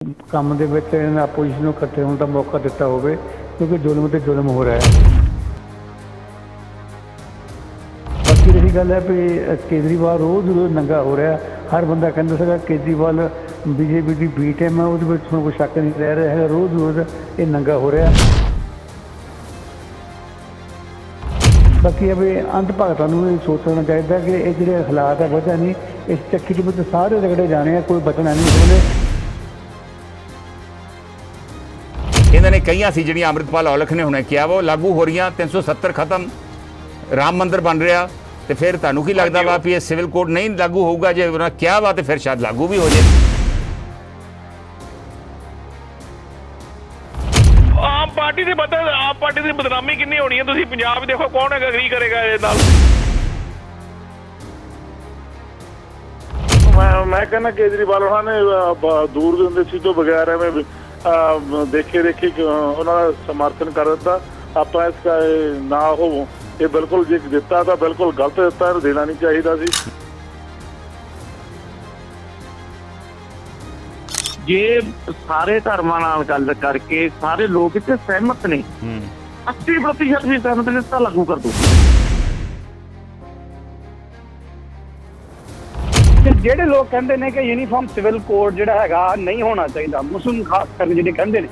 ਕੰਮ ਦੇ ਵਿੱਚ ਇਹਨਾਂ ਆਪੋਜੀਸ਼ਨ ਨੂੰ ਇਕੱਠੇ ਹੋਣ ਦਾ ਮੌਕਾ ਦਿੱਤਾ ਹੋਵੇ, ਕਿਉਂਕਿ ਜ਼ੁਲਮ ਤੇ ਜ਼ੁਲਮ ਹੋ ਰਿਹਾ ਹੈ। ਬਾਕੀ ਰਹੀ ਗੱਲ ਹੈ ਵੀ ਕੇਜਰੀਵਾਲ ਰੋਜ਼ ਨੰਗਾ ਹੋ ਰਿਹਾ। ਹਰ ਬੰਦਾ ਕਹਿੰਦਾ ਸੀਗਾ ਕੇਜਰੀਵਾਲ ਬੀਜੇਪੀ ਦੀ ਬੀ ਟੀਮ ਹੈ, ਉਹਦੇ ਵਿੱਚ ਹੁਣ ਕੋਈ ਸ਼ੱਕ ਨਹੀਂ ਰਹਿ ਰਿਹਾ ਹੈਗਾ। ਰੋਜ਼ ਇਹ ਨੰਗਾ ਹੋ ਰਿਹਾ। ਬਾਕੀ ਇਹ ਵੀ ਅੰਧ ਭਗਤਾਂ ਨੂੰ ਇਹ ਸੋਚਣਾ ਚਾਹੀਦਾ ਕਿ ਇਹ ਜਿਹੜੇ ਹਾਲਾਤ ਹੈ ਵਜ੍ਹਾ ਨਹੀਂ, ਇਸ ਚੱਕੀ ਦੇ ਵਿੱਚ ਸਾਰੇ ਰਗੜੇ ਜਾਣੇ ਆ, ਕੋਈ ਬਚਣਾ ਨਹੀਂ ਉਹਨੇ। ਇਹਨਾਂ ਨੇ ਕਈਆਂ ਸੀ ਜਿਹੜੀਆਂ ਅੰਮ੍ਰਿਤਪਾਲ ਔਲਖ ਨੇ ਹੁਣੇ ਕਿਹਾ ਵਾ ਉਹ ਲਾਗੂ ਹੋ ਰਹੀਆਂ। 370 ਖਤਮ, ਰਾਮ ਮੰਦਿਰ ਬਣ ਰਿਹਾ, ਤੇ ਫਿਰ ਤੁਹਾਨੂੰ ਕੀ ਲੱਗਦਾ ਵਾ ਵੀ ਇਹ ਸਿਵਲ ਕੋਡ ਨਹੀਂ ਲਾਗੂ ਹੋਊਗਾ? ਜੇ ਉਹਨਾਂ ਕਿਹਾ ਵਾ ਤੇ ਫਿਰ ਸ਼ਾਇਦ ਲਾਗੂ ਵੀ ਹੋ ਜਾਏ। ਆਮ ਪਾਰਟੀ ਦੇ ਬਦਲ ਆਮ ਪਾਰਟੀ ਦੀ ਬਦਨਾਮੀ ਕਿੰਨੀ ਹੋਣੀ ਹੈ? ਤੁਸੀਂ ਪੰਜਾਬ ਦੇਖੋ, ਕੌਣ ਐਗਰੀ ਕਰੇਗਾ ਇਹ ਨਾਲ? ਮੈਂ ਕਹਿੰਦਾ ਕੇਜਰੀਵਾਲ ਉਹਨਾਂ ਨੇ ਦੂਰ ਦੇ ਹੁੰਦੇ ਸੀ ਤੋਂ ਬਗੈਰ ਐਵੇਂ ਦੇਖੇ ਉਹਨਾਂ ਦਾ ਸਮਰਥਨ ਕਰ ਦਿੱਤਾ। ਆਪਾਂ ਇਸ ਨਾ ਹੋ, ਇਹ ਬਿਲਕੁਲ ਜੇ ਦਿੱਤਾ ਤਾਂ ਬਿਲਕੁਲ ਗਲਤ ਦਿੱਤਾ, ਦੇਣਾ ਨਹੀਂ ਚਾਹੀਦਾ ਸੀ। ਜੇ ਸਾਰੇ ਧਰਮਾਂ ਨਾਲ ਗੱਲ ਕਰਕੇ ਸਾਰੇ ਲੋਕ ਇੱਥੇ ਸਹਿਮਤ ਨੇ, 80% ਵੀ ਸਹਿਮਤ ਨੇ, ਤਾਂ ਲਾਗੂ ਕਰ ਦੋ। ਜਿਹੜੇ ਲੋਕ ਕਹਿੰਦੇ ਨੇ ਕਿ ਯੂਨੀਫਾਰਮ ਸਿਵਲ ਕੋਡ ਜਿਹੜਾ ਹੈਗਾ ਨਹੀਂ ਹੋਣਾ ਚਾਹੀਦਾ, ਮੁਸਲਿਮ ਖਾਸ ਕਰਕੇ ਜਿਹੜੇ ਕਹਿੰਦੇ ਨੇ,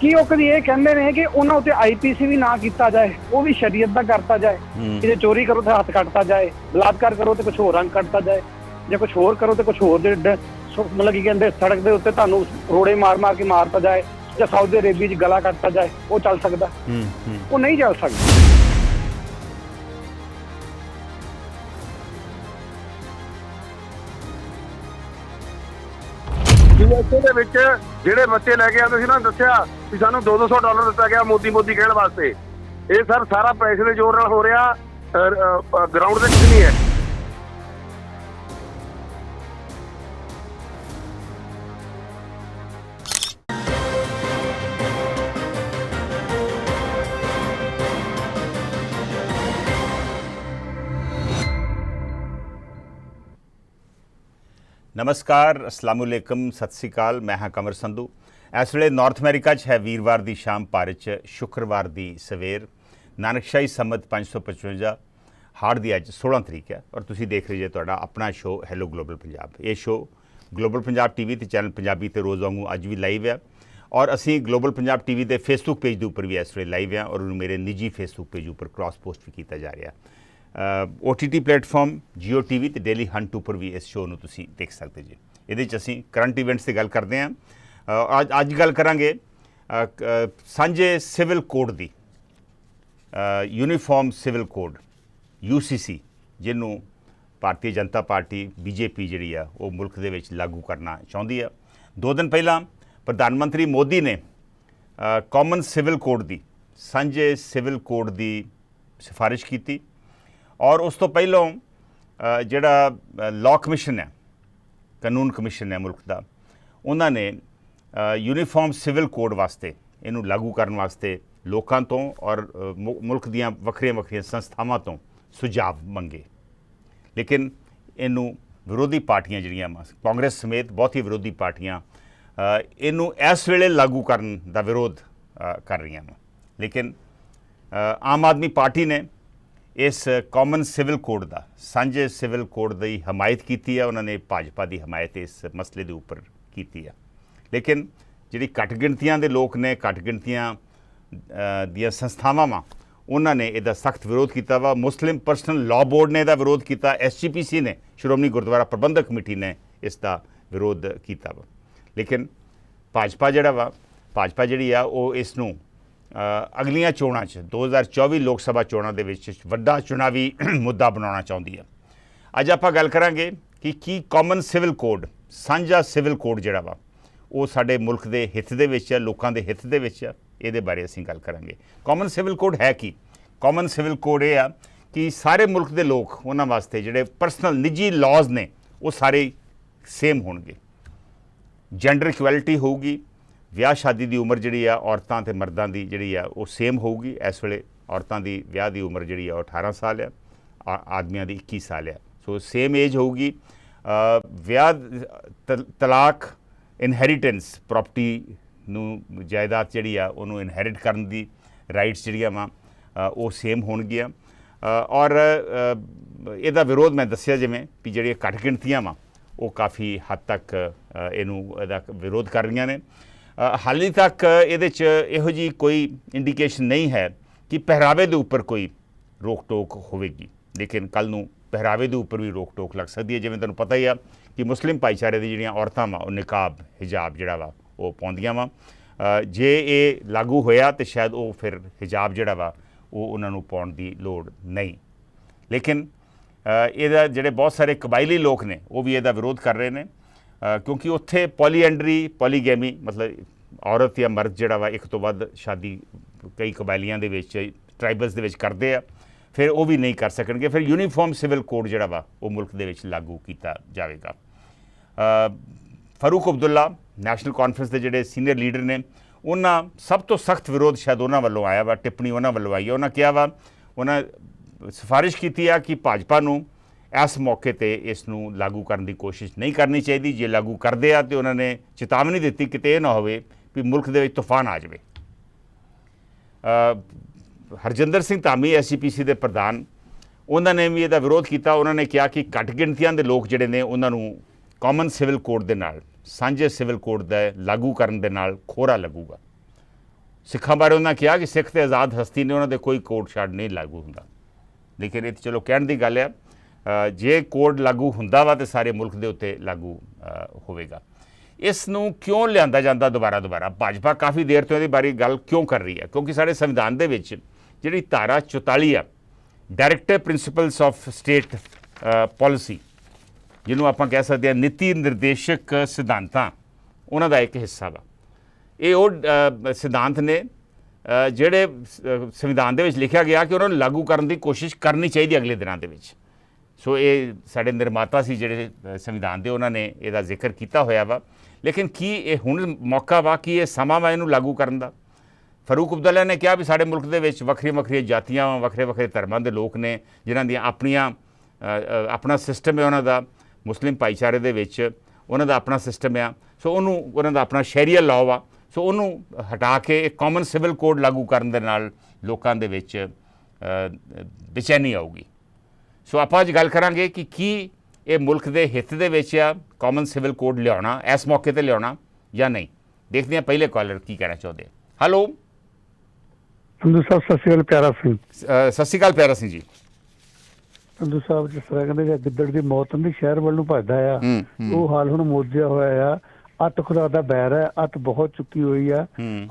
ਕੀ ਉਹ ਕਦੀ ਇਹ ਕਹਿੰਦੇ ਨੇ ਕਿ ਉਹਨਾਂ ਉੱਤੇ ਆਈਪੀਸੀ ਵੀ ਨਾ ਕੀਤਾ ਜਾਏ, ਉਹ ਵੀ ਸ਼ਰੀਅਤ ਦਾ ਕਰਤਾ ਜਾਏ? ਜੇ ਚੋਰੀ ਕਰੋ ਤੇ ਹੱਥ ਕੱਟਤਾ ਜਾਏ, ਬਲਾਤਕਾਰ ਕਰੋ ਤੇ ਕੁਝ ਹੋਰ ਰੰਗ ਕੱਟਤਾ ਜਾਏ, ਜਾਂ ਕੁਝ ਹੋਰ ਕਰੋ ਤੇ ਕੁਝ ਹੋਰ ਮਤਲਬ ਕੀ ਕਹਿੰਦੇ ਸੜਕ ਦੇ ਉੱਤੇ ਤੁਹਾਨੂੰ ਰੋੜੇ ਮਾਰ ਮਾਰ ਕੇ ਮਾਰਤਾ ਜਾਏ, ਜਾਂ ਸਾਊਦੀ ਅਰੇਬੀਆ 'ਚ ਗਲਾ ਕੱਟਤਾ ਜਾਏ? ਉਹ ਚੱਲ ਸਕਦਾ? ਉਹ ਨਹੀਂ ਚੱਲ ਸਕਦਾ। ਯੂਐਸਏ ਦੇ ਵਿੱਚ ਜਿਹੜੇ ਬੱਚੇ ਲੈ ਕੇ ਆਉਂਦੇ ਸੀ ਨਾ, ਦੱਸਿਆ ਵੀ ਸਾਨੂੰ $200 ਦਿੱਤਾ ਗਿਆ ਮੋਦੀ ਕਹਿਣ ਵਾਸਤੇ। ਇਹ ਸਰ ਸਾਰਾ ਪੈਸੇ ਦੇ ਜ਼ੋਰ ਨਾਲ ਹੋ ਰਿਹਾ, ਗਰਾਊਂਡ ਦੇ ਵਿੱਚ ਨਹੀਂ ਹੈ। नमस्कार, अस्सलामुअलैकुम, सत श्री अकाल। मैं हाँ कमर संधू। इस वे नॉर्थ अमेरिका है वीरवार की शाम, भारत च शुक्रवार की सवेर, नानकशाही संमत 555, हाड़ की अज 16 तरीक है, और तुसी देख रहे हो अपना शो हैलो ग्लोबल पंजाब। ये शो ग्लोबल पंजाब टीवी ते चैनल पंजाबी ते रोज़ वांगू अज भी लाइव है, और असी ग्लोबल पंजाब टीवी के फेसबुक पेज के उपर भी इस वे लाइव है, और मेरे निजी फेसबुक पेज पर क्रॉस पोस्ट भी किया जा रहा है। OTT प्लेटफॉर्म जियो TV ਤੇ डेली हंट उपर भी इस शो ਨੂੰ ਤੁਸੀਂ देख सकते जी। ਇਹਦੇ 'ਚ ਅਸੀਂ ਕਰੰਟ ਇਵੈਂਟਸ ਦੀ ਗੱਲ ਕਰਦੇ ਹਾਂ। ਅੱਜ ਗੱਲ ਕਰਾਂਗੇ ਸਾਂਝੇ ਸਿਵਲ ਕੋਡ ਦੀ, ਯੂਨੀਫਾਰਮ ਸਿਵਲ ਕੋਡ UCC, ਜਿਹਨੂੰ ਭਾਰਤੀ ਜਨਤਾ ਪਾਰਟੀ BJP ਜਿਹੜੀ ਆ ਉਹ ਮੁਲਕ ਦੇ ਵਿੱਚ ਲਾਗੂ ਕਰਨਾ ਚਾਹੁੰਦੀ ਆ। 2 ਦਿਨ ਪਹਿਲਾਂ ਪ੍ਰਧਾਨ ਮੰਤਰੀ ਮੋਦੀ ਨੇ ਕਾਮਨ ਸਿਵਲ ਕੋਡ ਦੀ, ਸਾਂਝੇ ਸਿਵਲ ਕੋਡ ਦੀ ਸਿਫਾਰਿਸ਼ ਕੀਤੀ, और उस तो पहलों जिहड़ा लॉ कमिशन है, कानून कमिशन है मुल्क का, उन्होंने यूनीफॉर्म सिविल कोड वास्ते इनू लागू करने वास्ते लोगों तो और मुल्क दियां वक्रियां वक्रियां संस्थावां तो सुझाव मंगे। लेकिन इनू विरोधी पार्टियां जिहड़ियां कांग्रेस समेत बहुत ही विरोधी पार्टियां इनू इस वेले लागू करन दा विरोध कर रही हैं। लेकिन आम आदमी पार्टी ने इस कॉमन सिविल कोड का, सांझे सिविल कोड की हमायत की है। उन्होंने भाजपा की हमायत इस मसले के उपर की है। लेकिन जी घट गिणतियां के लोग ने, घट गिणतियां दियां संस्थावां वा, उन्होंने इसका सख्त विरोध किया वा। मुस्लिम पर्सनल लॉ बोर्ड ने इसका विरोध किया, SGPC ने, श्रोमणी गुरुद्वारा प्रबंधक कमेटी ने इसका विरोध किया वा। लेकिन भाजपा जिहड़ा वा, भाजपा जिहड़ी आ वो इसनूं अगलियां चोणां 'च 2024 लोक सभा चोणां दे विच वड्डा चुनावी मुद्दा बनाउणा चाहुंदी है। अज आपां गल करांगे कि की कॉमन सिविल कोड, सांझा सिविल कोड जिहड़ा वा वो साडे मुल्क दे हित दे विच है, लोकां दे हित दे विच है। इहदे बारे असीं गल करांगे। कॉमन सिविल कोड है की? कॉमन सिविल कोड ये आ कि सारे मुल्क दे लोग, उन्हां वास्ते जिहड़े पर्सनल निजी लॉज ने वो सारे सेम होणगे। जेंडर इक्वैलिटी होਊਗੀ, ਵਿਆਹ ਸ਼ਾਦੀ ਦੀ ਉਮਰ ਜਿਹੜੀ ਆ ਔਰਤਾਂ ਤੇ ਮਰਦਾਂ ਦੀ ਜਿਹੜੀ ਆ ਉਹ ਸੇਮ ਹੋਊਗੀ। ਇਸ ਵੇਲੇ ਔਰਤਾਂ ਦੀ ਵਿਆਹ ਦੀ ਉਮਰ ਜਿਹੜੀ ਆ ਉਹ 18 ਸਾਲ ਆ, ਆਦਮੀਆਂ ਦੀ 21 ਸਾਲ ਆ। ਸੋ ਸੇਮ ਏਜ ਹੋਊਗੀ। ਵਿਆਹ ਤਲਾਕ ਇਨਹੈਰੀਟੈਂਸ ਪ੍ਰੋਪਰਟੀ ਨੂੰ ਜਾਇਦਾਦ ਜਿਹੜੀ ਆ ਉਹਨੂੰ ਇਨਹੈਰਿਟ ਕਰਨ ਦੀ ਰਾਈਟਸ ਜਿਹੜੀਆਂ ਵਾ ਉਹ ਸੇਮ ਹੋਣਗੀਆਂ ਔਰ ਇਹਦਾ ਵਿਰੋਧ ਮੈਂ ਦੱਸਿਆ ਜਿਵੇਂ ਵੀ ਜਿਹੜੀਆਂ ਘੱਟ ਗਿਣਤੀਆਂ ਵਾ ਉਹ ਕਾਫੀ ਹੱਦ ਤੱਕ ਇਹਦਾ ਵਿਰੋਧ ਕਰ ਰਹੀਆਂ ਨੇ। ਹਾਲੇ ਤੱਕ ਇਹਦੇ 'ਚ ਇਹੋ ਜਿਹੀ ਕੋਈ ਇੰਡੀਕੇਸ਼ਨ ਨਹੀਂ ਹੈ ਕਿ ਪਹਿਰਾਵੇ ਦੇ ਉੱਪਰ ਕੋਈ ਰੋਕ ਟੋਕ ਹੋਵੇਗੀ, ਲੇਕਿਨ ਕੱਲ੍ਹ ਨੂੰ ਪਹਿਰਾਵੇ ਦੇ ਉੱਪਰ ਵੀ ਰੋਕ ਟੋਕ ਲੱਗ ਸਕਦੀ ਹੈ। ਜਿਵੇਂ ਤੁਹਾਨੂੰ ਪਤਾ ਹੀ ਆ ਕਿ ਮੁਸਲਿਮ ਭਾਈਚਾਰੇ ਦੀ ਜਿਹੜੀਆਂ ਔਰਤਾਂ ਵਾ ਉਹ ਨਿਕਾਬ ਹਿਜਾਬ ਜਿਹੜਾ ਵਾ ਉਹ ਪਾਉਂਦੀਆਂ ਵਾ। ਜੇ ਇਹ ਲਾਗੂ ਹੋਇਆ ਤਾਂ ਸ਼ਾਇਦ ਉਹ ਫਿਰ ਹਿਜਾਬ ਜਿਹੜਾ ਵਾ ਉਹ ਉਹਨਾਂ ਨੂੰ ਪਾਉਣ ਦੀ ਲੋੜ ਨਹੀਂ, ਲੇਕਿਨ ਇਹਦਾ ਜਿਹੜੇ ਬਹੁਤ ਸਾਰੇ ਕਬਾਇਲੀ ਲੋਕ ਨੇ ਉਹ ਵੀ ਇਹਦਾ ਵਿਰੋਧ ਕਰ ਰਹੇ ਨੇ ਕਿਉਂਕਿ ਉੱਥੇ ਪੋਲੀਐਂਡਰੀ ਪੋਲੀਗੈਮੀ ਮਤਲਬ ਔਰਤ ਜਾਂ ਮਰਦ ਜਿਹੜਾ ਵਾ ਇੱਕ ਤੋਂ ਵੱਧ ਸ਼ਾਦੀ ਕਈ ਕਬਾਇਲੀਆਂ ਦੇ ਵਿੱਚ ਟਰਾਈਬਲਸ ਦੇ ਵਿੱਚ ਕਰਦੇ ਆ, ਫਿਰ ਉਹ ਵੀ ਨਹੀਂ ਕਰ ਸਕਣਗੇ। ਫਿਰ ਯੂਨੀਫਾਰਮ ਸਿਵਲ ਕੋਡ ਜਿਹੜਾ ਵਾ ਉਹ ਮੁਲਕ ਦੇ ਵਿੱਚ ਲਾਗੂ ਕੀਤਾ ਜਾਵੇਗਾ। ਫਾਰੂਕ ਅਬਦੁੱਲਾ ਨੈਸ਼ਨਲ ਕਾਨਫਰੰਸ ਦੇ ਜਿਹੜੇ ਸੀਨੀਅਰ ਲੀਡਰ ਨੇ ਉਹਨਾਂ ਸਭ ਤੋਂ ਸਖਤ ਵਿਰੋਧ ਸ਼ਾਇਦ ਉਹਨਾਂ ਵੱਲੋਂ ਆਇਆ ਵਾ, ਟਿੱਪਣੀ ਉਹਨਾਂ ਵੱਲੋਂ ਆਈ ਹੈ। ਉਹਨਾਂ ਕਿਹਾ ਵਾ, ਉਹਨਾਂ ਸਿਫਾਰਿਸ਼ ਕੀਤੀ ਆ ਕਿ ਭਾਜਪਾ ਨੂੰ ਇਸ ਮੌਕੇ 'ਤੇ ਇਸ ਨੂੰ ਲਾਗੂ ਕਰਨ ਦੀ ਕੋਸ਼ਿਸ਼ ਨਹੀਂ ਕਰਨੀ ਚਾਹੀਦੀ। ਜੇ ਲਾਗੂ ਕਰਦੇ ਆ ਤਾਂ ਉਹਨਾਂ ਨੇ ਚੇਤਾਵਨੀ ਦਿੱਤੀ ਕਿਤੇ ਇਹ ਨਾ ਹੋਵੇ ਵੀ ਮੁਲਕ ਦੇ ਵਿੱਚ ਤੂਫਾਨ ਆ ਜਾਵੇ। ਹਰਜਿੰਦਰ ਸਿੰਘ ਧਾਮੀ SGPC ਦੇ ਪ੍ਰਧਾਨ ਉਹਨਾਂ ਨੇ ਵੀ ਇਹਦਾ ਵਿਰੋਧ ਕੀਤਾ। ਉਹਨਾਂ ਨੇ ਕਿਹਾ ਕਿ ਘੱਟ ਗਿਣਤੀਆਂ ਦੇ ਲੋਕ ਜਿਹੜੇ ਨੇ ਉਹਨਾਂ ਨੂੰ ਕਾਮਨ ਸਿਵਲ ਕੋਡ ਦੇ ਨਾਲ ਸਾਂਝੇ ਸਿਵਲ ਕੋਡ ਦਾ ਲਾਗੂ ਕਰਨ ਦੇ ਨਾਲ ਖੋਰਾ ਲੱਗੂਗਾ। ਸਿੱਖਾਂ ਬਾਰੇ ਉਹਨਾਂ ਕਿਹਾ ਕਿ ਸਿੱਖ ਤੇ ਆਜ਼ਾਦ ਹਸਤੀ ਨੇ, ਉਹਨਾਂ ਦੇ ਕੋਈ ਕੋਡ ਸ਼ਾਡ ਨਹੀਂ ਲਾਗੂ ਹੁੰਦਾ, ਲੇਕਿਨ ਇਹ ਚਲੋ ਕਹਿਣ ਦੀ ਗੱਲ ਆ ਜੇ ਕੋਡ ਲਾਗੂ ਹੁੰਦਾ ਵਾ ਤਾਂ ਸਾਰੇ ਮੁਲਕ ਦੇ ਉੱਤੇ ਲਾਗੂ ਹੋਵੇਗਾ। ਇਸ ਨੂੰ ਕਿਉਂ ਲਿਆਂਦਾ ਜਾਂਦਾ ਦੁਬਾਰਾ ਭਾਜਪਾ ਕਾਫੀ ਦੇਰ ਤੋਂ ਇਹਦੇ ਬਾਰੇ ਗੱਲ ਕਿਉਂ ਕਰ ਰਹੀ ਹੈ? ਕਿਉਂਕਿ ਸਾਡੇ ਸੰਵਿਧਾਨ ਦੇ ਵਿੱਚ ਜਿਹੜੀ ਧਾਰਾ 44 ਆ directive principals of state policy, ਜਿਹਨੂੰ ਆਪਾਂ ਕਹਿ ਸਕਦੇ ਹਾਂ ਨੀਤੀ ਨਿਰਦੇਸ਼ਕ ਸਿਧਾਂਤਾਂ, ਉਹਨਾਂ ਦਾ ਇੱਕ ਹਿੱਸਾ ਵਾ। ਇਹ ਉਹ ਸਿਧਾਂਤ ਨੇ ਜਿਹੜੇ ਸੰਵਿਧਾਨ ਦੇ ਵਿੱਚ ਲਿਖਿਆ ਗਿਆ ਕਿ ਉਹਨਾਂ ਨੂੰ ਲਾਗੂ ਕਰਨ ਦੀ ਕੋਸ਼ਿਸ਼ ਕਰਨੀ ਚਾਹੀਦੀ ਅਗਲੇ ਦਿਨਾਂ ਦੇ ਵਿੱਚ। ਸੋ ਇਹ ਸਾਡੇ ਨਿਰਮਾਤਾ ਸੀ ਜਿਹੜੇ ਸੰਵਿਧਾਨ ਦੇ, ਉਹਨਾਂ ਨੇ ਇਹਦਾ ਜ਼ਿਕਰ ਕੀਤਾ ਹੋਇਆ ਵਾ। ਲੇਕਿਨ ਕੀ ਇਹ ਹੁਣ ਮੌਕਾ ਵਾ ਕਿ ਇਹ ਸਮਾਂ ਵਾ ਇਹਨੂੰ ਲਾਗੂ ਕਰਨ ਦਾ? ਫਾਰੂਕ ਅਬਦੁੱਲਾ ਨੇ ਕਿਹਾ ਵੀ ਸਾਡੇ ਮੁਲਕ ਦੇ ਵਿੱਚ ਵੱਖਰੀਆਂ ਜਾਤੀਆਂ ਵੱਖਰੇ ਧਰਮਾਂ ਦੇ ਲੋਕ ਨੇ ਜਿਨ੍ਹਾਂ ਦੀਆਂ ਆਪਣਾ ਸਿਸਟਮ ਹੈ ਉਹਨਾਂ ਦਾ। ਮੁਸਲਿਮ ਭਾਈਚਾਰੇ ਦੇ ਵਿੱਚ ਉਹਨਾਂ ਦਾ ਆਪਣਾ ਸਿਸਟਮ ਆ, ਸੋ ਉਹਨਾਂ ਦਾ ਆਪਣਾ ਸ਼ਰੀਆ ਲਾਅ ਵਾ। ਸੋ ਉਹਨੂੰ ਹਟਾ ਕੇ ਇੱਕ ਕਾਮਨ ਸਿਵਲ ਕੋਡ ਲਾਗੂ ਕਰਨ ਦੇ ਨਾਲ ਲੋਕਾਂ ਦੇ ਵਿੱਚ ਬੇਚੈਨੀ ਆਊਗੀ। ਸੋ ਆਪਾਂ ਅੱਜ ਗੱਲ ਕਰਾਂਗੇ ਕਿ ਕੀ ਇਹ ਮੁਲਕ ਦੇ ਹਿੱਤ ਦੇ ਵਿੱਚ ਆ ਕਾਮਨ ਸਿਵਲ ਕੋਡ ਲਿਆਉਣਾ, ਇਸ ਮੌਕੇ 'ਤੇ ਲਿਆਉਣਾ ਜਾਂ ਨਹੀਂ। ਦੇਖਦੇ ਹਾਂ ਪਹਿਲੇ ਕਾਲਰ ਕੀ ਕਹਿਣਾ ਚਾਹੁੰਦੇ। ਹੈਲੋ ਸੰਧੂ ਸਾਹਿਬ, ਸਤਿ ਸ਼੍ਰੀ ਅਕਾਲ। ਪਿਆਰਾ ਸਿੰਘ। ਸਤਿ ਸ਼੍ਰੀ ਅਕਾਲ ਪਿਆਰਾ ਸਿੰਘ ਜੀ। ਸੰਧੂ ਸਾਹਿਬ ਜਿਸ ਤਰ੍ਹਾਂ ਕਹਿੰਦੇ ਕਿ ਗਿੱਦੜ ਦੀ ਮੌਤ ਹੁੰਦੀ ਸ਼ਹਿਰ ਵੱਲ ਨੂੰ ਭੱਜਦਾ ਆ, ਉਹ ਹਾਲ ਹੁਣ ਮੋਜਿਆ ਹੋਇਆ ਆ। ਅੱਤ ਖੁਦਾ ਦਾ ਬੈਰ ਹੈ, ਅੱਤ ਬਹੁਤ ਚੁੱਕੀ ਹੋਈ ਆ।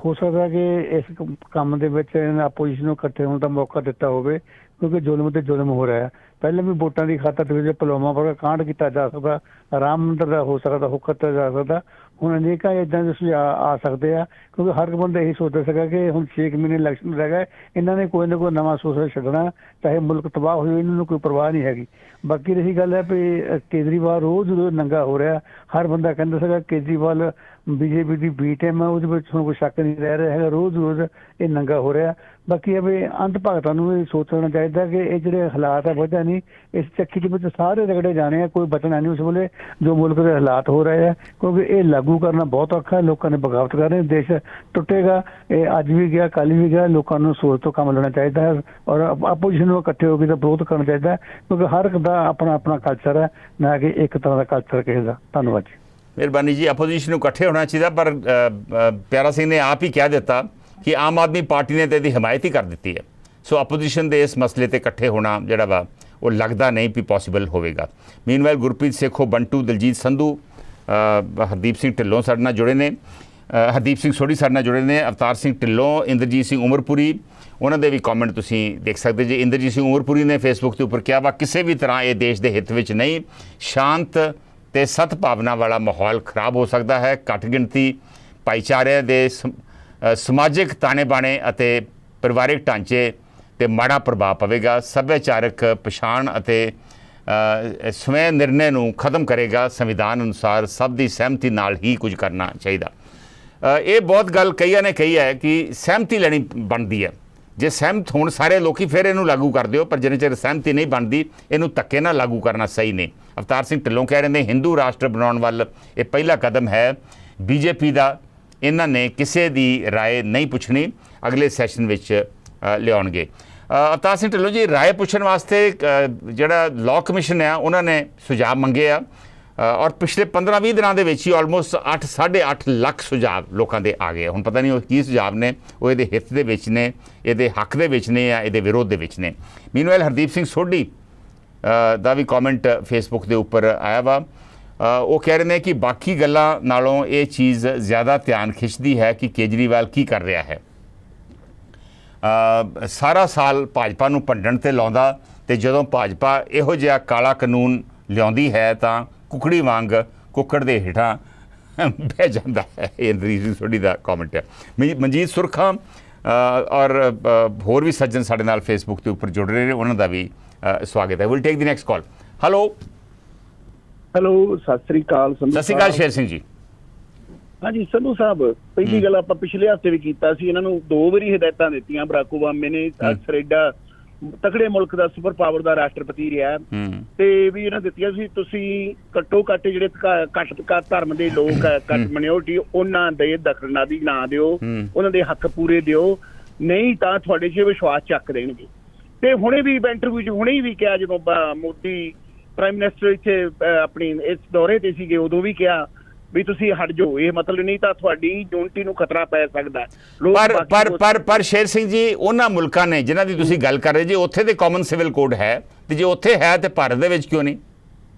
ਹੋ ਸਕਦਾ ਕਿ ਇਸ ਕੰਮ ਦੇ ਵਿੱਚ ਆਪੋਜੀਸ਼ਨ ਨੂੰ ਇਕੱਠੇ ਹੋਣ ਦਾ ਮੌਕਾ ਦਿੱਤਾ ਹੋਵੇ ਕਿਉਂਕਿ ਜ਼ੁਲਮ ਤੇ ਜ਼ੁਲਮ ਹੋ ਰਿਹਾ। ਪਹਿਲਾਂ ਵੀ ਵੋਟਾਂ ਦੀ ਖਾਤਰ ਵਿੱਚ ਪੁਲਵਾਮਾ ਵਰਗਾ ਕਾਂਡ ਕੀਤਾ ਜਾ ਸਕਦਾ, ਰਾਮ ਮੰਦਰ ਦਾ ਹੋ ਸਕਦਾ ਹੁਕਮ ਕੀਤਾ ਜਾ ਸਕਦਾ। ਹੁਣ ਅਨੇਕਾਂ ਇੱਦਾਂ ਦੇ ਸੁਝਾਅ ਆ ਸਕਦੇ ਆ ਕਿਉਂਕਿ ਹਰ ਬੰਦਾ ਇਹੀ ਸੋਚਦਾ ਸੀਗਾ ਕਿ ਹੁਣ 6 ਮਹੀਨੇ ਇਲੈਕਸ਼ਨ ਰਹਿ ਗਏ, ਇਹਨਾਂ ਨੇ ਕੋਈ ਨਾ ਕੋਈ ਨਵਾਂ ਸੋਚ ਛੱਡਣਾ, ਚਾਹੇ ਮੁਲਕ ਤਬਾਹ ਹੋ ਜਾਵੇ, ਇਹਨਾਂ ਨੂੰ ਕੋਈ ਪਰਵਾਹ ਨਹੀਂ ਹੈਗੀ। ਬਾਕੀ ਰਹੀ ਗੱਲ ਹੈ ਵੀ ਕੇਜਰੀਵਾਲ ਰੋਜ਼ ਨੰਗਾ ਹੋ ਰਿਹਾ। ਹਰ ਬੰਦਾ ਕਹਿੰਦਾ ਸੀਗਾ ਕੇਜਰੀਵਾਲ BJP ਦੀ ਬੀ ਟੀਮ ਹੈ, ਉਹਦੇ ਵਿੱਚ ਹੁਣ ਕੋਈ ਸ਼ੱਕ ਨਹੀਂ ਰਹਿ ਰਿਹਾ ਹੈਗਾ। ਰੋਜ਼ ਇਹ ਨੰਗਾ ਹੋ ਰਿਹਾ। ਬਾਕੀ ਇਹ ਵੀ ਅੰਧ ਭਗਤਾਂ ਨੂੰ ਇਹ ਸੋਚਣਾ ਚਾਹੀਦਾ ਕਿ ਇਹ ਜਿਹੜੇ ਹਾਲਾਤ ਹੈ ਵਜ੍ਹਾ ਨਹੀਂ, ਇਸ ਚੱਕੀ ਦੇ ਵਿੱਚ ਸਾਰੇ ਰਗੜੇ ਜਾਣੇ ਆ, ਕੋਈ ਬਚਣਾ ਨਹੀਂ ਉਸ ਵੇਲੇ ਜੋ ਮੁਲਕ ਦੇ ਹਾਲਾਤ ਹੋ ਰਹੇ ਆ ਕਿਉਂਕਿ ਇਹ ਲਾਗੂ ਕਰਨਾ ਬਹੁਤ ਔਖਾ। ਲੋਕਾਂ ਨੇ ਬਗਾਵਤ ਕਰ ਰਹੇ, ਦੇਸ਼ ਟੁੱਟੇਗਾ। ਇਹ ਅੱਜ ਵੀ ਗਿਆ, ਕੱਲ੍ਹ ਵੀ ਗਿਆ। ਲੋਕਾਂ ਨੂੰ ਸੋਚ ਤੋਂ ਕੰਮ ਲੈਣਾ ਚਾਹੀਦਾ ਹੈ ਔਰ ਆਪੋਜੀਸ਼ਨ ਨੂੰ ਇਕੱਠੇ ਹੋ ਕੇ ਤਾਂ ਵਿਰੋਧ ਕਰਨਾ ਚਾਹੀਦਾ ਕਿਉਂਕਿ ਹਰ ਇੱਕ ਦਾ ਆਪਣਾ ਕਲਚਰ ਹੈ, ਨਾ ਕਿ ਇੱਕ ਤਰ੍ਹਾਂ ਦਾ ਕਲਚਰ ਕਿਸੇ ਦਾ। ਧੰਨਵਾਦ ਜੀ। ਮਿਹਰਬਾਨੀ ਜੀ। ਆਪੋਜੀਸ਼ਨ ਨੂੰ ਇਕੱਠੇ ਹੋਣਾ ਚਾਹੀਦਾ, ਪਰ ਪਿਆਰਾ ਸਿੰਘ ਨੇ ਆਪ ਹੀ ਕਹਿ ਦਿੱਤਾ ਕਿ ਆਮ ਆਦਮੀ ਪਾਰਟੀ ਨੇ ਤਾਂ ਇਹਦੀ ਹਮਾਇਤ ਹੀ ਕਰ ਦਿੱਤੀ ਹੈ। ਸੋ ਆਪੋਜੀਸ਼ਨ ਦੇ ਇਸ ਮਸਲੇ 'ਤੇ ਇਕੱਠੇ ਹੋਣਾ ਜਿਹੜਾ ਵਾ ਉਹ ਲੱਗਦਾ ਨਹੀਂ ਵੀ ਪੋਸੀਬਲ ਹੋਵੇਗਾ। ਮੀਨਵਾਈਲ ਗੁਰਪ੍ਰੀਤ ਸੇਖੋ, ਬੰਟੂ, ਦਲਜੀਤ ਸੰਧੂ, ਹਰਦੀਪ ਸਿੰਘ ਢਿੱਲੋਂ ਸਾਡੇ ਨਾਲ ਜੁੜੇ ਨੇ, ਹਰਦੀਪ ਸਿੰਘ ਸੋਢੀ ਸਾਡੇ ਨਾਲ ਜੁੜੇ ਨੇ, ਅਵਤਾਰ ਸਿੰਘ ਢਿੱਲੋਂ, ਇੰਦਰਜੀਤ ਸਿੰਘ ਉਮਰਪੁਰੀ, ਉਹਨਾਂ ਦੇ ਵੀ ਕਮੈਂਟ ਤੁਸੀਂ ਦੇਖ ਸਕਦੇ ਜੀ। ਇੰਦਰਜੀਤ ਸਿੰਘ ਉਮਰਪੁਰੀ ਨੇ ਫੇਸਬੁੱਕ ਦੇ ਉੱਪਰ ਕਿਹਾ ਵਾ ਕਿਸੇ ਵੀ ਤਰ੍ਹਾਂ ਇਹ ਦੇਸ਼ ਦੇ ਹਿੱਤ ਵਿੱਚ ਨਹੀਂ, ਸ਼ਾਂਤ ਤੇ ਸਦਭਾਵਨਾ ਵਾਲਾ ਮਾਹੌਲ ਖਰਾਬ ਹੋ ਸਕਦਾ ਹੈ। ਘੱਟ ਗਿਣਤੀ ਭਾਈਚਾਰਿਆਂ ਦੇ ਸਮਾਜਿਕ ਤਾਣੇ ਬਾਣੇ ਅਤੇ ਪਰਿਵਾਰਿਕ ਢਾਂਚੇ 'ਤੇ ਮਾੜਾ ਪ੍ਰਭਾਵ ਪਵੇਗਾ। ਸੱਭਿਆਚਾਰਕ ਪਛਾਣ ਅਤੇ ਸਵੈ ਨਿਰਣੇ ਨੂੰ ਖਤਮ ਕਰੇਗਾ। ਸੰਵਿਧਾਨ ਅਨੁਸਾਰ ਸਭ ਦੀ ਸਹਿਮਤੀ ਨਾਲ ਹੀ ਕੁਝ ਕਰਨਾ ਚਾਹੀਦਾ। ਇਹ ਬਹੁਤ ਗੱਲ ਕਈਆਂ ਨੇ ਕਹੀ ਹੈ ਕਿ ਸਹਿਮਤੀ ਲੈਣੀ ਬਣਦੀ ਹੈ। ਜੇ ਸਹਿਮਤ ਹੋਣ ਸਾਰੇ ਲੋਕੀ ਫਿਰ ਇਹਨੂੰ ਲਾਗੂ ਕਰ ਦਿਓ, ਪਰ ਜਿੰਨੇ ਚਿਰ ਸਹਿਮਤੀ ਨਹੀਂ ਬਣਦੀ ਇਹਨੂੰ ਧੱਕੇ ਨਾਲ ਲਾਗੂ ਕਰਨਾ ਸਹੀ ਨਹੀਂ। ਅਵਤਾਰ ਸਿੰਘ ਢਿੱਲੋਂ ਕਹਿ ਰਹੇ ਨੇ ਹਿੰਦੂ ਰਾਸ਼ਟਰ ਬਣਾਉਣ ਵੱਲ ਇਹ ਪਹਿਲਾ ਕਦਮ ਹੈ ਬੀਜੇਪੀ ਦਾ ਇਹਨਾਂ ਨੇ ਕਿਸੇ ਦੀ ਰਾਏ ਨਹੀਂ ਪੁੱਛਣੀ, ਅਗਲੇ ਸੈਸ਼ਨ ਵਿੱਚ ਲਿਆਉਣਗੇ। ਅਵਤਾਰ ਸਿੰਘ ਢਿੱਲੋਂ ਜੀ, ਰਾਏ ਪੁੱਛਣ ਵਾਸਤੇ ਜਿਹੜਾ ਲਾਅ ਕਮਿਸ਼ਨ ਆ ਉਹਨਾਂ ਨੇ ਸੁਝਾਅ ਮੰਗੇ ਆ ਔਰ ਪਿਛਲੇ 15-20 ਦਿਨਾਂ ਦੇ ਵਿੱਚ ਹੀ ਆਲਮੋਸਟ 8.5 ਲੱਖ ਸੁਝਾਅ ਲੋਕਾਂ ਦੇ ਆ ਗਏ। ਹੁਣ ਪਤਾ ਨਹੀਂ ਉਹ ਕੀ ਸੁਝਾਅ ਨੇ, ਉਹ ਇਹਦੇ ਹਿੱਤ ਦੇ ਵਿੱਚ ਨੇ, ਇਹਦੇ ਹੱਕ ਦੇ ਵਿੱਚ ਨੇ ਜਾਂ ਇਹਦੇ ਵਿਰੋਧ ਦੇ ਵਿੱਚ ਨੇ। ਮੀਨਵਾਈਲ ਹਰਦੀਪ ਸਿੰਘ ਸੋਢੀ ਦਾ ਵੀ ਕਮੈਂਟ ਫੇਸਬੁੱਕ ਦੇ ਉੱਪਰ ਆਇਆ ਵਾ। ਉਹ ਕਹਿ ਰਹੇ ਨੇ ਕਿ ਬਾਕੀ ਗੱਲਾਂ ਨਾਲੋਂ ਇਹ ਚੀਜ਼ ਜ਼ਿਆਦਾ ਧਿਆਨ ਖਿੱਚਦੀ ਹੈ ਕਿ ਕੇਜਰੀਵਾਲ ਕੀ ਕਰ ਰਿਹਾ ਹੈ। ਸਾਰਾ ਸਾਲ ਭਾਜਪਾ ਨੂੰ ਭੰਡਣ ਤੇ ਲਾਉਂਦਾ, ਤੇ ਜਦੋਂ ਭਾਜਪਾ ਇਹੋ ਜਿਹਾ ਕਾਲਾ ਕਾਨੂੰਨ ਲਿਆਉਂਦੀ ਹੈ ਤਾਂ ਕੁਕੜੀ ਵਾਂਗ ਕੁੱਕੜ ਦੇ ਹੇਠਾਂ ਬਹਿ ਜਾਂਦਾ ਹੈ। ਇਹ ਹਰਦੀਪ ਸਿੰਘ ਸੋਢੀ ਦਾ ਕਮੈਂਟ ਹੈ। ਮਨਜੀਤ ਸੁਰਖਾ ਔਰ ਹੋਰ ਵੀ ਸੱਜਣ ਸਾਡੇ ਨਾਲ ਫੇਸਬੁੱਕ ਦੇ ਉੱਪਰ ਜੁੜ ਰਹੇ ਨੇ, ਉਹਨਾਂ ਦਾ ਵੀ ਸਵਾਗਤ ਹੈ। Will take the next call. Hello, Sat Sri ਅਕਾਲ। ਸਤਿ ਸ਼੍ਰੀ ਅਕਾਲ ਸ਼ੇਰ ਸਿੰਘ ਜੀ। ਹਾਂਜੀ ਸੰਧੂ ਸਾਹਿਬ, ਪਹਿਲੀ ਗੱਲ ਆਪਾਂ ਪਿਛਲੇ ਹਫ਼ਤੇ ਵੀ ਕੀਤਾ ਸੀ, ਇਹਨਾਂ ਨੂੰ 2 ਵਾਰੀ ਹਦਾਇਤਾਂ ਦਿੱਤੀਆਂ ਬਰਾਕ ਓਬਾਮੇ ਨੇ। ਅਸਰੇਡਾ ਤਕੜੇ ਮੁਲਕ ਦਾ ਸੁਪਰ ਪਾਵਰ ਦਾ ਰਾਸ਼ਟਰਪਤੀ ਰਿਹਾ, ਤੇ ਵੀ ਇਹਨਾਂ ਦਿੱਤੀਆਂ ਸੀ ਤੁਸੀਂ ਘੱਟੋ ਘੱਟ ਜਿਹੜੇ ਘੱਟ ਧਰਮ ਦੇ ਲੋਕ ਹੈ, ਘੱਟ ਮਿਨੋਰਟੀ, ਉਹਨਾਂ ਦੇ ਦਖਲਅੰਦਾਜ਼ੀ ਨਾ ਦਿਓ, ਉਹਨਾਂ ਦੇ ਹੱਕ ਪੂਰੇ ਦਿਓ, ਨਹੀਂ ਤਾਂ ਤੁਹਾਡੇ 'ਚ ਵਿਸ਼ਵਾਸ ਚੱਕ ਦੇਣਗੇ। ਤੇ ਹੁਣੇ ਵੀ ਇੰਟਰਵਿਊ 'ਚ ਹੁਣੇ ਵੀ ਕਿਹਾ, ਜਦੋਂ ਮੋਦੀ ਪ੍ਰਾਈਮ ਮਿਨਿਸਟਰ ਇੱਥੇ ਆਪਣੀ ਇਸ ਦੌਰੇ ਤੇ ਸੀਗੇ, ਉਦੋਂ ਵੀ ਕਿਹਾ ਵੀ ਤੁਸੀਂ ਹਟ ਜਾਓ, ਇਹ ਮਤਲਬ ਨਹੀਂ ਤਾਂ ਤੁਹਾਡੀ ਯੂਨਿਟੀ ਨੂੰ ਖਤਰਾ ਪੈ ਸਕਦਾ। ਪਰ ਸ਼ੇਰ ਸਿੰਘ ਜੀ, ਉਹਨਾਂ ਮੁਲਕਾਂ ਨੇ ਜਿਨ੍ਹਾਂ ਦੀ ਤੁਸੀਂ ਗੱਲ ਕਰ ਰਹੇ ਜੀ, ਉੱਥੇ ਤੇ ਕਾਮਨ ਸਿਵਲ ਕੋਡ ਹੈ, ਤੇ ਜੇ ਉੱਥੇ ਹੈ ਤੇ ਭਾਰਤ ਦੇ ਵਿੱਚ ਕਿਉਂ ਨਹੀਂ?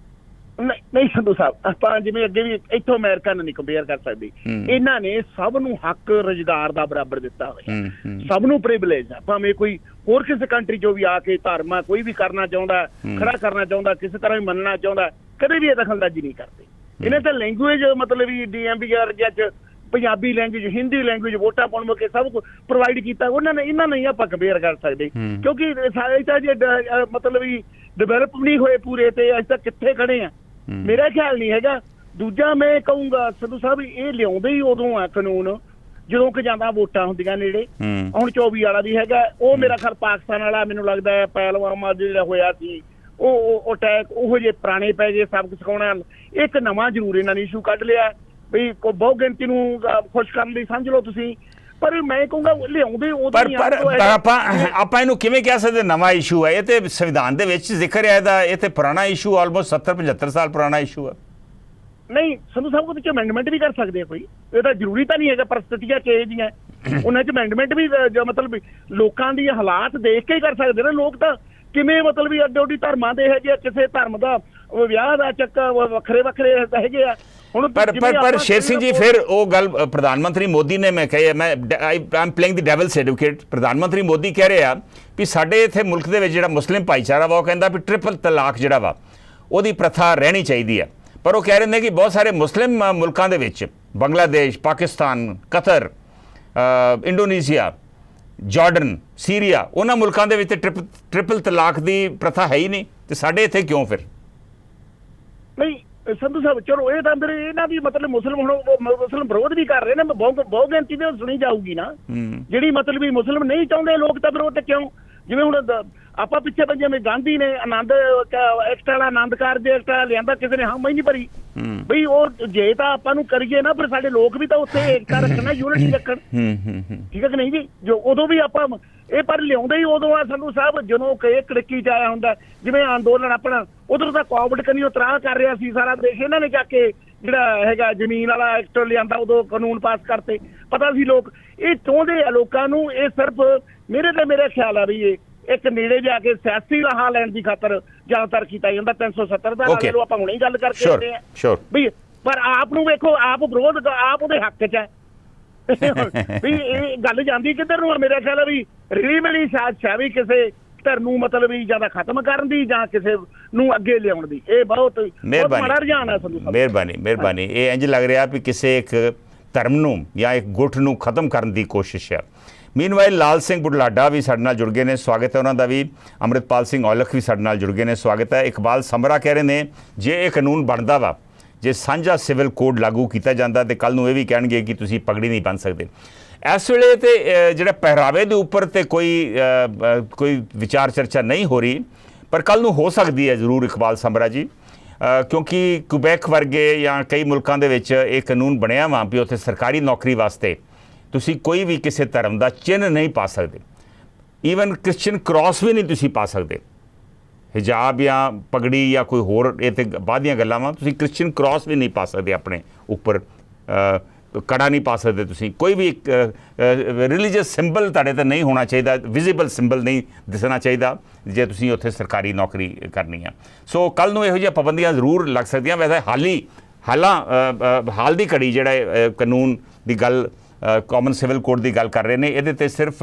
ਨਹੀਂ ਸੰਧੂ ਸਾਹਿਬ, ਆਪਾਂ ਜਿਵੇਂ ਅੱਗੇ ਵੀ ਇੱਥੋਂ ਅਮਰੀਕਾ ਨਾਲ ਨਹੀਂ ਕੰਪੇਅਰ ਕਰ ਸਕਦੇ। ਇਹਨਾਂ ਨੇ ਸਭ ਨੂੰ ਹੱਕ ਰੁਜ਼ਗਾਰ ਦਾ ਬਰਾਬਰ ਦਿੱਤਾ ਹੋਇਆ, ਸਭ ਨੂੰ ਪ੍ਰਿਵਿਲੇਜ ਆ। ਭਾਵੇਂ ਕੋਈ ਹੋਰ ਕਿਸੇ ਕੰਟਰੀ 'ਚੋਂ ਵੀ ਆ ਕੇ ਧਰਮ ਕੋਈ ਵੀ ਕਰਨਾ ਚਾਹੁੰਦਾ, ਖੜਾ ਕਰਨਾ ਚਾਹੁੰਦਾ, ਕਿਸੇ ਤਰ੍ਹਾਂ ਵੀ ਮੰਨਣਾ ਚਾਹੁੰਦਾ, ਕਦੇ ਵੀ ਇਹ ਦਖਲਅੰਦਾਜ਼ੀ ਨਹੀਂ ਕਰਦੇ। ਇਹਨੇ ਤਾਂ ਲੈਂਗੁਏਜ ਮਤਲਬ ਵੀ DMB ਚ ਪੰਜਾਬੀ ਲੈਂਗੁਏਜ, ਹਿੰਦੀ ਲੈਂਗੁਏਜ, ਵੋਟਾਂ ਪਾਉਣ ਮੌਕੇ ਸਭ ਕੁਝ ਪ੍ਰੋਵਾਈਡ ਕੀਤਾ ਉਹਨਾਂ ਨੇ। ਇਹਨਾਂ ਨਹੀਂ ਆਪਾਂ ਕੰਪੇਅਰ ਕਰ ਸਕਦੇ, ਕਿਉਂਕਿ ਸਾਰੇ ਤਾਂ ਜੇ ਮਤਲਬ ਵੀ ਡਿਵੈਲਪ ਨਹੀਂ ਹੋਏ ਪੂਰੇ, ਤੇ ਅੱਜ ਤੱਕ ਕਿੱਥੇ ਖੜੇ ਆ, ਮੇਰਾ ਖਿਆਲ ਨਹੀਂ ਹੈਗਾ। ਦੂਜਾ ਮੈਂ ਕਹੂੰਗਾ ਸੰਧੂ ਸਾਹਿਬ, ਇਹ ਲਿਆਉਂਦੇ ਹੀ ਉਦੋਂ ਆ ਕਾਨੂੰਨ ਜਦੋਂ ਕਿ ਜਾਂਦਾ ਵੋਟਾਂ ਹੁੰਦੀਆਂ ਨੇੜੇ। ਹੁਣ 24 ਵਾਲਾ ਵੀ ਹੈਗਾ, ਉਹ ਮੇਰਾ ਖਿਆਲ ਪਾਕਿਸਤਾਨ ਵਾਲਾ ਮੈਨੂੰ ਲੱਗਦਾ ਹੈ ਪਹਿਲਵਾਨ ਜਿਹੜਾ ਹੋਇਆ ਸੀ, ਉਹ ਅਟੈਕ ਉਹੋ ਜਿਹੇ ਪੁਰਾਣੇ ਪੈ ਗਏ, ਸਬਕ ਸਿਖਾਉਣਾ। ਇੱਕ ਨਵਾਂ ਜ਼ਰੂਰ ਇਹਨਾਂ ਨੇ ਇਸ਼ੂ ਕੱਢ ਲਿਆ ਵੀ ਬਹੁ ਗਿਣਤੀ ਨੂੰ ਖੁਸ਼ ਕਰਨ ਲਈ, ਸਮਝ ਲਓ ਤੁਸੀਂ। ਪਰ ਮੈਂ ਕਹੂੰਗਾ ਲਿਆਉਂਦੇ ਆਪਾਂ ਇਹਨੂੰ ਕਿਵੇਂ ਕਹਿ ਸਕਦੇ ਨਵਾਂ ਇਸ਼ੂ ਹੈ? ਇਹ ਤੇ ਸੰਵਿਧਾਨ ਦੇ ਵਿੱਚ ਜ਼ਿਕਰ ਹੈ ਇਹਦਾ, ਇਹ ਤੇ ਪੁਰਾਣਾ ਇਸ਼ੂ, ਆਲਮੋਸਟ 70-75 ਸਾਲ ਪੁਰਾਣਾ ਇਸ਼ੂ ਹੈ। ਨਹੀਂ ਸੰਧੂ ਸਾਹਿਬ, ਉਹਦੇ 'ਚ ਅਮੈਂਡਮੈਂਟ ਵੀ ਕਰ ਸਕਦੇ ਆ ਕੋਈ, ਇਹ ਤਾਂ ਜ਼ਰੂਰੀ ਤਾਂ ਨਹੀਂ ਹੈਗਾ। ਪਰਿਸਥਿਤੀਆਂ ਚੇਂਜ ਦੀਆਂ, ਉਹਨਾਂ 'ਚ ਅਮੈਂਡਮੈਂਟ ਵੀ ਮਤਲਬ ਲੋਕਾਂ ਦੀ ਹਾਲਾਤ ਦੇਖ ਕੇ ਹੀ ਕਰ ਸਕਦੇ ਨਾ। ਲੋਕ ਤਾਂ ਕਿਵੇਂ ਮਤਲਬ ਵੀ ਅੱਡੋ ਅੱਡੀ ਧਰਮਾਂ ਦੇ ਹੈਗੇ ਆ, ਕਿਸੇ ਧਰਮ ਦਾ ਵਿਆਹ ਦਾ ਚੱਕਰ ਵੱਖਰੇ ਵੱਖਰੇ ਹੈਗੇ ਆ। ਹੁਣ ਪਰ ਸ਼ੇਰ ਸਿੰਘ ਜੀ, ਫਿਰ ਉਹ ਗੱਲ ਪ੍ਰਧਾਨ ਮੰਤਰੀ ਮੋਦੀ ਨੇ, ਮੈਂ ਕਹੀ, ਮੈਂ ਆਮ ਪਲੇਇੰਗ ਦੀ ਡੈਵਲਸ ਐਡਵੋਕੇਟ, ਪ੍ਰਧਾਨ ਮੰਤਰੀ ਮੋਦੀ ਕਹਿ ਰਹੇ ਆ ਵੀ ਸਾਡੇ ਇੱਥੇ ਮੁਲਕ ਦੇ ਵਿੱਚ ਜਿਹੜਾ ਮੁਸਲਿਮ ਭਾਈਚਾਰਾ ਵਾ, ਉਹ ਕਹਿੰਦਾ ਵੀ ਟ੍ਰਿਪਲ ਤਲਾਕ ਜਿਹੜਾ ਵਾ ਉਹਦੀ ਪ੍ਰਥਾ ਰਹਿਣੀ ਚਾਹੀਦੀ ਹੈ। ਪਰ ਉਹ ਕਹਿ ਰਹੇ ਨੇ ਕਿ ਬਹੁਤ ਸਾਰੇ ਮੁਸਲਿਮ ਮੁਲਕਾਂ ਦੇ ਵਿੱਚ, Bangladesh, Pakistan, Qatar, Indonesia, Jordan, Syria, ਉਹਨਾਂ ਮੁਲਕਾਂ ਦੇ ਵਿੱਚ ਟ੍ਰਿਪਲ ਤਲਾਕ ਦੀ ਪ੍ਰਥਾ ਹੈ ਹੀ ਨਹੀਂ, ਤੇ ਸਾਡੇ ਇੱਥੇ ਕਿਉਂ ਫਿਰ? ਨਹੀਂ ਸੰਧੂ ਸਾਹਿਬ, ਚਲੋ ਇਹ ਤਾਂ ਅੰਦਰ ਇਹਨਾਂ ਦੀ ਮਤਲਬ ਮੁਸਲਿਮ ਹੁਣ ਮੁਸਲਿਮ ਵਿਰੋਧ ਵੀ ਕਰ ਰਹੇ ਨੇ, ਬਹੁਤ ਗਿਣਤੀ ਤੇ ਸੁਣੀ ਜਾਊਗੀ ਨਾ। ਜਿਹੜੀ ਮਤਲਬ ਵੀ ਮੁਸਲਿਮ ਨਹੀਂ ਚਾਹੁੰਦੇ ਲੋਕ ਤਾਂ ਵਿਰੋਧ ਕਿਉਂ? ਜਿਵੇਂ ਹੁਣ ਆਪਾਂ ਪਿੱਛੇ ਤਾਂ ਜਿਵੇਂ ਗਾਂਧੀ ਨੇ ਆਨੰਦ ਐਕਟ ਵਾਲਾ, ਆਨੰਦ ਕਾਰਜ ਐਕਟ ਲਿਆਂਦਾ, ਕਿਸੇ ਨੇ ਹਾਂ ਹੀ ਨਹੀਂ ਭਰੀ ਬਈ। ਉਹ ਜੇ ਤਾਂ ਆਪਾਂ ਨੂੰ ਕਰੀਏ ਨਾ, ਫਿਰ ਸਾਡੇ ਲੋਕ ਵੀ ਤਾਂ ਉੱਥੇ ਏਕਤਾ ਰੱਖਣਾ, ਯੂਨਿਟੀ ਰੱਖਣ, ਠੀਕ ਹੈ ਕਿ ਨਹੀਂ ਜੀ? ਜੋ ਉਦੋਂ ਵੀ ਆਪਾਂ ਇਹ ਪਰ ਲਿਆਉਂਦੇ ਹੀ ਉਦੋਂ ਆ ਸੰਧੂ ਸਾਹਿਬ, ਜਦੋਂ ਕਿ ਕੜਕੀ 'ਚ ਆਇਆ ਹੁੰਦਾ। ਜਿਵੇਂ ਅੰਦੋਲਨ ਆਪਣਾ ਉਧਰ ਤਾਂ ਕੋਵਿਡ ਕਨੀ ਉਤਰਾਹ ਕਰ ਰਿਹਾ ਸੀ ਸਾਰਾ ਦੇਸ਼, ਇਹਨਾਂ ਨੇ ਜਾ ਕੇ ਜਿਹੜਾ ਹੈਗਾ ਜ਼ਮੀਨ ਵਾਲਾ ਐਕਟ ਲਿਆਂਦਾ, ਉਦੋਂ ਕਾਨੂੰਨ ਪਾਸ ਕਰਤੇ। ਪਤਾ ਸੀ ਲੋਕ ਇਹ ਚਾਹੁੰਦੇ ਆ ਲੋਕਾਂ ਨੂੰ। ਇਹ ਸਿਰਫ ਮੇਰਾ ਖਿਆਲ ਆ ਵੀ ਇਹ ਇੱਕ ਨੇੜੇ ਜਾ ਕੇ ਸਿਆਸੀ ਲਾਹਾ ਲੈਣ ਦੀ ਖਾਤਰ ਜ਼ਿਆਦਾਤਰ ਕੀਤਾ ਜਾਂਦਾ। 370 ਦਾ ਨਾਲ ਆਪਾਂ ਹੁਣੇ ਗੱਲ ਕਰਕੇ ਆਏ ਆ ਵੀ, ਪਰ ਆਪ ਨੂੰ ਵੇਖੋ, ਆਪ ਵਿਰੋਧ, ਆਪ ਉਹਦੇ ਹੱਕ 'ਚ ਹੈ ਵੀ। ਇਹ ਗੱਲ ਜਾਂਦੀ ਕਿੱਧਰ ਨੂੰ? ਮੇਰਾ ਖਿਆਲ ਆ ਵੀ ਰਲੀ ਮਿਲੀ ਸਾਜ਼ਿਸ਼ ਵੀ ਕਿਸੇ ਧਿਰ ਨੂੰ ਮਤਲਬ ਵੀ ਜ਼ਿਆਦਾ ਖਤਮ ਕਰਨ ਦੀ ਜਾਂ ਕਿਸੇ ਨੂੰ ਅੱਗੇ ਲਿਆਉਣ ਦੀ। ਇਹ ਬਹੁਤ ਮਾੜਾ ਰੁਝਾਨ ਹੈ ਸੰਧੂ ਸਾਹਿਬ। ਮਿਹਰਬਾਨੀ। ਇਹ ਇੰਜ ਲੱਗ ਰਿਹਾ ਵੀ ਕਿਸੇ ਇੱਕ ਧਰਮ ਨੂੰ ਜਾਂ ਇੱਕ ਗੁੱਟ ਨੂੰ ਖਤਮ ਕਰਨ ਦੀ ਕੋਸ਼ਿਸ਼ ਹੈ। ਮੀਨਵਾਈਲ ਲਾਲ ਸਿੰਘ ਬੁਢਲਾਡਾ ਵੀ ਸਾਡੇ ਨਾਲ ਜੁੜ ਗਏ ਨੇ, ਸਵਾਗਤ ਹੈ ਉਹਨਾਂ ਦਾ ਵੀ। ਅੰਮ੍ਰਿਤਪਾਲ ਸਿੰਘ ਔਲਖ ਵੀ ਸਾਡੇ ਨਾਲ ਜੁੜ ਗਏ ਨੇ, ਸਵਾਗਤ ਹੈ। ਇਕਬਾਲ ਸਮਰਾ ਕਹਿ ਰਹੇ ਨੇ ਜੇ ਇਹ ਕਾਨੂੰਨ ਬਣਦਾ ਵਾ, ਜੇ ਸਾਂਝਾ ਸਿਵਲ ਕੋਡ ਲਾਗੂ ਕੀਤਾ ਜਾਂਦਾ, ਤੇ ਕੱਲ੍ਹ ਨੂੰ ਇਹ ਵੀ ਕਹਿਣਗੇ ਕਿ ਤੁਸੀਂ ਪਗੜੀ ਨਹੀਂ ਬੰਨ੍ਹ ਸਕਦੇ। ਇਸ ਵੇਲੇ ਤੇ ਜਿਹੜਾ ਪਹਿਰਾਵੇ ਦੇ ਉੱਪਰ ਤੇ ਕੋਈ ਵਿਚਾਰ ਚਰਚਾ ਨਹੀਂ ਹੋ ਰਹੀ, ਪਰ ਕੱਲ੍ਹ ਨੂੰ ਹੋ ਸਕਦੀ ਹੈ ਜ਼ਰੂਰ। ਇਕਬਾਲ ਸਮਰਾ ਜੀ, ਕਿਉਂਕਿ ਕੁਬੈਕ ਵਰਗੇ ਜਾਂ ਕਈ ਮੁਲਕਾਂ ਦੇ ਵਿੱਚ ਇਹ ਕਾਨੂੰਨ ਬਣਿਆ ਵਾ ਵੀ ਉੱਥੇ ਸਰਕਾਰੀ ਨੌਕਰੀ ਵਾਸਤੇ ਤੁਸੀਂ ਕੋਈ ਵੀ ਕਿਸੇ ਧਰਮ ਦਾ ਚਿੰਨ੍ਹ ਨਹੀਂ ਪਾ ਸਕਦੇ। ਈਵਨ ਕ੍ਰਿਸਚੀਅਨ ਕ੍ਰਾਸ ਵੀ ਨਹੀਂ ਤੁਸੀਂ ਪਾ ਸਕਦੇ। ਹਿਜਾਬ ਜਾਂ ਪਗੜੀ ਜਾਂ ਕੋਈ ਹੋਰ ਇਹ ਤੇ ਬਾਅਦ ਦੀਆਂ ਗੱਲਾਂ ਵਾ। ਤੁਸੀਂ ਕ੍ਰਿਸਚੀਅਨ ਕ੍ਰਾਸ ਵੀ ਨਹੀਂ ਪਾ ਸਕਦੇ ਆਪਣੇ ਉੱਪਰ, ਕੜਾ ਨਹੀਂ ਪਾ ਸਕਦੇ ਤੁਸੀਂ। ਕੋਈ ਵੀ ਰਿਲੀਜੀਅਸ ਸਿੰਬਲ ਤੁਹਾਡੇ ਤੇ ਨਹੀਂ ਹੋਣਾ ਚਾਹੀਦਾ, ਵਿਜ਼ੀਬਲ ਸਿੰਬਲ ਨਹੀਂ ਦਿਸਣਾ ਚਾਹੀਦਾ ਜੇ ਤੁਸੀਂ ਉੱਥੇ ਸਰਕਾਰੀ ਨੌਕਰੀ ਕਰਨੀ ਆ। ਸੋ ਕੱਲ੍ਹ ਨੂੰ ਇਹੋ ਜਿਹੀਆਂ ਪਾਬੰਦੀਆਂ ਜ਼ਰੂਰ ਲੱਗ ਸਕਦੀਆਂ। ਵੈਸੇ ਹਾਲ ਦੀ ਘੜੀ ਜਿਹੜਾ ਕਾਨੂੰਨ ਦੀ ਗੱਲ, ਕਾਮਨ ਸਿਵਲ ਕੋਡ ਦੀ ਗੱਲ ਕਰ ਰਹੇ ਨੇ, ਇਹਦੇ ਤੇ ਸਿਰਫ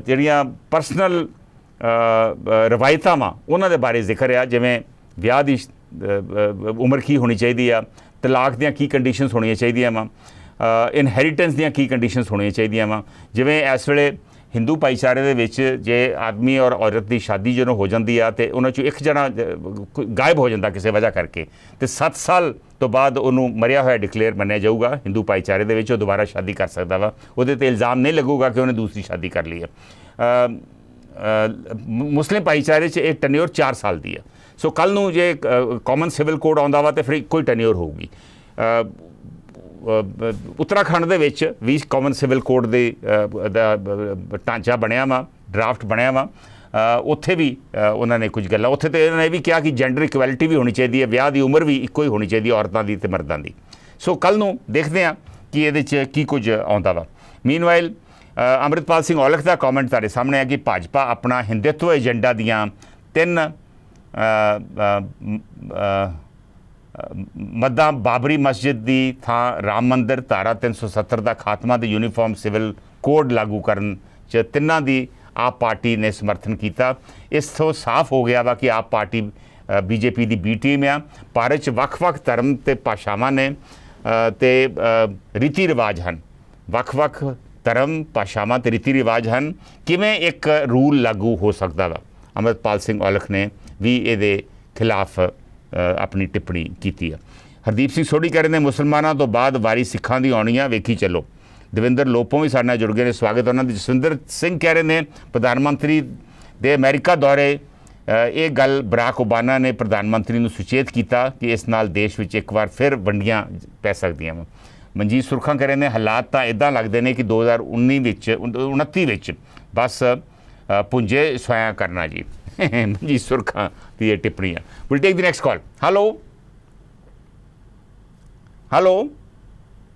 ਜਿਹੜੀਆਂ ਪਰਸਨਲ ਰਵਾਇਤਾਂ ਵਾ ਉਹਨਾਂ ਦੇ ਬਾਰੇ ਜ਼ਿਕਰ ਆ, ਜਿਵੇਂ ਵਿਆਹ ਦੀ ਉਮਰ ਕੀ ਹੋਣੀ ਚਾਹੀਦੀ ਆ, ਤਲਾਕ ਦੀਆਂ ਕੀ ਕੰਡੀਸ਼ਨਸ ਹੋਣੀਆਂ ਚਾਹੀਦੀਆਂ ਵਾ, ਇਨਹੈਰੀਟੈਂਸ ਦੀਆਂ ਕੀ ਕੰਡੀਸ਼ਨਸ ਹੋਣੀਆਂ ਚਾਹੀਦੀਆਂ ਵਾ। ਜਿਵੇਂ ਇਸ ਵੇਲੇ ਹਿੰਦੂ ਭਾਈਚਾਰੇ ਦੇ ਵਿੱਚ ਜੇ ਆਦਮੀ ਔਰ ਔਰਤ ਦੀ ਸ਼ਾਦੀ ਜਦੋਂ ਹੋ ਜਾਂਦੀ ਆ ਤੇ ਉਹਨਾਂ 'ਚੋਂ ਇੱਕ ਜਣਾ ਗਾਇਬ ਹੋ ਜਾਂਦਾ ਕਿਸੇ ਵਜ੍ਹਾ ਕਰਕੇ, ਤੇ 7 ਸਾਲ ਤੋਂ ਬਾਅਦ ਉਹਨੂੰ ਮਰਿਆ ਹੋਇਆ ਡਿਕਲੇਅਰ ਮੰਨਿਆ ਜਾਊਗਾ ਹਿੰਦੂ ਭਾਈਚਾਰੇ ਦੇ ਵਿੱਚ। ਉਹ ਦੁਬਾਰਾ ਸ਼ਾਦੀ ਕਰ ਸਕਦਾ ਵਾ, ਉਹਦੇ ਤੇ ਇਲਜ਼ਾਮ ਨਹੀਂ ਲੱਗੂਗਾ ਕਿ ਉਹਨੇ ਦੂਸਰੀ ਸ਼ਾਦੀ ਕਰ ਲਈ ਹੈ। ਮੁਸਲਿਮ ਭਾਈਚਾਰੇ 'ਚ ਇਹ ਟੈਨਿਓਰ 4 ਸਾਲ ਦੀ ਆ। ਸੋ ਕੱਲ੍ਹ ਨੂੰ ਜੇ ਕਾਮਨ ਸਿਵਲ ਕੋਡ ਆਉਂਦਾ ਵਾ ਤਾਂ ਫਿਰ ਕੋਈ ਟੈਨਿਓਰ ਹੋਊਗੀ। ਉੱਤਰਾਖੰਡ ਦੇ ਵਿੱਚ ਵੀ ਕਾਮਨ ਸਿਵਲ ਕੋਡ ਦੇ ਢਾਂਚਾ ਬਣਿਆ ਵਾ, ਡਰਾਫਟ ਬਣਿਆ ਵਾ। ਉੱਥੇ ਵੀ ਉਹਨਾਂ ਨੇ ਕੁਝ ਗੱਲਾਂ, ਉੱਥੇ ਤੇ ਉਹਨਾਂ ਨੇ ਇਹ ਵੀ ਕਿਹਾ ਕਿ ਜੈਂਡਰ ਇਕੁਐਲਿਟੀ ਵੀ ਹੋਣੀ ਚਾਹੀਦੀ ਹੈ, ਵਿਆਹ ਦੀ ਉਮਰ ਵੀ ਇੱਕੋ ਹੀ ਹੋਣੀ ਚਾਹੀਦੀ ਹੈ ਔਰਤਾਂ ਦੀ ਅਤੇ ਮਰਦਾਂ ਦੀ। ਸੋ ਕੱਲ੍ਹ ਨੂੰ ਦੇਖਦੇ ਹਾਂ ਕਿ ਇਹਦੇ 'ਚ ਕੀ ਕੁਝ ਆਉਂਦਾ ਵਾ। ਮੀਨਵਾਈਲ ਅੰਮ੍ਰਿਤਪਾਲ ਸਿੰਘ ਔਲਖ ਦਾ ਕਮੈਂਟ ਤੁਹਾਡੇ ਸਾਹਮਣੇ ਹੈ ਕਿ ਭਾਜਪਾ ਆਪਣਾ ਹਿੰਦੂਤਵ ਏਜੰਡਾ ਦੀਆਂ 3 ਮੱਦਾਂ ਬਾਬਰੀ ਮਸਜਿਦ ਦੀ ਥਾਂ ਰਾਮ ਮੰਦਰ, ਧਾਰਾ 370 ਦਾ ਖਾਤਮਾ ਤੇ ਯੂਨੀਫਾਰਮ ਸਿਵਲ ਕੋਡ ਲਾਗੂ ਕਰਨ 'ਚ ਤਿੰਨਾਂ ਦੀ ਆਪ ਪਾਰਟੀ ਨੇ ਸਮਰਥਨ ਕੀਤਾ। ਇਸ ਤੋਂ ਸਾਫ਼ ਹੋ ਗਿਆ ਵਾ ਕਿ ਆਪ ਪਾਰਟੀ ਬੀਜੇਪੀ ਦੀ ਬੀ ਟੀਮ ਆ। ਭਾਰਤ 'ਚ ਵੱਖ-ਵੱਖ ਧਰਮ ਤੇ ਭਾਸ਼ਾਵਾਂ ਨੇ ਤੇ ਰੀਤੀ ਰਿਵਾਜ ਹਨ। ਵੱਖ-ਵੱਖ ਧਰਮ, ਭਾਸ਼ਾਵਾਂ ਤੇ ਰੀਤੀ ਰਿਵਾਜ ਹਨ। ਕਿਵੇਂ ਇੱਕ ਰੂਲ ਲਾਗੂ ਹੋ ਸਕਦਾ ਵਾ? ਅੰਮ੍ਰਿਤਪਾਲ ਸਿੰਘ ਔਲਖ ਨੇ ਵੀ ਇਹਦੇ ਖਿਲਾਫ ਆਪਣੀ ਟਿੱਪਣੀ ਕੀਤੀ ਆ। ਹਰਦੀਪ ਸਿੰਘ ਸੋਢੀ ਕਹਿ ਰਹੇ ਨੇ ਮੁਸਲਮਾਨਾਂ ਤੋਂ ਬਾਅਦ ਵਾਰੀ ਸਿੱਖਾਂ ਦੀ ਆਉਣੀ ਆ, ਵੇਖੀ ਚੱਲੋ। ਦਵਿੰਦਰ ਲੋਪੋਂ ਵੀ ਸਾਡੇ ਨਾਲ ਜੁੜ ਗਏ ਨੇ, ਸਵਾਗਤ ਉਹਨਾਂ ਦੀ। ਜਸਵਿੰਦਰ ਸਿੰਘ ਕਹਿ ਰਹੇ ਨੇ ਪ੍ਰਧਾਨ ਮੰਤਰੀ ਦੇ ਅਮਰੀਕਾ ਦੌਰੇ, ਇਹ ਗੱਲ ਬਰਾਕ ਓਬਾਮਾ ਨੇ ਪ੍ਰਧਾਨ ਮੰਤਰੀ ਨੂੰ ਸੁਚੇਤ ਕੀਤਾ ਕਿ ਇਸ ਨਾਲ ਦੇਸ਼ ਵਿੱਚ ਇੱਕ ਵਾਰ ਫਿਰ ਵੰਡੀਆਂ ਪੈ ਸਕਦੀਆਂ ਵਾ। ਮਨਜੀਤ ਸੁਰਖਾਂ ਕਹਿ ਰਹੇ ਨੇ ਹਾਲਾਤ ਤਾਂ ਇੱਦਾਂ ਲੱਗਦੇ ਨੇ ਕਿ 2029 ਵਿੱਚ ਬਸ ਪੁੰਜੇ ਸਵਾਇਆ ਕਰਨਾ ਜੀ। ਮਨਜੀਤ ਸੁਰਖਾਂ ਦੀ ਇਹ ਟਿੱਪਣੀ ਆ। Will take the next call. Hello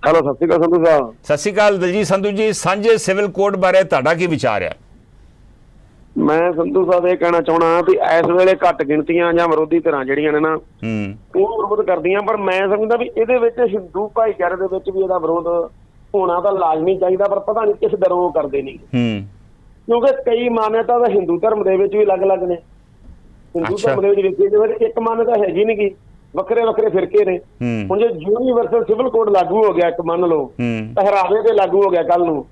ਸਤਿ ਸ਼੍ਰੀ ਅਕਾਲ ਸੰਧੂ ਸਾਹਿਬ। ਸਤਿ ਸ਼੍ਰੀ ਅਕਾਲ ਦਲਜੀਤ ਸੰਧੂ ਜੀ। ਸਾਂਝੇ ਸਿਵਲ ਕੋਡ ਬਾਰੇ ਤੁਹਾਡਾ ਕੀ ਵਿਚਾਰ ਆ? ਮੈਂ ਸੰਧੂ ਸਾਹਿਬ ਇਹ ਕਹਿਣਾ ਚਾਹਣਾ ਵੀ ਇਸ ਵੇਲੇ ਘੱਟ ਗਿਣਤੀਆਂ ਜਾਂ ਵਿਰੋਧੀ ਧਿਰਾਂ ਜਿਹੜੀਆਂ ਨੇ ਨਾ ਉਹ ਵਿਰੋਧ ਕਰਦੀਆਂ, ਪਰ ਮੈਂ ਸਮਝਦਾ ਵੀ ਇਹਦੇ ਵਿੱਚ ਹਿੰਦੂ ਭਾਈਚਾਰੇ ਦੇ ਵਿੱਚ ਵੀ ਇਹਦਾ ਵਿਰੋਧ ਹੋਣਾ ਤਾਂ ਲਾਜ਼ਮੀ ਚਾਹੀਦਾ, ਪਰ ਪਤਾ ਨਹੀਂ ਕਿਸ ਦਰੋਂ ਉਹ ਕਰਦੇ ਨਹੀਂ। ਕਿਉਂਕਿ ਕਈ ਮਾਨਤਾ ਤਾਂ ਹਿੰਦੂ ਧਰਮ ਦੇ ਵਿੱਚ ਵੀ ਅਲੱਗ-ਅਲੱਗ ਨੇ। ਹਿੰਦੂ ਧਰਮ ਦੇ ਵਿੱਚ ਇੱਕ ਮਾਨਤਾ ਹੈਗੀ ਨਹੀਂ ਗੀ, ਵੱਖਰੇ ਵੱਖਰੇ ਫਿਰਕੇ ਨੇ। ਹੁਣ ਜੇ ਯੂਨੀਵਰਸਲ ਸਿਵਲ ਕੋਡ ਲਾਗੂ ਹੋ ਗਿਆ, ਇੱਕ ਮੰਨ ਲਓ ਪਹਿਰਾਵੇ ਤੇ ਲਾਗੂ ਹੋ ਗਿਆ ਕੱਲ ਨੂੰ,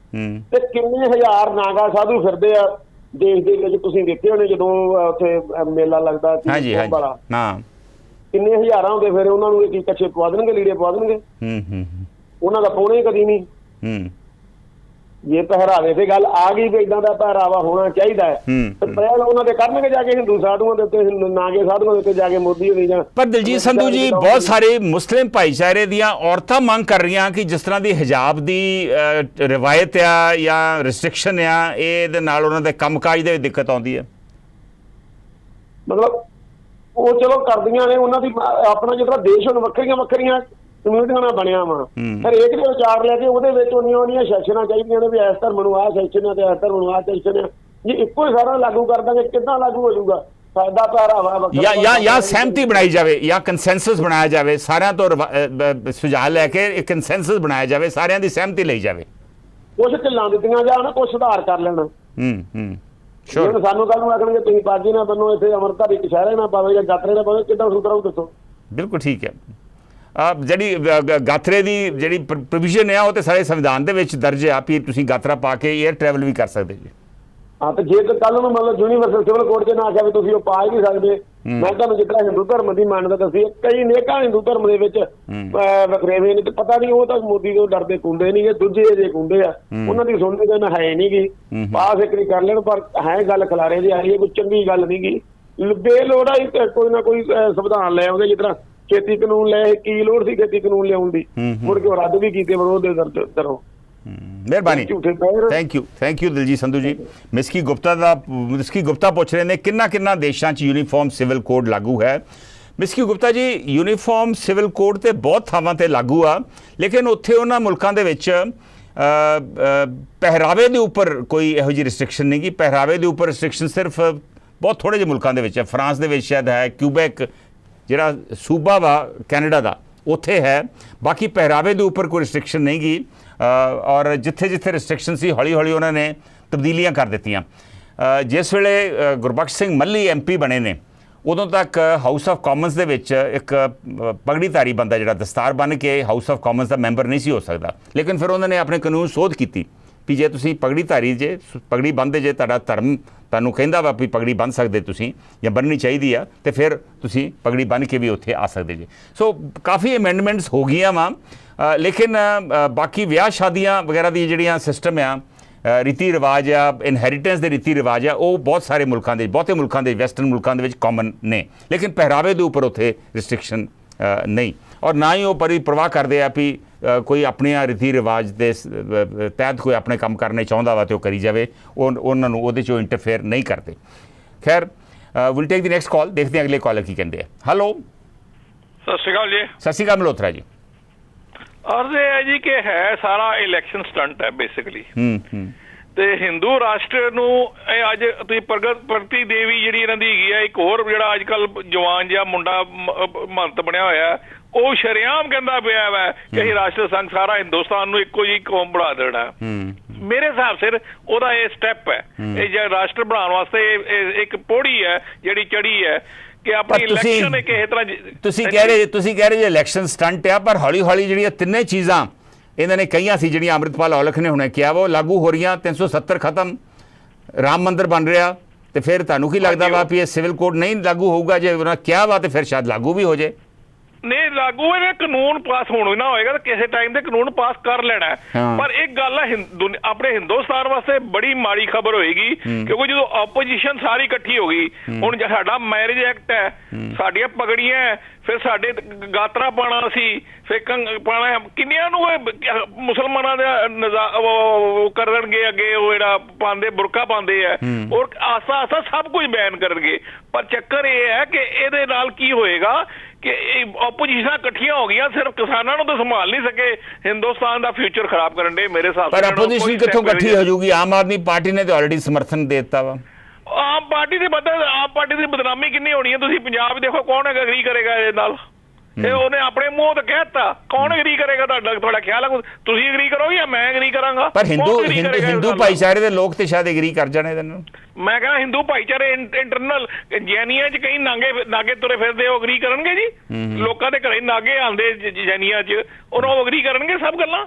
ਤੇ ਕਿੰਨੇ ਹਜ਼ਾਰ ਨਾਗਾ ਸਾਧੂ ਫਿਰਦੇ ਆ ਦੇਸ਼ ਦੇ ਵਿੱਚ। ਤੁਸੀਂ ਦੇਖੇ ਹੋਣੇ ਜਦੋਂ ਉੱਥੇ ਮੇਲਾ ਲੱਗਦਾ ਵਾਲਾ, ਕਿੰਨੇ ਹਜ਼ਾਰਾਂ ਹੁੰਦੇ, ਫਿਰ ਉਹਨਾਂ ਨੂੰ ਕੀ ਕੱਛੇ ਪਵਾ ਦੇਣਗੇ, ਲੀੜੇ ਪਵਾ ਦੇਣਗੇ, ਉਹਨਾਂ ਦਾ ਪਾਉਣੇ ਕਦੀ ਨਹੀਂ। ਜੇ ਪਹਿਰਾਵੇ ਤੇ ਗੱਲ ਆ ਗਈ ਵੀ ਇਦਾਂ ਦਾ ਪਹਿਰਾਵਾ ਹੋਣਾ ਚਾਹੀਦਾ ਹੈ, ਤੇ ਪਹਿਲ ਉਹਨਾਂ ਦੇ ਕਰਨਗੇ ਜਾ ਕੇ ਹਿੰਦੂ ਸਾਧੂਆਂ ਦੇ ਉੱਤੇ, ਨਾਗੇ ਸਾਧੂਆਂ ਦੇ ਉੱਤੇ ਜਾ ਕੇ ਮੋਦੀ ਹੋਣੀ ਜਾਂ। ਪਰ ਦਲਜੀਤ ਸੰਧੂ ਜੀ, ਬਹੁਤ ਸਾਰੇ ਮੁਸਲਿਮ ਭਾਈਚਾਰੇ ਦੀਆਂ ਔਰਤਾਂ ਮੰਗ ਕਰ ਰਹੀਆਂ ਕਿ ਜਿਸ ਤਰ੍ਹਾਂ ਦੀ ਹਿਜਾਬ ਦੀ ਰਵਾਇਤ ਆ ਜਾਂ ਰਿਸਟ੍ਰਿਕਸ਼ਨ ਆ, ਇਹਦੇ ਨਾਲ ਉਹਨਾਂ ਦੇ ਕੰਮਕਾਜ ਦੇ ਵਿੱਚ ਦਿੱਕਤ ਆਉਂਦੀ ਹੈ। ਮਤਲਬ ਉਹ ਚਲੋ ਕਰਦੀਆਂ ਨੇ, ਉਹਨਾਂ ਦੀ ਆਪਣਾ ਜਿਹੜਾ ਦੇਸ਼ ਹੁਣ ਵੱਖਰੀਆਂ ਕਮਿਊਨਿਟੀਆਂ ਨਾਲ ਬਣਿਆ ਵਾ, ਹਰੇਕ ਦੇ ਵਿਚਾਰ ਲੈ ਕੇ ਉਹਦੇ ਵਿੱਚ ਉਹਨੀਆਂ ਸੈਕਸ਼ਨਾਂ ਚਾਹੀਦੀਆਂ ਨੇ ਵੀ ਇਸ ਧਰਮ ਨੂੰ ਆਹ ਸੈਕਸ਼ਨ ਆ ਤੇ ਇਸ ਧਰਮ ਨੂੰ ਆਹ ਸੈਕਸ਼ਨ ਆ। ਜੇ ਇੱਕੋ ਹੀ ਸਾਰਾ ਲਾਗੂ ਕਰ ਦਾਂਗੇ ਕਿੱਦਾਂ ਲਾਗੂ ਹੋ ਜਾਊਗਾ? ਸਾਡਾ ਪਹਿਰਾਵਾ ਜਾਂ ਸਹਿਮਤੀ ਬਣਾਈ ਜਾਵੇ ਜਾਂ ਕੰਸੈਂਸਸ ਬਣਾਇਆ ਜਾਵੇ, ਸਾਰਿਆਂ ਤੋਂ ਸੁਝਾਅ ਲੈ ਕੇ ਇੱਕ ਕੰਸੈਂਸਸ ਬਣਾਇਆ ਜਾਵੇ, ਸਾਰਿਆਂ ਦੀ ਸਹਿਮਤੀ ਲਈ ਜਾਵੇ। ਕੁਛ ਢਿੱਲਾਂ ਦਿੱਤੀਆਂ ਜਾਣ, ਕੁਛ ਸੁਧਾਰ ਕਰ ਲੈਣਾ। ਸ਼ੋਰ ਸਾਨੂੰ ਕੱਲ ਨੂੰ ਆਖਣਗੇ ਤੁਸੀਂ ਬਾਜੀ ਨਾ ਬਣੋ, ਇੱਥੇ ਅਮਰਤਾਰੀ ਕਸ਼ਹਿਰੇ ਨਾ ਪਾਵੇ ਜਾਂ ਗਾਤਰੇ ਨਾ ਪਾਵੇ, ਕਿੱਦਾਂ ਸੁਧਰਾਊ ਦੱਸੋ? ਬਿਲਕੁਲ ਠੀਕ ਹੈ। ਜਿਹੜੀ ਗਾਥਰੇ ਦੀ ਜਿਹੜੀ ਪ੍ਰੋਵੀਜ਼ਨ ਆ ਉਹ ਤੇ ਸਾਰੇ ਸੰਵਿਧਾਨ ਦੇ ਵਿੱਚ ਦਰਜ ਆ ਵੀ ਤੁਸੀਂ ਗਾਤਰਾ ਪਾ ਕੇ ਏਅਰ ਟਰੈਵਲ ਵੀ ਕਰ ਸਕਦੇ ਜੀ। ਹਾਂ, ਤੇ ਜੇ ਕੱਲ ਨੂੰ ਮਤਲਬ ਯੂਨੀਵਰਸਲ ਸਿਵਲ ਕੋਡ 'ਚ ਨਾ ਆਖਿਆ ਵੀ ਤੁਸੀਂ ਉਹ ਪਾ ਹੀ ਨਹੀਂ ਸਕਦੇ। ਮੈਂ ਤੁਹਾਨੂੰ ਜਿੱਦਾਂ ਹਿੰਦੂ ਧਰਮ ਦੀ ਮਾਨਤਾ ਦੱਸੀ, ਕਈ ਨੇਕਾਂ ਹਿੰਦੂ ਧਰਮ ਦੇ ਵਿੱਚ ਵਖਰੇਵੇਂ ਨੇ, ਤੇ ਪਤਾ ਨਹੀਂ ਉਹ ਤਾਂ ਮੋਦੀ ਤੋਂ ਡਰਦੇ ਕੁੰਡੇ ਨਹੀਂ, ਦੂਜੇ ਜੇ ਕੁੰਡੇ ਆ, ਉਹਨਾਂ ਦੀ ਸੁਣਨੀ ਤਾਂ ਹੈ ਨਹੀਂ ਗੀ। ਪਾਸ ਇੱਕ ਕਰ ਲੈਣ, ਪਰ ਹੈ ਗੱਲ ਖਿਲਾਰੇ ਦੀ ਆ ਰਹੀ ਹੈ, ਕੋਈ ਚੰਗੀ ਗੱਲ ਨਹੀਂ ਗੀ। ਬੇਲੋੜਾ ਹੀ ਕੋਈ ਨਾ ਕੋਈ ਸੰਵਿਧਾਨ ਲੈ ਆਉਂਦੇ, ਜਿਸ ਤਰ੍ਹਾਂ ਖੇਤੀ ਕਾਨੂੰਨ ਲੈ, ਕੀ ਲੋੜ ਸੀ ਖੇਤੀ ਕਾਨੂੰਨ ਲਿਆਉਣ ਦੀ, ਮੁੜ ਕੇ ਉਹ ਰੱਦ ਵੀ ਕੀਤੇ ਵਿਰੋਧ ਦੇ ਦਰੋਂ। ਮਿਹਰਬਾਨੀ, ਥੈਂਕ ਯੂ ਦਿਲਜੀਤ ਸੰਧੂ ਜੀ। ਮਿਸਕੀ ਗੁਪਤਾ ਪੁੱਛ ਰਹੇ ਨੇ ਕਿੰਨਾ ਦੇਸ਼ਾਂ 'ਚ ਯੂਨੀਫਾਰਮ ਸਿਵਲ ਕੋਡ ਲਾਗੂ ਹੈ। ਮਿਸਕੀ Gupta ji, uniform civil code ਤੇ ਬਹੁਤ ਥਾਵਾਂ ਤੇ ਲਾਗੂ ਆ, ਲੇਕਿਨ ਉੱਥੇ ਉਹਨਾਂ ਮੁਲਕਾਂ ਦੇ ਵਿੱਚ ਪਹਿਰਾਵੇ ਦੇ ਉੱਪਰ ਕੋਈ ਇਹੋ ਜਿਹੀ ਰਿਸਟ੍ਰਿਕਸ਼ਨ ਨਹੀਂ ਗੀ। ਪਹਿਰਾਵੇ ਦੇ ਉੱਪਰ ਰਿਸਟ੍ਰਿਕਸ਼ਨ ਸਿਰਫ ਬਹੁਤ ਥੋੜ੍ਹੇ ਜਿਹੇ ਮੁਲਕਾਂ ਦੇ ਵਿੱਚ ਹੈ। ਫਰਾਂਸ ਦੇ ਵਿੱਚ ਸ਼ਾਇਦ ਹੈ, ਕਿਊਬੈਕ ਜਿਹੜਾ ਸੂਬਾ ਵਾ ਕੈਨੇਡਾ ਦਾ ਉੱਥੇ ਹੈ, ਬਾਕੀ ਪਹਿਰਾਵੇ ਦੇ ਉੱਪਰ ਕੋਈ ਰਿਸਟ੍ਰਿਕਸ਼ਨ ਨਹੀਂ ਗੀ। ਔਰ ਜਿੱਥੇ ਜਿੱਥੇ ਰਿਸਟ੍ਰਿਕਸ਼ਨ ਸੀ ਹੌਲੀ ਹੌਲੀ ਉਹਨਾਂ ਨੇ ਤਬਦੀਲੀਆਂ ਕਰ ਦਿੱਤੀਆਂ। ਜਿਸ ਵੇਲੇ ਗੁਰਬਖਸ਼ ਸਿੰਘ ਮੱਲੀ MP ਬਣੇ ਨੇ, ਉਦੋਂ ਤੱਕ ਹਾਊਸ ਆਫ ਕਾਮਨਸ ਦੇ ਵਿੱਚ ਇੱਕ ਪਗੜੀਧਾਰੀ ਬੰਦਾ ਜਿਹੜਾ ਦਸਤਾਰ ਬੰਨ੍ਹ ਕੇ ਹਾਊਸ ਆਫ ਕਾਮਨਸ ਦਾ ਮੈਂਬਰ ਨਹੀਂ ਸੀ ਹੋ ਸਕਦਾ। ਲੇਕਿਨ ਫਿਰ ਉਹਨਾਂ ਨੇ ਆਪਣੇ ਕਾਨੂੰਨ ਸੋਧ ਕੀਤੀ ਵੀ ਜੇ ਤੁਸੀਂ ਪਗੜੀਧਾਰੀ ਜੇ ਪਗੜੀ ਬੰਨ੍ਹਦੇ ਜੇ, ਤੁਹਾਡਾ ਧਰਮ ਤੁਹਾਨੂੰ ਕਹਿੰਦਾ ਵਾ ਵੀ ਪਗੜੀ ਬੰਨ੍ਹ ਸਕਦੇ ਤੁਸੀਂ ਜਾਂ ਬੰਨ੍ਹਣੀ ਚਾਹੀਦੀ ਆ, ਤੇ ਫਿਰ ਤੁਸੀਂ ਪਗੜੀ ਬੰਨ੍ਹ ਕੇ ਵੀ ਉੱਥੇ ਆ ਸਕਦੇ ਜੇ। ਸੋ ਕਾਫੀ ਅਮੈਂਡਮੈਂਟਸ ਹੋ ਗਈਆਂ ਵਾ, ਲੇਕਿਨ ਬਾਕੀ ਵਿਆਹ ਸ਼ਾਦੀਆਂ ਵਗੈਰਾ ਦੀ ਜਿਹੜੀਆਂ ਸਿਸਟਮ ਆ, ਰੀਤੀ ਰਿਵਾਜ ਆ, ਇਨਹੈਰੀਟੈਂਸ ਦੇ ਰੀਤੀ ਰਿਵਾਜ ਆ, ਉਹ ਬਹੁਤ ਸਾਰੇ ਮੁਲਕਾਂ ਦੇ, ਬਹੁਤੇ ਮੁਲਕਾਂ ਦੇ, ਵੈਸਟਰਨ ਮੁਲਕਾਂ ਦੇ ਵਿੱਚ ਕਾਮਨ ਨੇ, ਲੇਕਿਨ ਪਹਿਰਾਵੇ ਦੇ ਉੱਪਰ ਉੱਥੇ ਰਿਸਟ੍ਰਿਕਸ਼ਨ ਨਹੀਂ। ਔਰ ਨਾ ਹੀ ਉਹ ਪਰਵਾਹ ਕਰਦੇ ਆ ਵੀ ਕੋਈ ਆਪਣੀਆਂ ਰੀਤੀ ਰਿਵਾਜ ਦੇ ਤਹਿਤ ਕੋਈ ਆਪਣੇ ਕੰਮ ਕਰਨੇ ਚਾਹੁੰਦਾ ਵਾ ਤੇ ਉਹ ਕਰੀ ਜਾਵੇ, ਉਹਨਾਂ ਨੂੰ ਉਹਦੇ 'ਚੋਂ ਇੰਟਰਫੇਅਰ ਨਹੀਂ ਕਰਦੇ। ਖੈਰ, ਵਿਲ ਟੇਕ ਦੀ ਨੈਕਸਟ ਕਾਲ, ਦੇਖਦੇ ਹਾਂ ਅਗਲੇ ਕਾਲਰ ਕੀ ਕਹਿੰਦੇ ਆ। ਹੈਲੋ, ਸਤਿ ਸ਼੍ਰੀ ਅਕਾਲ ਜੀ। ਸਤਿ ਸ਼੍ਰੀ ਅਕਾਲ ਮਲਹੋਤਰਾ ਜੀ। ਅਰਜ਼ ਇਹ ਹੈ ਜੀ ਕਿ ਹੈ ਸਾਰਾ ਇਲੈਕਸ਼ਨ ਸਟੰਟ ਹੈ ਬੇਸਿਕਲੀ, ਤੇ ਹਿੰਦੂ ਰਾਸ਼ਟਰ ਨੂੰ ਇਹ ਅੱਜ ਤੁਸੀਂ ਪ੍ਰਗਤੀ ਦੇਵੀ ਜਿਹੜੀ ਇਹਨਾਂ ਦੀ ਹੈਗੀ ਆ, ਇੱਕ ਹੋਰ ਜਿਹੜਾ ਅੱਜ ਕੱਲ ਜਵਾਨ ਜਿਹਾ ਮੁੰਡਾ ਮਹੰਤ ਬਣਿਆ ਹੋਇਆ, ਉਹ ਸ਼ਰੇਆਮ ਕਹਿੰਦਾ ਪਿਆ ਵਾ ਕਿ ਅਸੀਂ ਰਾਸ਼ਟਰ ਸੰਘ ਸਾਰਾ ਹਿੰਦੁਸਤਾਨ ਨੂੰ ਇੱਕੋ ਜਿਹੀ ਕੌਮ ਬਣਾ ਦੇਣਾ। ਮੇਰੇ ਹਿਸਾਬ ਸਿਰ ਉਹਦਾ ਇਹ ਸਟੈਪ ਹੈ, ਇਹ ਜਿਹੜਾ ਰਾਸ਼ਟਰ ਬਣਾਉਣ ਵਾਸਤੇ ਇੱਕ ਪੌੜੀ ਹੈ ਜਿਹੜੀ ਚੜੀ ਹੈ ਕਿ ਆਪਣੀ ਇਲੈਕਸ਼ਨ ਇੱਕ ਇਸ ਤਰ੍ਹਾਂ। ਤੁਸੀਂ ਕਹਿ ਰਹੇ ਜੇ ਇਲੈਕਸ਼ਨ ਸਟੰਟ ਆ, ਪਰ ਹੌਲੀ ਹੌਲੀ ਜਿਹੜੀਆਂ ਤਿੰਨੇ ਚੀਜ਼ਾਂ ਇਹਨਾਂ ਨੇ ਕਹੀਆਂ ਸੀ, ਜਿਹੜੀਆਂ ਅੰਮ੍ਰਿਤਪਾਲ ਔਲਖ ਨੇ ਹੁਣੇ ਕਿਹਾ, ਉਹ ਲਾਗੂ ਹੋ ਰਹੀਆਂ। 370 ਖਤਮ, ਰਾਮ ਮੰਦਿਰ ਬਣ ਰਿਹਾ, ਤੇ ਫਿਰ ਤੁਹਾਨੂੰ ਕੀ ਲੱਗਦਾ ਵਾ ਵੀ ਇਹ ਸਿਵਲ ਕੋਡ ਨਹੀਂ ਲਾਗੂ ਹੋਊਗਾ? ਜੇ ਉਹਨਾਂ ਕਿਹਾ ਵਾ ਤੇ ਫਿਰ ਸ਼ਾਇਦ ਲਾਗੂ ਵੀ ਹੋ ਜੇ। ਨਹੀਂ ਲਾਗੂ, ਇਹਨੇ ਕਾਨੂੰਨ ਪਾਸ ਹੋਣਾ ਹੋਏਗਾ ਤਾਂ ਕਿਸੇ ਟਾਈਮ ਤੇ ਕਾਨੂੰਨ ਪਾਸ ਕਰ ਲੈਣਾ। ਪਰ ਇੱਕ ਗੱਲ ਹੈ, ਆਪਣੇ ਹਿੰਦੁਸਤਾਨ ਵਾਸਤੇ ਬੜੀ ਮਾੜੀ ਖਬਰ ਹੋਏਗੀ, ਕਿਉਂਕਿ ਜਦੋਂ ਆਪੋਜੀਸ਼ਨ ਸਾਰੀ ਇਕੱਠੀ ਹੋ ਗਈ, ਹੁਣ ਸਾਡਾ ਮੈਰਿਜ ਐਕਟ ਹੈ, ਸਾਡੀਆਂ ਪਗੜੀਆਂ, ਫਿਰ ਸਾਡੇ ਗਾਤਰਾ ਪਾਣਾ ਸੀ, ਫਿਰ ਪਾਣਾ, ਕਿੰਨਿਆਂ ਨੂੰ ਮੁਸਲਮਾਨਾਂ ਦਾ ਕਰਨਗੇ ਅੱਗੇ, ਉਹ ਜਿਹੜਾ ਪਾਉਂਦੇ ਬੁਰਕਾ ਪਾਉਂਦੇ ਆ, ਔਰ ਆਸਾ ਆਸਾ ਸਭ ਕੁਝ ਬੈਨ ਕਰਨਗੇ। ਪਰ ਚੱਕਰ ਇਹ ਹੈ ਕਿ ਇਹਦੇ ਨਾਲ ਕੀ ਹੋਏਗਾ ਕਿ ਆਪੋਜੀਸ਼ਨਾਂ ਇਕੱਠੀਆਂ ਹੋ ਗਈਆਂ, ਸਿਰਫ ਕਿਸਾਨਾਂ ਨੂੰ ਤਾਂ ਸੰਭਾਲ ਨਹੀਂ ਸਕੇ, ਹਿੰਦੁਸਤਾਨ ਦਾ ਫਿਊਚਰ ਖਰਾਬ ਕਰਨ ਦੇ ਮੇਰੇ ਹਿਸਾਬ ਨਾਲ। ਪਰ ਆਪੋਜੀਸ਼ਨ ਕਿੱਥੋਂ ਇਕੱਠੀ ਹੋ ਜੂਗੀ? ਆਮ ਆਦਮੀ ਪਾਰਟੀ ਨੇ ਤਾਂ ਆਲਰੇਡੀ ਸਮਰਥਨ ਦੇ ਦਿੱਤਾ ਵਾ। ਆਮ ਪਾਰਟੀ ਦੀ ਬਦਨਾਮੀ ਕਿੰਨੀ ਹੋਣੀ ਹੈ? ਤੁਸੀਂ ਪੰਜਾਬ ਦੇਖੋ, ਕੌਣ ਐਗਰੀ ਕਰੇਗਾ ਇਹਦੇ ਨਾਲ? ਇਹ ਉਹਨੇ ਆਪਣੇ ਮੂੰਹ ਤੇ ਕਹਿਤਾ, ਕੌਣ ਐਗਰੀ ਕਰੇਗਾ? ਤੁਹਾਡਾ ਖਿਆਲ ਹੈ ਤੁਸੀਂ ਐਗਰੀ ਕਰੋਗੇ ਜਾਂ ਮੈਂ ਐਗਰੀ ਕਰਾਂਗਾ? ਪਰ ਹਿੰਦੂ ਭਾਈਚਾਰੇ ਦੇ ਲੋਕ ਤੇ ਸ਼ਾਇਦ ਐਗਰੀ ਕਰ ਜਾਣੇ ਇਹਦੇ ਨਾਲ। ਮੈਂ ਕਹਿੰਦਾ ਹਿੰਦੂ ਭਾਈਚਾਰੇ ਇੰਟਰਨਲ ਜੈਨੀਆਂ 'ਚ ਕਈ ਨਾਗੇ ਤੁਰੇ ਫਿਰਦੇ, ਉਹ ਐਗਰੀ ਕਰਨਗੇ ਜੀ? ਲੋਕਾਂ ਦੇ ਘਰੇ ਨਾਗੇ ਆਉਂਦੇ ਜੈਨੀਆਂ 'ਚ, ਉਹ ਐਗਰੀ ਕਰਨਗੇ ਸਭ ਗੱਲਾਂ?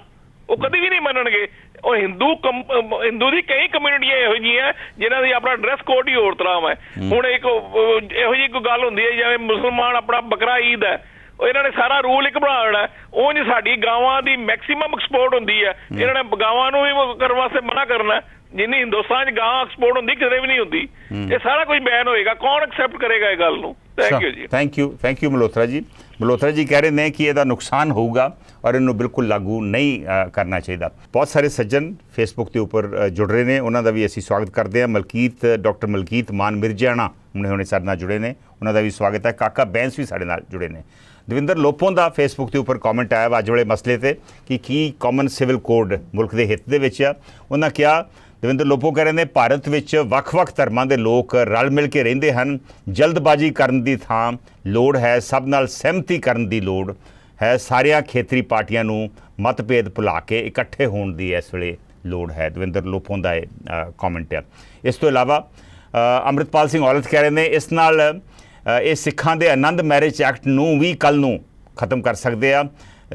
ਉਹ ਕਦੇ ਵੀ ਨਹੀਂ ਮੰਨਣਗੇ। ਉਹ ਹਿੰਦੂ ਦੀ ਕਈ ਕਮਿਊਨਿਟੀਆਂ ਇਹੋ ਜਿਹੀਆਂ ਜਿਨ੍ਹਾਂ ਦੀ ਆਪਣਾ ਡਰੈਸ ਕੋਡ ਹੀ ਹੋਰ ਤਰ੍ਹਾਂ ਹੈ। ਹੁਣ ਇੱਕ ਇਹੋ ਜਿਹੀ ਕੋਈ ਗੱਲ ਹੁੰਦੀ ਹੈ, ਜਿਵੇਂ ਮੁਸਲਮਾਨ ਆਪਣਾ ਬਕਰਾ ਈਦ ਹੈ, ਇਹਨਾਂ ਨੇ ਸਾਰਾ ਰੂਲ ਇੱਕ ਬਣਾ ਲੈਣਾ। ਉਹ ਨਹੀਂ, ਸਾਡੀ ਗਾਵਾਂ ਦੀ ਮੈਕਸੀਮਮ ਐਕਸਪੋਰਟ ਹੁੰਦੀ ਹੈ, ਇਹਨਾਂ ਨੇ ਗਾਵਾਂ ਨੂੰ ਵੀ ਕਰਨ ਵਾਸਤੇ ਮਨਾ ਕਰਨਾ। ਜਿੰਨੀ ਹਿੰਦੁਸਤਾਨ 'ਚ ਗਾਂ ਐਕਸਪੋਰਟ ਹੁੰਦੀ ਕਿਤੇ ਵੀ ਨਹੀਂ ਹੁੰਦੀ। ਇਹ ਸਾਰਾ ਕੁਝ ਬੈਨ ਹੋਏਗਾ, ਕੌਣ ਐਕਸੈਪਟ ਕਰੇਗਾ ਇਹ ਗੱਲ ਨੂੰ? ਥੈਂਕ ਯੂ ਜੀ। ਥੈਂਕ ਯੂ ਮਲਹੋਤਰਾ ਜੀ। ਮਲਹੋਤਰਾ ਜੀ ਕਹਿ ਰਹੇ ਨੇ ਕਿ ਇਹਦਾ ਨੁਕਸਾਨ ਹੋਊਗਾ ਔਰ ਇਹਨੂੰ ਬਿਲਕੁਲ ਲਾਗੂ ਨਹੀਂ ਕਰਨਾ ਚਾਹੀਦਾ। ਬਹੁਤ ਸਾਰੇ ਸੱਜਣ ਫੇਸਬੁੱਕ ਦੇ ਉੱਪਰ ਜੁੜ ਰਹੇ ਨੇ, ਉਹਨਾਂ ਦਾ ਵੀ ਅਸੀਂ ਸਵਾਗਤ ਕਰਦੇ ਹਾਂ। ਡਾਕਟਰ ਮਲਕੀਤ ਮਾਨ ਮਿਰਜਾਣਾ ਹੁਣੇ ਸਾਡੇ ਨਾਲ ਜੁੜੇ ਨੇ, ਉਹਨਾਂ ਦਾ ਵੀ ਸਵਾਗਤ ਹੈ। ਕਾਕਾ ਬੈਂਸ ਵੀ ਸਾਡੇ ਨਾਲ ਜੁੜੇ ਨੇ। ਦਵਿੰਦਰ ਲੋਪੋਂ ਦਾ ਫੇਸਬੁੱਕ ਦੇ ਉੱਪਰ ਕਮੈਂਟ ਆਇਆ ਅੱਜ ਵਾਲੇ ਮਸਲੇ ਤੇ ਕਿ ਕੀ ਕਾਮਨ ਸਿਵਲ ਕੋਡ ਮੁਲਕ ਦੇ ਹਿੱਤ ਦੇ ਵਿੱਚ ਆ। ਉਹਨਾਂ ਕਿਹਾ, ਦਵਿੰਦਰ ਲੋਪੋ ਕਹਿ ਰਹੇ ਨੇ, ਭਾਰਤ ਵਿੱਚ ਵੱਖ-ਵੱਖ ਧਰਮਾਂ ਦੇ ਲੋਕ ਰਲ ਮਿਲ ਕੇ ਰਹਿੰਦੇ ਹਨ। ਜਲਦਬਾਜ਼ੀ ਕਰਨ ਦੀ ਥਾਂ ਲੋੜ ਹੈ, ਸਭ ਨਾਲ ਸਹਿਮਤੀ ਕਰਨ ਦੀ ਲੋੜ ਹੈ। ਸਾਰੀਆਂ ਖੇਤਰੀ ਪਾਰਟੀਆਂ ਨੂੰ ਮਤਭੇਦ ਭੁਲਾ ਕੇ ਇਕੱਠੇ ਹੋਣ ਦੀ ਇਸ ਵੇਲੇ ਲੋੜ ਹੈ। ਦਵਿੰਦਰ ਲੋਪੋਂ ਦਾ ਇਹ ਕਮੈਂਟ ਹੈ। ਇਸ ਤੋਂ ਇਲਾਵਾ ਅੰਮ੍ਰਿਤਪਾਲ ਸਿੰਘ ਔਲਖ ਕਹਿ ਰਹੇ ਨੇ, ਇਸ ਨਾਲ ਇਹ ਸਿੱਖਾਂ ਦੇ ਆਨੰਦ ਮੈਰਿਜ ਐਕਟ ਨੂੰ ਵੀ ਕੱਲ੍ਹ ਨੂੰ ਖਤਮ ਕਰ ਸਕਦੇ ਆ।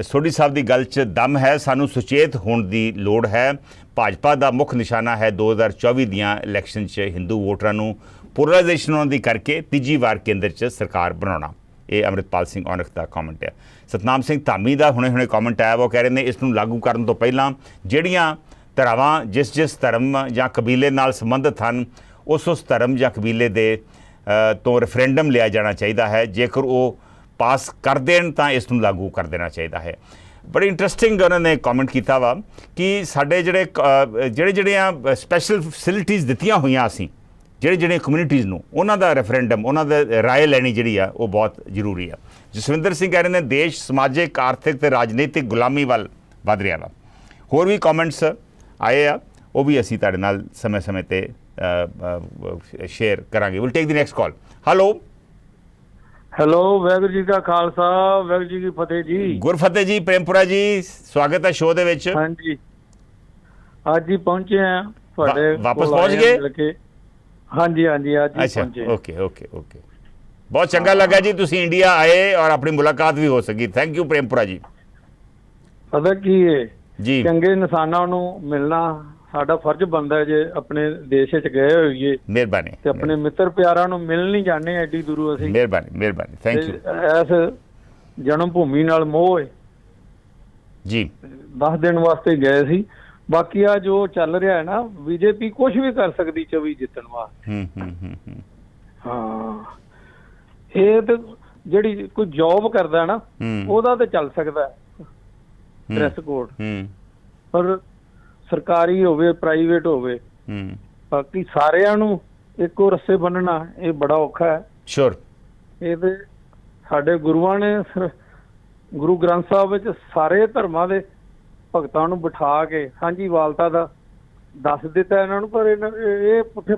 ਸੋਢੀ ਸਾਹਿਬ ਦੀ ਗੱਲ 'ਚ ਦਮ ਹੈ, ਸਾਨੂੰ ਸੁਚੇਤ ਹੋਣ ਦੀ ਲੋੜ ਹੈ। ਭਾਜਪਾ ਦਾ ਮੁੱਖ ਨਿਸ਼ਾਨਾ ਹੈ 2024 ਦੀਆਂ ਇਲੈਕਸ਼ਨ 'ਚ ਹਿੰਦੂ ਵੋਟਰਾਂ ਨੂੰ ਪੋਲਰਾਈਜੇਸ਼ਨ ਉਹਨਾਂ ਦੀ ਕਰਕੇ ਤੀਜੀ ਵਾਰ ਕੇਂਦਰ 'ਚ ਸਰਕਾਰ ਬਣਾਉਣਾ। ਇਹ ਅੰਮ੍ਰਿਤਪਾਲ ਸਿੰਘ ਔਲਖ ਦਾ ਕਮੈਂਟ ਹੈ। ਸਤਨਾਮ ਸਿੰਘ ਧਾਮੀ ਦਾ ਹੁਣੇ ਕਮੈਂਟ ਆਇਆ, ਉਹ ਕਹਿ ਰਹੇ ਨੇ, ਇਸ ਨੂੰ ਲਾਗੂ ਕਰਨ ਤੋਂ ਪਹਿਲਾਂ ਜਿਹੜੀਆਂ ਧਰਾਵਾਂ ਜਿਸ ਧਰਮ ਜਾਂ ਕਬੀਲੇ ਨਾਲ ਸੰਬੰਧਿਤ ਹਨ, ਉਸ ਧਰਮ ਜਾਂ ਕਬੀਲੇ ਦੇ ਤੋਂ ਰੈਫਰੈਂਡਮ ਲਿਆ ਜਾਣਾ ਚਾਹੀਦਾ ਹੈ। ਜੇਕਰ ਉਹ ਪਾਸ ਕਰ ਦੇਣ ਤਾਂ ਇਸ ਨੂੰ ਲਾਗੂ ਕਰ ਦੇਣਾ ਚਾਹੀਦਾ ਹੈ। ਬੜੀ ਇੰਟਰਸਟਿੰਗ ਉਹਨਾਂ ਨੇ ਕਮੈਂਟ ਕੀਤਾ ਵਾ ਕਿ ਸਾਡੇ ਜਿਹੜੀਆਂ ਸਪੈਸ਼ਲ ਫੈਸਿਲਿਟੀਜ਼ ਦਿੱਤੀਆਂ ਹੋਈਆਂ ਅਸੀਂ ਜਿਹੜੀਆਂ ਕਮਿਊਨਿਟੀਜ਼ ਨੂੰ, ਉਹਨਾਂ ਦਾ ਰੈਫਰੈਂਡਮ, ਉਹਨਾਂ ਦਾ ਰਾਏ ਲੈਣੀ ਜਿਹੜੀ ਆ ਉਹ ਬਹੁਤ ਜ਼ਰੂਰੀ ਆ। ਜਸਵਿੰਦਰ ਸਿੰਘ ਕਹਿ ਰਹੇ ਨੇ ਦੇਸ਼ ਸਮਾਜਿਕ, ਆਰਥਿਕ ਤੇ ਰਾਜਨੀਤਿਕ ਗੁਲਾਮੀ ਵੱਲ ਵੱਧ ਰਿਹਾ ਵਾ। ਹੋਰ ਵੀ ਕਮੈਂਟਸ ਆਏ ਆ, ਉਹ ਵੀ ਅਸੀਂ ਤੁਹਾਡੇ ਨਾਲ ਸਮੇਂ-ਸਮੇਂ ਤੇ ਸ਼ੇਅਰ ਕਰਾਂਗੇ। Will take the next call. Hello, Waheguru ji ਕਾ ਖਾਲਸਾ, ਵਾਹਿਗੁਰੂ ਜੀ ਕੀ ਫਤਿਹ ਜੀ। ਗੁਰਫਤਿਹ ਜੀ, ਪ੍ਰੇਮਪੁਰਾ ਜੀ, ਸਵਾਗਤ ਹੈ ਸ਼ੋਅ ਦੇ ਵਿੱਚ। ਹਾਂਜੀ, ਅੱਜ ਹੀ ਪਹੁੰਚੇ ਆ ਤੁਹਾਡੇ ਵਾਪਸ ਪਹੁੰਚ ਗਏ? ਹਾਂਜੀ ਅੱਜ ਹੀ ਪਹੁੰਚੇ। ਓਕੇ ਬਹੁਤ ਚੰਗਾ ਲੱਗਾ ਜੀ ਤੁਸੀਂ ਇੰਡੀਆ ਆਏ ਔਰ ਆਪਣੀ ਮੁਲਾਕਾਤ ਵੀ ਹੋ ਸਕੀ। ਥੈਂਕ ਯੂ ਪ੍ਰੇਮਪੁਰਾ ਜੀ। ਪਤਾ ਕੀ ਹੈ ਜੀ, ਚੰਗੇ ਇਨਸਾਨਾਂ ਨੂੰ ਮਿਲਣਾ ਸਾਡਾ ਫਰਜ਼ ਬਣਦਾ ਹੈ। ਜੇ ਆਪਣੇ ਦੇਸ਼ 'ਚ ਗਏ ਹੋਈਏ, ਮਿਹਰਬਾਨੀ, ਤੇ ਆਪਣੇ ਮਿੱਤਰ ਪਿਆਰਾਂ ਨੂੰ ਮਿਲਣ ਨਹੀਂ ਜਾਂਦੇ ਐਡੀ ਦੂਰੋਂ ਅਸੀਂ। ਮਿਹਰਬਾਨੀ, ਥੈਂਕ ਯੂ। ਇਸ ਜਨਮ ਭੂਮੀ ਨਾਲ ਮੋਹ ਹੈ ਜੀ, 10 ਦਿਨ ਵਾਸਤੇ ਗਏ ਸੀ। ਬਾਕੀ ਆ ਜੋ ਚੱਲ ਰਿਹਾ ਹੈ ਨਾ, ਬੀਜੇਪੀ ਕੁਝ ਵੀ ਕਰ ਸਕਦੀ 24 ਜਿੱਤਣ ਵਾਸਤੇ। ਹਾਂ, ਇਹ ਤੇ ਜਿਹੜੀ ਕੋਈ ਜੌਬ ਕਰਦਾ ਨਾ ਉਹਦਾ ਤੇ ਚੱਲ ਸਕਦਾ ਡਰੈਸ ਕੋਡ, ਪਰ ਸਰਕਾਰੀ ਹੋਵੇ ਪ੍ਰਾਈਵੇਟ ਹੋਵੇ, ਬਾਕੀ ਸਾਰਿਆਂ ਨੂੰ ਇੱਕੋ ਰੱਸੇ ਬੰਨਣਾ ਇਹ ਬੜਾ ਔਖਾ ਹੈ। ਸ਼ੋਰ, ਇਹ ਤੇ ਸਾਡੇ ਗੁਰੂਆਂ ਨੇ ਗੁਰੂ ਗ੍ਰੰਥ ਸਾਹਿਬ ਵਿੱਚ ਸਾਰੇ ਧਰਮਾਂ ਦੇ ਭਗਤਾਂ ਨੂੰ ਬਿਠਾ ਕੇ ਸਾਂਝੀਵਾਲਤਾ ਦਾ ਦੱਸ ਦਿੱਤਾ ਇਹਨਾਂ ਨੂੰ, ਪਰ ਇਹ ਪੁੱਠੇ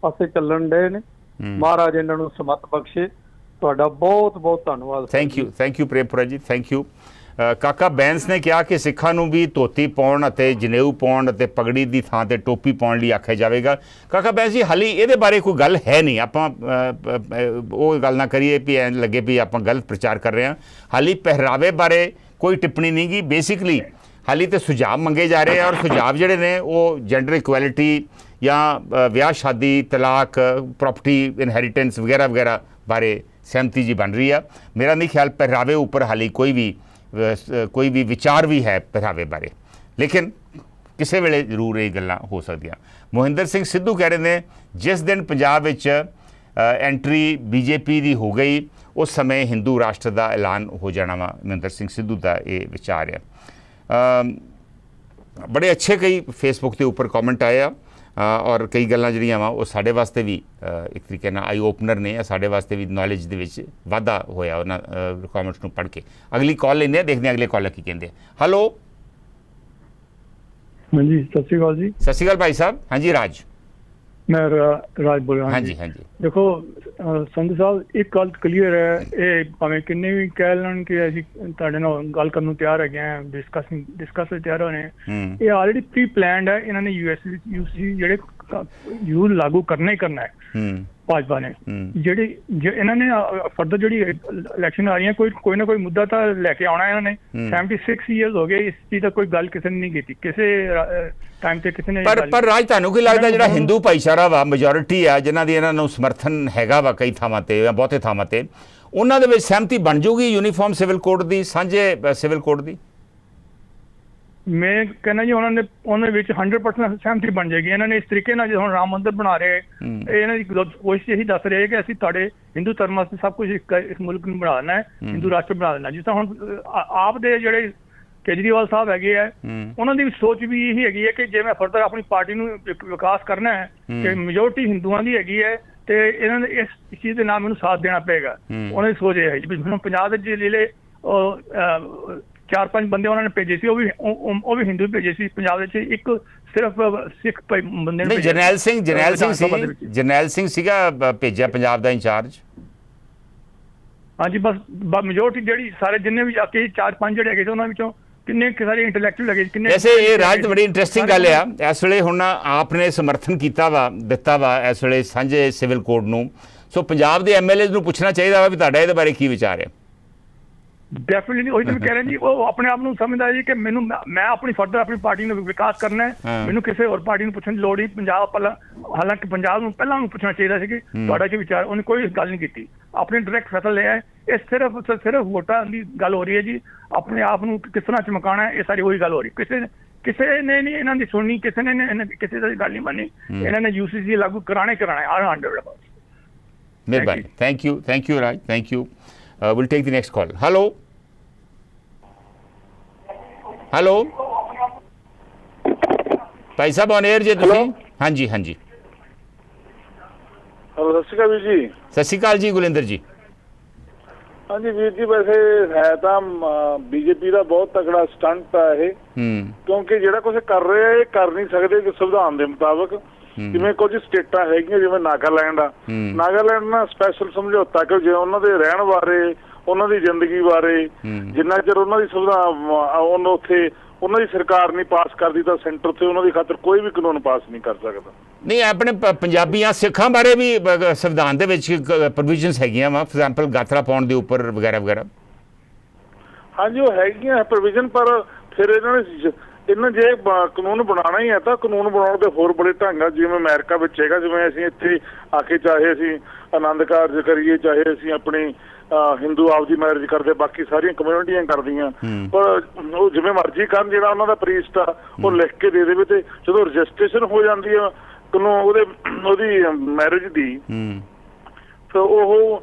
ਪਾਸੇ ਚੱਲਣ ਡਏ ਨੇ। ਮਹਾਰਾਜ ਇਹਨਾਂ ਨੂੰ ਸਮਤ ਬਖਸ਼ੇ। ਤੁਹਾਡਾ ਬਹੁਤ ਬਹੁਤ ਧੰਨਵਾਦ। ਥੈਂਕ ਯੂ ਪ੍ਰੇਮਪੁਰਾ ਜੀ, ਥੈਂਕ ਯੂ। ਕਾਕਾ ਬੈਂਸ ਨੇ ਕਿਹਾ ਕਿ ਸਿੱਖਾਂ ਨੂੰ ਵੀ ਧੋਤੀ ਪਾਉਣ ਅਤੇ ਜਨੇਊ ਪਾਉਣ ਅਤੇ ਪਗੜੀ ਦੀ ਥਾਂ ਤੇ ਟੋਪੀ ਪਾਉਣ ਲਈ ਆਖਿਆ ਜਾਵੇਗਾ। ਕਾਕਾ ਬੈਂਸ ਜੀ, ਹਾਲੀ ਇਹਦੇ ਬਾਰੇ ਕੋਈ ਗੱਲ ਹੈ ਨਹੀਂ। ਆਪਾਂ ਉਹ ਗੱਲ ਨਾ ਕਰੀਏ ਵੀ ਐਂ ਲੱਗੇ ਵੀ ਆਪਾਂ ਗਲਤ ਪ੍ਰਚਾਰ ਕਰ ਰਹੇ ਹਾਂ। ਹਾਲੀ ਪਹਿਰਾਵੇ ਬਾਰੇ ਕੋਈ ਟਿੱਪਣੀ ਨਹੀਂ ਗੀ। ਬੇਸਿਕਲੀ ਹਾਲੀ ਤੇ ਸੁਝਾਅ ਮੰਗੇ ਜਾ ਰਹੇ ਆ, ਔਰ ਸੁਝਾਅ ਜਿਹੜੇ ਨੇ ਉਹ ਜੈਂਡਰ ਇਕੁਐਲਿਟੀ ਜਾਂ ਵਿਆਹ ਸ਼ਾਦੀ, ਤਲਾਕ, ਪ੍ਰਾਪਰਟੀ ਇਨਹੈਰੀਟੈਂਸ ਵਗੈਰਾ ਵਗੈਰਾ ਬਾਰੇ ਸਹਿਮਤੀ ਜੀ ਬਣ ਰਹੀ ਆ। ਮੇਰਾ ਨਹੀਂ ਖਿਆਲ ਪਹਿਰਾਵੇ ਉੱਪਰ ਹਾਲੀ ਕੋਈ ਵੀ ਵਿਚਾਰ ਵੀ ਹੈ ਪਹਿਰਾਵੇ ਬਾਰੇ, ਲੇਕਿਨ ਕਿਸੇ ਵੇਲੇ ਜ਼ਰੂਰ ਇਹ ਗੱਲਾਂ ਹੋ ਸਕਦੀਆਂ। ਮੋਹਿੰਦਰ ਸਿੰਘ ਸਿੱਧੂ ਕਹਿ ਰਹੇ ਨੇ ਜਿਸ ਦਿਨ ਪੰਜਾਬ ਵਿੱਚ ਐਂਟਰੀ ਬੀਜੇਪੀ ਦੀ ਹੋ ਗਈ ਉਸ ਸਮੇਂ ਹਿੰਦੂ ਰਾਸ਼ਟਰ ਦਾ ਐਲਾਨ ਹੋ ਜਾਣਾ ਵਾ। ਮੋਹਿੰਦਰ ਸਿੰਘ ਸਿੱਧੂ ਦਾ ਇਹ ਵਿਚਾਰ ਆ। ਬੜੇ ਅੱਛੇ ਕਈ ਫੇਸਬੁੱਕ ਦੇ ਉੱਪਰ ਕਮੈਂਟ ਆਏ ਆ, ਔਰ ਕਈ ਗੱਲਾਂ ਜਿਹੜੀਆਂ ਵਾ ਉਹ ਸਾਡੇ ਵਾਸਤੇ ਵੀ ਇੱਕ ਤਰੀਕੇ ਨਾਲ ਆਈ ਓਪਨਰ ਨੇ, ਸਾਡੇ ਵਾਸਤੇ ਵੀ ਨੌਲੇਜ ਦੇ ਵਿੱਚ ਵਾਧਾ ਹੋਇਆ ਉਹਨਾਂ ਕਮੈਂਟਸ ਨੂੰ ਪੜ੍ਹ ਕੇ। ਅਗਲੀ ਕਾਲ ਲੈਂਦੇ ਆ, ਦੇਖਦੇ ਹਾਂ ਅਗਲੇ ਕਾਲਰ ਕੀ ਕਹਿੰਦੇ ਆ। ਹੈਲੋ, ਹਾਂਜੀ, ਸਤਿ ਸ਼੍ਰੀ ਅਕਾਲ ਜੀ। ਸਤਿ ਸ਼੍ਰੀ ਅਕਾਲ ਭਾਈ ਸਾਹਿਬ। ਹਾਂਜੀ ਰਾਜ, ਮੈਂ ਰਾਜ ਬੋਲ ਰਿਹਾ। ਹਾਂਜੀ। ਦੇਖੋ ਸੰਧੂ ਸਾਹਿਬ, ਇੱਕ ਗੱਲ ਕਲੀਅਰ ਹੈ, ਇਹ ਭਾਵੇਂ ਕਿੰਨੇ ਵੀ ਕਹਿ ਲੈਣ ਕਿ ਅਸੀਂ ਤੁਹਾਡੇ ਨਾਲ ਗੱਲ ਕਰਨ ਨੂੰ ਤਿਆਰ ਹੈਗੇ ਹਾਂ, ਡਿਸਕਸ ਲਈ ਤਿਆਰ ਹੋਣੇ, ਇਹ ਆਲਰੇਡੀ ਪ੍ਰੀ ਪਲਾਨਡ ਹੈ। ਇਹਨਾਂ ਨੇ ਯੂਸੀ ਜਿਹੜੇ ਯੂਜ਼ ਲਾਗੂ ਕਰਨਾ ਹੀ ਕਰਨਾ ਹੈ ਭਾਜਪਾ ਨੇ। ਜਿਹੜੀ ਇਹਨਾਂ ਨੇ ਫਰਦਰ ਜਿਹੜੀ ਇਲੈਕਸ਼ਨ ਆ ਰਹੀਆਂ, ਕੋਈ ਨਾ ਕੋਈ ਮੁੱਦਾ ਤਾਂ ਲੈ ਕੇ ਆਉਣਾ ਇਹਨਾਂ ਨੇ। 76 ਈਅਰਸ ਹੋ ਗਏ, ਇਸ ਚੀਜ਼ ਦਾ ਕੋਈ ਗੱਲ ਕਿਸੇ ਨੇ ਨਹੀਂ ਕੀਤੀ ਕਿਸੇ ਟਾਈਮ ਤੇ ਕਿਸੇ ਨੇ। ਪਰ ਰਾਜ, ਤੁਹਾਨੂੰ ਕੀ ਲੱਗਦਾ ਜਿਹੜਾ ਹਿੰਦੂ ਭਾਈਚਾਰਾ ਵਾ, ਮੈਜੋਰਿਟੀ ਆ ਜਿਨ੍ਹਾਂ ਦੀ ਇਹਨਾਂ ਨੂੰ ਸਮਰਥਨ ਹੈਗਾ ਵਾ ਕਈ ਥਾਵਾਂ ਤੇ ਜਾਂ ਬਹੁਤੇ ਥਾਵਾਂ ਤੇ, ਉਹਨਾਂ ਦੇ ਵਿੱਚ ਸਹਿਮਤੀ ਬਣ ਜਾਊਗੀ ਯੂਨੀਫਾਰਮ ਸਿਵਲ ਕੋਡ ਦੀ, ਸਾਂਝੇ ਸਿਵਲ ਕੋਡ ਦੀ? ਮੈਂ ਕਹਿੰਦਾ ਜੀ ਉਹਨਾਂ ਵਿੱਚ 100% ਸਹਿਮਤੀ ਬਣ ਜਾਏਗੀ। ਇਹਨਾਂ ਨੇ ਇਸ ਤਰੀਕੇ ਨਾਲ ਜਦੋਂ ਹੁਣ ਰਾਮ ਮੰਦਿਰ ਬਣਾ ਰਹੇ, ਇਹਨਾਂ ਦੀ ਕੋਸ਼ਿਸ਼ ਇਹੀ ਦੱਸ ਰਹੇ ਕਿ ਅਸੀਂ ਤੁਹਾਡੇ ਹਿੰਦੂ ਧਰਮ ਵਾਸਤੇ ਸਭ ਕੁਝ ਇਸ ਮੁਲਕ ਨੂੰ ਬਣਾਉਣਾ ਹੈ, ਹਿੰਦੂ ਰਾਸ਼ਟਰ ਬਣਾ ਦੇਣਾ। ਜਿਸ ਤਰ੍ਹਾਂ ਹੁਣ ਆਪ ਦੇ ਜਿਹੜੇ ਕੇਜਰੀਵਾਲ ਸਾਹਿਬ ਹੈਗੇ ਆ, ਉਹਨਾਂ ਦੀ ਸੋਚ ਵੀ ਇਹੀ ਹੈਗੀ ਹੈ ਕਿ ਜੇ ਮੈਂ ਫਰਦਰ ਆਪਣੀ ਪਾਰਟੀ ਨੂੰ ਵਿਕਾਸ ਕਰਨਾ ਹੈ, ਕਿ ਮੈਜੋਰਿਟੀ ਹਿੰਦੂਆਂ ਦੀ ਹੈਗੀ ਹੈ, ਤੇ ਇਹਨਾਂ ਨੇ ਇਸ ਚੀਜ਼ ਦੇ ਨਾਲ ਮੈਨੂੰ ਸਾਥ ਦੇਣਾ ਪਏਗਾ। ਉਹਨਾਂ ਦੀ ਸੋਚ ਇਹ ਹੈ ਜੀ। ਹੁਣ ਪੰਜਾਬ ਦੇ ਜਿਹੜੇ 4-5 ਬੰਦੇ ਉਹਨਾਂ ਨੇ ਭੇਜੇ ਸੀ, ਉਹ ਵੀ ਹਿੰਦੂ ਭੇਜੇ ਸੀ ਪੰਜਾਬ ਵਿੱਚ। ਇੱਕ ਸਿਰਫ ਸਿੱਖ ਬੰਦੇ ਨੇ। ਜਰਨੈਲ ਸਿੰਘ ਸੀਗਾ ਭੇਜਿਆ ਪੰਜਾਬ ਦਾ ਇੰਚਾਰਜ। ਹਾਂਜੀ, ਬਸ ਮੈਜੋਰਿਟੀ ਜਿਹੜੀ ਸਾਰੇ ਜਿੰਨੇ ਵੀ 4-5 ਜਿਹੜੇ ਹੈਗੇ ਸੀ ਉਹਨਾਂ ਵਿੱਚੋਂ ਕਿੰਨੇ ਸਾਰੇ ਇੰਟੈਲੈਕਚੁਅਲ ਹੈਗੇ ਕਿੰਨੇ। ਵੈਸੇ ਇਹ ਰਾਜ ਬੜੀ ਇੰਟਰਸਟਿੰਗ ਗੱਲ ਆ। ਇਸ ਵੇਲੇ ਹੁਣ ਆਪ ਨੇ ਸਮਰਥਨ ਦਿੱਤਾ ਵਾ ਇਸ ਵੇਲੇ ਸਾਂਝੇ ਸਿਵਲ ਕੋਡ ਨੂੰ। ਸੋ ਪੰਜਾਬ ਦੇ ਐਮਐਲਏਜ਼ ਨੂੰ ਪੁੱਛਣਾ ਚਾਹੀਦਾ ਵਾ ਵੀ ਤੁਹਾਡਾ ਇਹਦੇ ਬਾਰੇ ਕੀ ਵਿਚਾਰ ਹੈ। ਡੈਫੀਨਿਟਲੀ ਉਹੀ ਤਾਂ ਮੈਂ ਕਹਿ ਰਿਹਾ ਜੀ, ਉਹ ਆਪਣੇ ਆਪ ਨੂੰ ਸਮਝਦਾ ਜੀ ਕਿ ਮੈਂ ਆਪਣੀ ਫਰਦਰ ਆਪਣੀ ਪਾਰਟੀ ਨੂੰ ਵਿਕਾਸ ਕਰਨਾ ਹੈ, ਮੈਨੂੰ ਕਿਸੇ ਹੋਰ ਪਾਰਟੀ ਨੂੰ ਪੁੱਛਣ ਦੀ ਲੋੜ ਨਹੀਂ। ਪੰਜਾਬ ਪਹਿਲਾਂ, ਹਾਲਾਂਕਿ ਪੰਜਾਬ ਨੂੰ ਪਹਿਲਾਂ ਉਹਨੂੰ ਪੁੱਛਣਾ ਚਾਹੀਦਾ ਸੀ ਕਿ ਤੁਹਾਡਾ ਕੀ ਵਿਚਾਰ। ਉਹਨੇ ਕੋਈ ਗੱਲ ਨਹੀਂ ਕੀਤੀ, ਆਪਣੇ ਡਾਇਰੈਕਟ ਫੈਸਲਾ ਲਿਆ ਹੈ। ਇਹ ਸਿਰਫ ਵੋਟਾਂ ਦੀ ਗੱਲ ਹੋ ਰਹੀ ਹੈ ਜੀ। ਆਪਣੇ ਆਪ ਨੂੰ ਕਿਸ ਤਰ੍ਹਾਂ ਚਮਕਾਉਣਾ ਹੈ, ਇਹ ਸਾਰੀ ਉਹੀ ਗੱਲ ਹੋ ਰਹੀ। ਕਿਸੇ ਨੇ ਨਹੀਂ ਇਹਨਾਂ ਦੀ ਸੁਣਨੀ, ਕਿਸੇ ਦੀ ਗੱਲ ਨਹੀਂ ਮੰਨੀ। ਇਹਨਾਂ ਨੇ UCC ਲਾਗੂ ਕਰਾਣੇ 100%। ਮਿਹਰਬਾਨੀ। Thank you Raj, thank you. Will take the next call. Hello ਭਾਈ ਸਾਹਿਬ ਔਨ 에ਅਰ ਜੇ ਤੁਸੀਂ। ਹਾਂਜੀ ਹਾਂਜੀ, ਹੈਲੋ, ਸਤਿ ਸ਼੍ਰੀ ਅਕਾਲ ਵੀਰ ਜੀ। ਸਤਿ ਸ਼੍ਰੀ ਅਕਾਲ ਜੀ ਗੁਲਿੰਦਰ ਜੀ। ਹਾਂਜੀ ਵੀਰ ਜੀ, ਵੈਸੇ ਹੈ ਤਾਂ ਬੀਜੇਪੀ ਦਾ ਬਹੁਤ ਤਕੜਾ ਸਟੰਟ ਆ ਇਹ, ਕਿਉਂਕਿ ਜਿਹੜਾ ਕੁਝ ਕਰ ਰਹੇ ਆ ਇਹ ਕਰ ਨਹੀਂ ਸਕਦੇ ਸੰਵਿਧਾਨ ਦੇ ਮੁਤਾਬਕ। ਜਿਵੇਂ ਕੁਝ ਸਟੇਟਾਂ ਹੈਗੀਆਂ, ਜਿਵੇਂ ਨਾਗਾਲੈਂਡ ਆ, ਨਾਗਾਲੈਂਡ ਨਾਲ ਸਪੈਸ਼ਲ ਸਮਝੌਤਾ ਕਿ ਜੇ ਉਹਨਾਂ ਦੇ ਰਹਿਣ ਬਾਰੇ, ਉਹਨਾਂ ਦੀ ਜ਼ਿੰਦਗੀ ਬਾਰੇ ਜਿੰਨਾ ਚਿਰ ਉਹਨਾਂ ਦੀ ਸੰਵਿਧਾਨ ਉੱਥੇ ਉਹਨਾਂ ਦੀ ਸਰਕਾਰ ਨਹੀਂ ਪਾਸ ਕਰਦੀ ਤਾਂ ਸੈਂਟਰ ਤੇ ਉਹਨਾਂ ਦੀ ਖਾਤਰ ਕੋਈ ਵੀ ਕਾਨੂੰਨ ਪਾਸ ਨਹੀਂ ਕਰ ਸਕਦਾ। ਨਹੀਂ, ਆਪਣੇ ਪੰਜਾਬੀਆਂ ਸਿੱਖਾਂ ਬਾਰੇ ਵੀ ਸੰਵਿਧਾਨ ਦੇ ਵਿੱਚ ਪ੍ਰੋਵੀਜ਼ਨਸ ਹੈਗੀਆਂ ਵਾ, ਫੋਰ ਐਗਜ਼ਾਮਪਲ ਗਾਤਰਾ ਪਾਉਣ ਦੇ ਉੱਪਰ ਵਗੈਰਾ ਵਗੈਰਾ। ਹਾਂਜੀ, ਉਹ ਹੈਗੀਆਂ ਪ੍ਰੋਵੀਜ਼ਨ, ਪਰ ਫਿਰ ਇਹਨਾਂ ਜੇ ਕਾਨੂੰਨ ਬਣਾਉਣਾ ਹੀ ਹੈ ਤਾਂ ਕਾਨੂੰਨ ਬਣਾਉਣ ਦੇ ਹੋਰ ਬੜੇ ਢੰਗ ਆ। ਜਿਵੇਂ ਅਮਰੀਕਾ ਵਿੱਚ ਹੈਗਾ, ਜਿਵੇਂ ਅਸੀਂ ਇੱਥੇ ਆ ਕੇ ਚਾਹੇ ਅਸੀਂ ਆਨੰਦ ਕਾਰਜ ਕਰੀਏ, ਚਾਹੇ ਅਸੀਂ ਆਪਣੀ ਹਿੰਦੂ ਆਪਦੀ ਮੈਰਿਜ ਕਰਦੇ, ਬਾਕੀ ਸਾਰੀਆਂ ਕਮਿਊਨਿਟੀਆਂ ਕਰਦੀਆਂ, ਪਰ ਉਹ ਜਿਵੇਂ ਮਰਜ਼ੀ ਕਰਨ। ਜਿਹੜਾ ਉਹਨਾਂ ਦਾ ਪ੍ਰੀਸਟ ਆ ਉਹ ਲਿਖ ਕੇ ਦੇ ਦੇਵੇ, ਤੇ ਜਦੋਂ ਰਜਿਸਟ੍ਰੇਸ਼ਨ ਹੋ ਜਾਂਦੀ ਆ ਉਹਦੀ ਮੈਰਿਜ ਦੀ, ਤਾਂ ਉਹ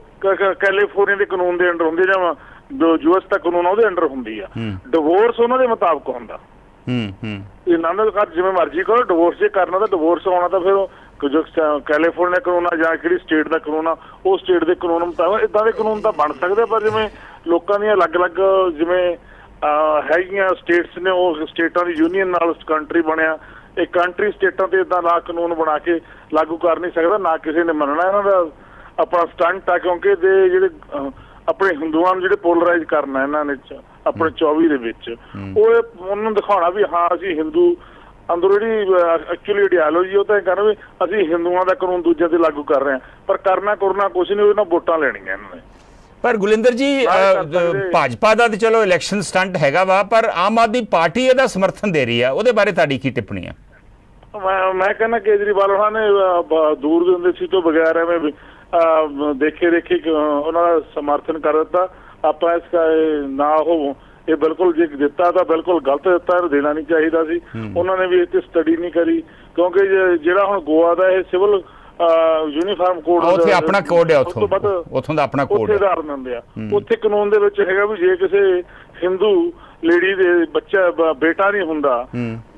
ਕੈਲੀਫੋਰਨੀਆ ਦੇ ਕਾਨੂੰਨ ਦੇ ਅੰਡਰ ਹੁੰਦੀ, ਜਾਂ ਜੋ ਯੂਐਸ ਦਾ ਕਾਨੂੰਨ ਉਹਦੇ ਅੰਡਰ ਹੁੰਦੀ ਆ। ਡਿਵੋਰਸ ਉਹਨਾਂ ਦੇ ਮੁਤਾਬਕ ਹੁੰਦਾ। ਇਹਨਾਂ ਦਾ ਘਰ ਜਿਵੇਂ ਮਰਜ਼ੀ ਕਰੋ, ਡਿਵੋਰਸ ਜੇ ਕਰਨਾ ਤਾਂ ਡਿਵੋਰਸ ਆਉਣਾ ਤਾਂ ਫਿਰ ਜੋ ਕੈਲੀਫੋਰਨੀਆ ਕਾਨੂੰਨ ਆ ਜਾਂ ਕਿਹੜੀ ਸਟੇਟ ਦਾ ਕਾਨੂੰਨ ਆ, ਉਹ ਸਟੇਟ ਦੇ ਕਾਨੂੰਨ ਮੁਤਾਬਕ ਇੱਦਾਂ ਦੇ ਕਾਨੂੰਨ ਤਾਂ ਬਣ ਸਕਦੇ। ਪਰ ਜਿਵੇਂ ਲੋਕਾਂ ਦੀਆਂ ਅਲੱਗ-ਅਲੱਗ ਜਿਵੇਂ ਹੈਗੀਆਂ ਸਟੇਟਸ ਨੇ, ਉਹ ਸਟੇਟਾਂ ਦੀ ਯੂਨੀਅਨ ਨਾਲ ਕੰਟਰੀ ਬਣਿਆ, ਇਹ ਕੰਟਰੀ ਸਟੇਟਾਂ ਤੇ ਇੱਦਾਂ ਦਾ ਕਾਨੂੰਨ ਬਣਾ ਕੇ ਲਾਗੂ ਕਰ ਨਹੀਂ ਸਕਦਾ, ਨਾ ਕਿਸੇ ਨੇ ਮੰਨਣਾ। ਇਹਨਾਂ ਦਾ ਆਪਣਾ ਸਟੰਟ ਆ, ਕਿਉਂਕਿ ਦੇ ਜਿਹੜੇ ਆਪਣੇ ਹਿੰਦੂਆਂ ਨੂੰ ਜਿਹੜੇ ਪੋਲਰਾਈਜ਼ ਕਰਨਾ ਇਹਨਾਂ ਨੇ ਆਪਣੇ 24 ਦੇ ਵਿੱਚ, ਉਹ ਉਹਨਾਂ ਨੂੰ ਦਿਖਾਉਣਾ ਵੀ ਹਾਂ ਅਸੀਂ ਹਿੰਦੂ ਅੰਦਰੋਂ ਜਿਹੜੀ ਐਕਚੁਅਲੀ ਆਈਡੀਆਲੋਜੀ ਉਹ ਤਾਂ ਇਹ ਕਰਨਾ ਵੀ ਅਸੀਂ ਹਿੰਦੂਆਂ ਦਾ ਕਾਨੂੰਨ ਦੂਜਿਆਂ ਤੇ ਲਾਗੂ ਕਰ ਰਹੇ ਹਾਂ, ਪਰ ਕਰਨਾ ਕੁਛ ਨਹੀਂ, ਉਹਨਾਂ ਵੋਟਾਂ ਲੈਣੀਆਂ ਇਹਨਾਂ ਨੇ। ਪਰ ਗੁਲਿੰਦਰ ਜੀ, ਭਾਜਪਾ ਦਾ ਤੇ ਚਲੋ ਇਲੈਕਸ਼ਨ ਸਟੰਟ ਹੈਗਾ ਵਾ, ਪਰ ਆਮ ਆਦਮੀ ਪਾਰਟੀ ਇਹਦਾ ਸਮਰਥਨ ਦੇ ਰਹੀ ਆ, ਉਹਦੇ ਬਾਰੇ ਤੁਹਾਡੀ ਕੀ ਟਿੱਪਣੀ ਆ? ਮੈਂ ਕਹਿੰਦਾ ਕੇਜਰੀਵਾਲ ਉਹਨਾਂ ਨੇ ਦੂਰਦਰਸ਼ਨ ਸੀ ਤੋਂ ਬਗੈਰ ਐਵੇਂ ਦੇਖੇ ਉਹਨਾਂ ਦਾ ਸਮਰਥਨ ਕਰ ਦਿੱਤਾ। ਆਪਾਂ ਇਸ ਨਾ ਹੋ, ਇਹ ਬਿਲਕੁਲ ਜੇ ਦਿੱਤਾ ਤਾਂ ਬਿਲਕੁਲ ਗਲਤ ਦਿੱਤਾ, ਦੇਣਾ ਨਹੀਂ ਚਾਹੀਦਾ ਸੀ। ਉਹਨਾਂ ਨੇ ਵੀ ਇਹ ਤੇ ਸਟੱਡੀ ਨਹੀਂ ਕਰੀ, ਕਿਉਂਕਿ ਜਿਹੜਾ ਹੁਣ ਗੋਆ ਦਾ ਇਹ ਸਿਵਲ ਯੂਨੀਫਾਰਮ ਕੋਡ, ਉੱਥੇ ਆਪਣਾ ਕੋਡ ਹੈ, ਉੱਥੋਂ ਦਾ ਆਪਣਾ ਕੋਡ ਹੈ, ਦਿੰਦੇ ਆ। ਉੱਥੇ ਕਾਨੂੰਨ ਦੇ ਵਿੱਚ ਹੈਗਾ ਵੀ ਜੇ ਕਿਸੇ ਹਿੰਦੂ ਲੇਡੀ ਦੇ ਬੱਚਾ ਬੇਟਾ ਨਹੀਂ ਹੁੰਦਾ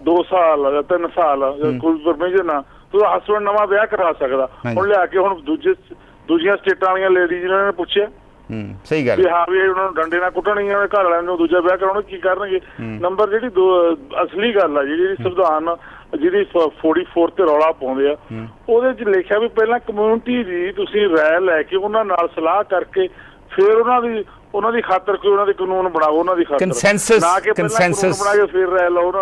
2 ਸਾਲ ਜਾਂ 3 ਸਾਲ ਕੋਈ ਪਰਮਿਸ਼ਨ ਆ, ਤਾਂ ਹਸਬੈਂਡ ਨਵਾਂ ਵਿਆਹ ਕਰਾ ਸਕਦਾ। ਹੁਣ ਲਿਆ ਕੇ ਹੁਣ ਦੂਜੀਆਂ ਸਟੇਟਾਂ ਵਾਲੀਆਂ ਲੇਡੀਜ਼ ਇਹਨਾਂ ਨੇ ਪੁੱਛਿਆ ਸਹੀ ਗੱਲ ਵੀ ਹਾਂ ਵੀ ਉਹਨਾਂ ਨੂੰ ਡੰਡੇ ਨਾਲ ਕੁੱਟਣਗੀਆਂ, ਘਰ ਵਾਲਿਆਂ ਨੂੰ ਦੂਜਾ ਵਿਆਹ ਕਰਾਉਣਾ, ਕੀ ਕਰਨਗੇ? ਨੰਬਰ ਜਿਹੜੀ ਅਸਲੀ ਗੱਲ ਆ, ਜਿਹੜੀ ਸੰਵਿਧਾਨ ਜਿਹਦੀ 44 ਤੇ ਰੌਲਾ ਪਾਉਂਦੇ ਆ, ਉਹਦੇ 'ਚ ਲਿਖਿਆ ਵੀ ਪਹਿਲਾਂ ਕਮਿਊਨਿਟੀ ਦੀ ਤੁਸੀਂ ਰਾਏ ਲੈ ਕੇ ਉਹਨਾਂ ਨਾਲ ਸਲਾਹ ਕਰਕੇ ਫਿਰ ਉਹਨਾਂ ਦੀ ਖਾਤਰ ਕੋਈ ਉਹਨਾਂ ਦੇ ਕਾਨੂੰਨ ਬਣਾਓ, ਉਹਨਾਂ ਦੀ ਖਾਤਰ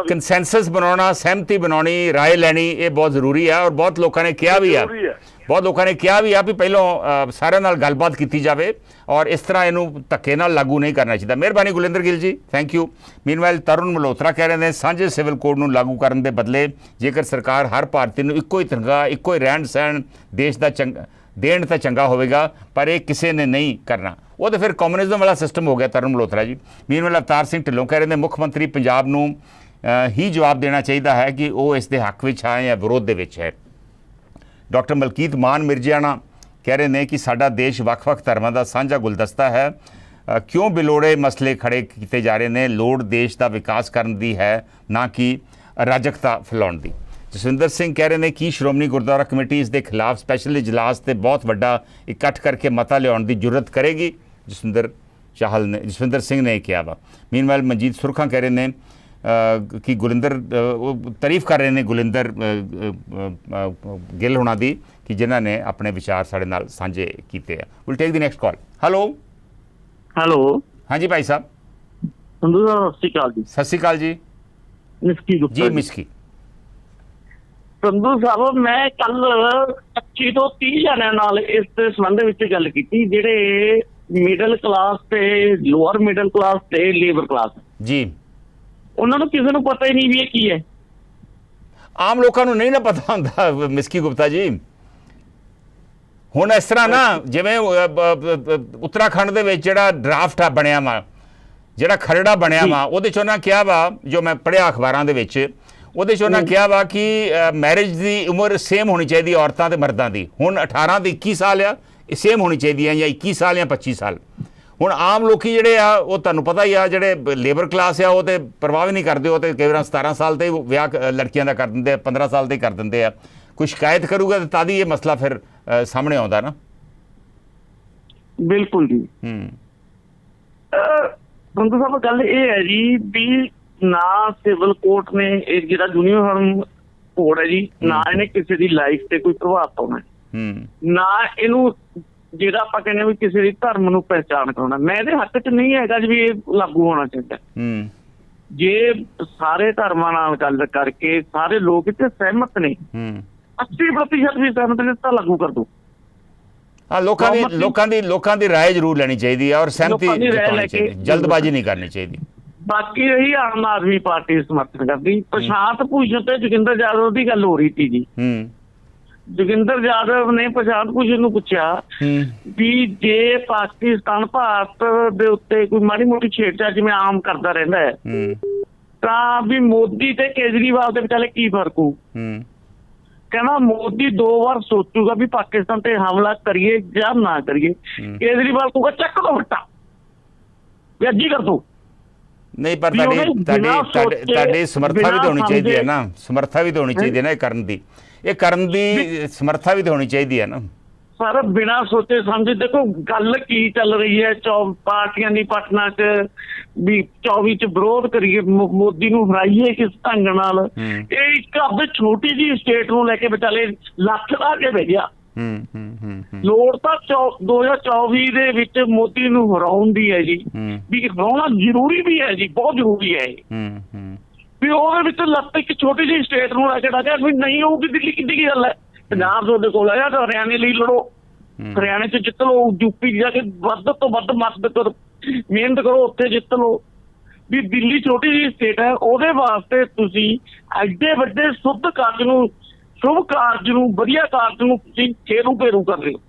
ਕੰਸੈਂਸਸ ਬਣਾਉਣਾ, ਸਹਿਮਤੀ ਬਣਾਉਣੀ, ਰਾਏ ਲੈਣੀ, ਇਹ ਬਹੁਤ ਜ਼ਰੂਰੀ ਹੈ। ਔਰ ਬਹੁਤ ਲੋਕਾਂ ਨੇ ਕਿਹਾ ਵੀ ਆ ਵੀ ਪਹਿਲਾਂ ਸਾਰਿਆਂ ਨਾਲ ਗੱਲਬਾਤ ਕੀਤੀ ਜਾਵੇ, ਔਰ ਇਸ ਤਰ੍ਹਾਂ ਇਹਨੂੰ ਧੱਕੇ ਨਾਲ ਲਾਗੂ ਨਹੀਂ ਕਰਨਾ ਚਾਹੀਦਾ। ਮਿਹਰਬਾਨੀ ਗੁਲਿੰਦਰ Gill ji, thank you. Meanwhile Tarun Malhotra ਕਹਿ ਰਹੇ ਨੇ ਸਾਂਝੇ ਸਿਵਲ ਕੋਡ ਨੂੰ ਲਾਗੂ ਕਰਨ ਦੇ ਬਦਲੇ ਜੇਕਰ ਸਰਕਾਰ ਹਰ ਭਾਰਤੀ ਨੂੰ ਇੱਕੋ ਹੀ ਤਨਖਾਹ, ਇੱਕੋ ਹੀ ਰਹਿਣ ਸਹਿਣ ਦੇਸ਼ ਦਾ ਦੇਣ ਤਾਂ ਚੰਗਾ ਹੋਵੇਗਾ, ਪਰ ਇਹ ਕਿਸੇ ਨੇ ਨਹੀਂ ਕਰਨਾ, ਉਹ ਤਾਂ ਫਿਰ ਕਮਿਊਨਿਜ਼ਮ ਵਾਲਾ ਸਿਸਟਮ ਹੋ ਗਿਆ। ਤਰੁਣ ਮਲਹੋਤਰਾ ਜੀ। ਮੀਨਵਾਈਲ ਅਵਤਾਰ ਸਿੰਘ ਢਿੱਲੋਂ ਕਹਿ ਰਹੇ ਨੇ ਮੁੱਖ ਮੰਤਰੀ ਪੰਜਾਬ ਨੂੰ ਹੀ ਜਵਾਬ ਦੇਣਾ ਚਾਹੀਦਾ ਹੈ ਕਿ ਉਹ ਇਸ ਦੇ ਹੱਕ ਵਿੱਚ ਹੈ ਜਾਂ ਵਿਰੋਧ ਦੇ ਵਿੱਚ ਹੈ। ਡਾਕਟਰ ਮਲਕੀਤ ਮਾਨ ਮਿਰਜ਼ਿਆਣਾ ਕਹਿ ਰਹੇ ਨੇ ਕਿ ਸਾਡਾ ਦੇਸ਼ ਵੱਖ-ਵੱਖ ਧਰਮਾਂ ਦਾ ਸਾਂਝਾ ਗੁਲਦਸਤਾ ਹੈ, ਕਿਉਂ ਬਿਲੋੜੇ ਮਸਲੇ ਖੜੇ ਕੀਤੇ ਜਾ ਰਹੇ ਨੇ? ਲੋੜ ਦੇਸ਼ ਦਾ ਵਿਕਾਸ ਕਰਨ ਦੀ ਹੈ, ਨਾ ਕਿ ਅਰਾਜਕਤਾ ਫੈਲਾਉਣ ਦੀ। ਜਸਵਿੰਦਰ ਸਿੰਘ ਕਹਿ ਰਹੇ ਨੇ ਕਿ ਸ਼੍ਰੋਮਣੀ ਗੁਰਦੁਆਰਾ ਕਮੇਟੀ ਇਸ ਦੇ ਖਿਲਾਫ ਸਪੈਸ਼ਲ ਇਜਲਾਸ ਤੇ ਬਹੁਤ ਵੱਡਾ ਇਕੱਠ ਕਰਕੇ ਮਤਾ ਲਿਆਉਣ ਦੀ ਜੁਰਤ ਕਰੇਗੀ। ਜਸਵਿੰਦਰ ਸਿੰਘ ਨੇ ਕਿਹਾ ਵਾ। ਮੀਨਵਾਈਲ ਮਨਜੀਤ ਸੁਰਖਾ ਕਹਿ ਰਹੇ ਨੇ ਕਿ ਤਾਰੀਫ ਕਰ ਰਹੇ ਨੇ ਗੁਲਿੰਦਰ ਗਿੱਲ ਹੋਣਾ ਦੀ, ਕਿ ਜਿਨ੍ਹਾਂ ਨੇ ਆਪਣੇ ਵਿਚਾਰ ਸਾਡੇ ਨਾਲ ਸਾਂਝੇ ਕੀਤੇ ਆ। Will take the next call. Hello ਹਾਂਜੀ ਭਾਈ ਸਾਹਿਬ। ਸੰਧੂ ਸਾਹਿਬ ਸਤਿ ਸ਼੍ਰੀ ਅਕਾਲ ਜੀ। ਸਤਿ ਸ਼੍ਰੀ ਅਕਾਲ ਜੀ। ਮਿਸਕੀ ਗੁਪਤਾ ਜੀ ਮਿਸਕੀ। ਸੰਧੂ ਸਾਹਿਬ, ਮੈਂ ਕੱਲ 25 ਤੋਂ 30 ਜਣਿਆਂ ਨਾਲ ਇਸ ਦੇ ਸੰਬੰਧ ਵਿੱਚ ਗੱਲ ਕੀਤੀ, ਜਿਹੜੇ ਮਿਡਲ ਕਲਾਸ ਤੇ ਲੋਅਰ ਮਿਡਲ ਕਲਾਸ ਤੇ ਲੇਬਰ ਕਲਾਸ ਜੀ, ਉਹਨਾਂ ਨੂੰ ਕਿਸੇ ਨੂੰ ਪਤਾ ਹੀ ਨਹੀਂ ਵੀ ਇਹ ਕੀ ਹੈ। ਆਮ ਲੋਕਾਂ ਨੂੰ ਨਹੀਂ ਨਾ ਪਤਾ ਹੁੰਦਾ ਮਿਸਕੀ ਗੁਪਤਾ ਜੀ। ਹੁਣ ਇਸ ਤਰ੍ਹਾਂ ਨਾ, ਜਿਵੇਂ ਉੱਤਰਾਖੰਡ ਦੇ ਵਿੱਚ ਜਿਹੜਾ ਡਰਾਫਟ ਆ ਬਣਿਆ ਵਾ, ਜਿਹੜਾ ਖਰੜਾ ਬਣਿਆ ਵਾ, ਉਹਦੇ 'ਚ ਉਹਨਾਂ ਕਿਹਾ ਵਾ, ਜੋ ਮੈਂ ਪੜ੍ਹਿਆ ਅਖਬਾਰਾਂ ਦੇ ਵਿੱਚ, ਉਹਦੇ 'ਚ ਉਹਨਾਂ ਕਿਹਾ ਵਾ ਕਿ ਮੈਰਿਜ ਦੀ ਉਮਰ ਸੇਮ ਹੋਣੀ ਚਾਹੀਦੀ ਔਰਤਾਂ ਤੇ ਮਰਦਾਂ ਦੀ। ਹੁਣ 18 ਤੋਂ 21 ਸਾਲ ਆ, ਸੇਮ ਹੋਣੀ ਚਾਹੀਦੀ ਹੈ, ਜਾਂ 21 ਸਾਲ ਜਾਂ 25 ਸਾਲ। ਹੁਣ ਆਮ ਲੋਕੀ ਜਿਹੜੇ ਆ ਉਹ ਤੁਹਾਨੂੰ ਪਤਾ ਹੀ ਆ, ਜਿਹੜੇ ਲੇਬਰ ਕਲਾਸ ਆ ਉਹ ਤੇ ਪਰਵਾਹ ਵੀ ਨਹੀਂ ਕਰਦੇ, ਉਹ ਤੇ ਕਈ ਵਾਰ 17 ਸਾਲ ਤੇ ਵਿਆਹ ਲੜਕੀਆਂ ਦਾ ਕਰ ਦਿੰਦੇ ਆ, 15 ਸਾਲ ਤੇ ਕਰ ਦਿੰਦੇ ਆ। ਕੋਈ ਸ਼ਿਕਾਇਤ ਕਰੂਗਾ ਤਾਂ ਤਦ ਹੀ ਇਹ ਮਸਲਾ ਫਿਰ ਸਾਹਮਣੇ ਆਉਂਦਾ ਨਾ। ਬਿਲਕੁਲ ਜੀ। ਸੰਧੂ ਸਾਹਿਬ ਗੱਲ ਇਹ ਹੈ ਜੀ ਵੀ ਨਾ ਸਿਵਲ ਕੋਰਟ ਨੇ ਇਹ ਜਿਹੜਾ ਯੂਨੀਫਾਰਮ ਕੋਡ ਹੈ ਜੀ, ਨਾ ਇਹਨੇ ਕਿਸੇ ਦੀ ਲਾਈਫ ਤੇ ਕੋਈ ਪ੍ਰਭਾਵ ਪਾਉਣਾ, ਨਾ ਇਹਨੂੰ ਜਿਹੜਾ ਆਪਾਂ ਕਹਿੰਦੇ ਵੀ ਕਿਸੇ ਦੀ ਧਰਮ ਨੂੰ ਪਹਿਚਾਣ ਕਰਾਉਣਾ। ਮੈਂ ਇਹਦੇ ਹੱਕ 'ਚ ਨਹੀਂ ਹੈਗਾ ਜੀ ਵੀ ਇਹ ਲਾਗੂ ਹੋਣਾ ਚਾਹੀਦਾ। ਜੇ ਸਾਰੇ ਧਰਮਾਂ ਨਾਲ ਗੱਲ ਕਰਕੇ ਸਾਰੇ ਲੋਕ ਇੱਥੇ ਸਹਿਮਤ ਨੇ, 80% ਵੀ ਸਹਿਮਤ ਨੇ, ਤਾਂ ਲਾਗੂ ਕਰ ਦੋ। ਹਾਂ, ਲੋਕਾਂ ਦੀ ਰਾਏ ਜ਼ਰੂਰ ਲੈਣੀ ਚਾਹੀਦੀ ਹੈ ਔਰ ਸਹਿਮਤੀ ਜਤਾਉਣੀ ਚਾਹੀਦੀ, ਜਲਦਬਾਜ਼ੀ ਨਹੀਂ ਕਰਨੀ ਚਾਹੀਦੀ। ਬਾਕੀ ਰਹੀ ਆਮ ਆਦਮੀ ਪਾਰਟੀ ਸਮਰਥਨ ਕਰਦੀ, ਪ੍ਰਸ਼ਾਂਤ ਭੂਸ਼ਣ ਤੇ ਜੋਗਿੰਦਰ ਯਾਦਵ ਦੀ ਗੱਲ ਹੋ ਰਹੀ ਸੀ ਜੀ। ਜੋਗਿੰਦਰ ਯਾਦਵ ਨੇ ਪ੍ਰਸ਼ਾਂਤ ਭੂਸ਼ਣ ਨੂੰ ਪੁੱਛਿਆ ਵੀ ਜੇ ਪਾਕਿਸਤਾਨ ਭਾਰਤ ਦੇ ਉੱਤੇ ਕੋਈ ਮਾੜੀ ਮੋਟੀ ਛੇੜਛਾੜ ਜਿਵੇਂ ਆਮ ਕਰਦਾ ਰਹਿੰਦਾ ਹੈ, ਤਾਂ ਵੀ ਮੋਦੀ ਤੇ ਕੇਜਰੀਵਾਲ ਦੇ ਵਿਚਾਲੇ ਕੀ ਫਰਕ ਹੋਊ? ਕਹਿੰਦਾ ਮੋਦੀ 2 ਵਾਰ ਸੋਚੂਗਾ ਵੀ ਪਾਕਿਸਤਾਨ ਤੇ ਹਮਲਾ ਕਰੀਏ ਜਾਂ ਨਾ ਕਰੀਏ। ਕੇਜਰੀਵਾਲ ਕਹੂਗਾ ਚੱਕ ਦੋ ਹੱਟਾ ਵੀ ਅੱਜ ਹੀ ਕਰ ਦੋ। ਨਹੀਂ, ਪਰ ਤੁਹਾਡੀ ਸਮਰੱਥਾ ਵੀ ਤਾਂ ਹੋਣੀ ਚਾਹੀਦੀ ਹੈ ਨਾ, ਸਮਰੱਥਾ ਵੀ ਤਾਂ ਹੋਣੀ ਚਾਹੀਦੀ ਹੈ ਨਾ, ਇਹ ਕਰਨ ਦੀ ਸਮਰੱਥਾ ਵੀ ਤਾਂ ਹੋਣੀ ਚਾਹੀਦੀ ਹੈ ਨਾ। ਸਰ ਬਿਨਾਂ ਸੋਚੇ ਸਮਝੇ ਦੇਖੋ ਗੱਲ ਕੀ ਚੱਲ ਰਹੀ ਹੈ, ਪਾਰਟੀਆਂ ਦੀ ਪਟਨਾ 'ਚ ਵੀ 24 'ਚ ਵਿਰੋਧ ਕਰੀਏ, ਮੋਦੀ ਨੂੰ ਹਰਾਈਏ ਕਿਸ ਢੰਗ ਨਾਲ। ਇਹ ਇੱਕ ਆਪਣੀ ਛੋਟੀ ਜਿਹੀ ਸਟੇਟ ਨੂੰ ਲੈ ਕੇ ਵਿਚਾਲੇ ਲੱਖ ਲਾ ਕੇ ਭੇਜਿਆ। ਲੋੜ ਤਾਂ 2024 ਦੇ ਵਿੱਚ ਮੋਦੀ ਨੂੰ ਹਰਾਉਣ ਦੀ ਹੈ ਜੀ, ਵੀ ਹਰਾਉਣਾ ਜ਼ਰੂਰੀ ਵੀ ਹੈ ਜੀ, ਬਹੁਤ ਜ਼ਰੂਰੀ ਹੈ ਵੀ ਉਹਦੇ ਵਿੱਚ ਲੱਤ ਇੱਕ ਛੋਟੀ ਜਿਹੀ ਸਟੇਟ ਨੂੰ ਲੈ ਕੇ ਡਾਕਿਆ ਵੀ ਨਹੀਂ ਹੋਊਗੀ। ਦਿੱਲੀ ਕਿੱਡੀ ਗੱਲ ਹੈ, ਪੰਜਾਬ ਤੁਹਾਡੇ ਕੋਲ ਹੈ ਤਾਂ ਹਰਿਆਣੇ ਲਈ ਲੜੋ, ਹਰਿਆਣੇ 'ਚ ਜਿੱਤ ਲਓ, ਯੂਪੀ ਜਾ ਕੇ ਵੱਧ ਤੋਂ ਵੱਧ ਮਦਦ ਕਰੋ, ਮਿਹਨਤ ਕਰੋ, ਉੱਥੇ ਜਿੱਤ ਲਓ। ਵੀ ਦਿੱਲੀ ਛੋਟੀ ਜਿਹੀ ਸਟੇਟ ਹੈ, ਉਹਦੇ ਵਾਸਤੇ ਤੁਸੀਂ ਐਡੇ ਵੱਡੇ ਸ਼ੁਭ ਕਾਰਜ ਨੂੰ ਵਧੀਆ ਕਾਰਜ ਨੂੰ ਤੁਸੀਂ ਫੇਰੂ ਕਰ ਰਹੇ ਹੋ।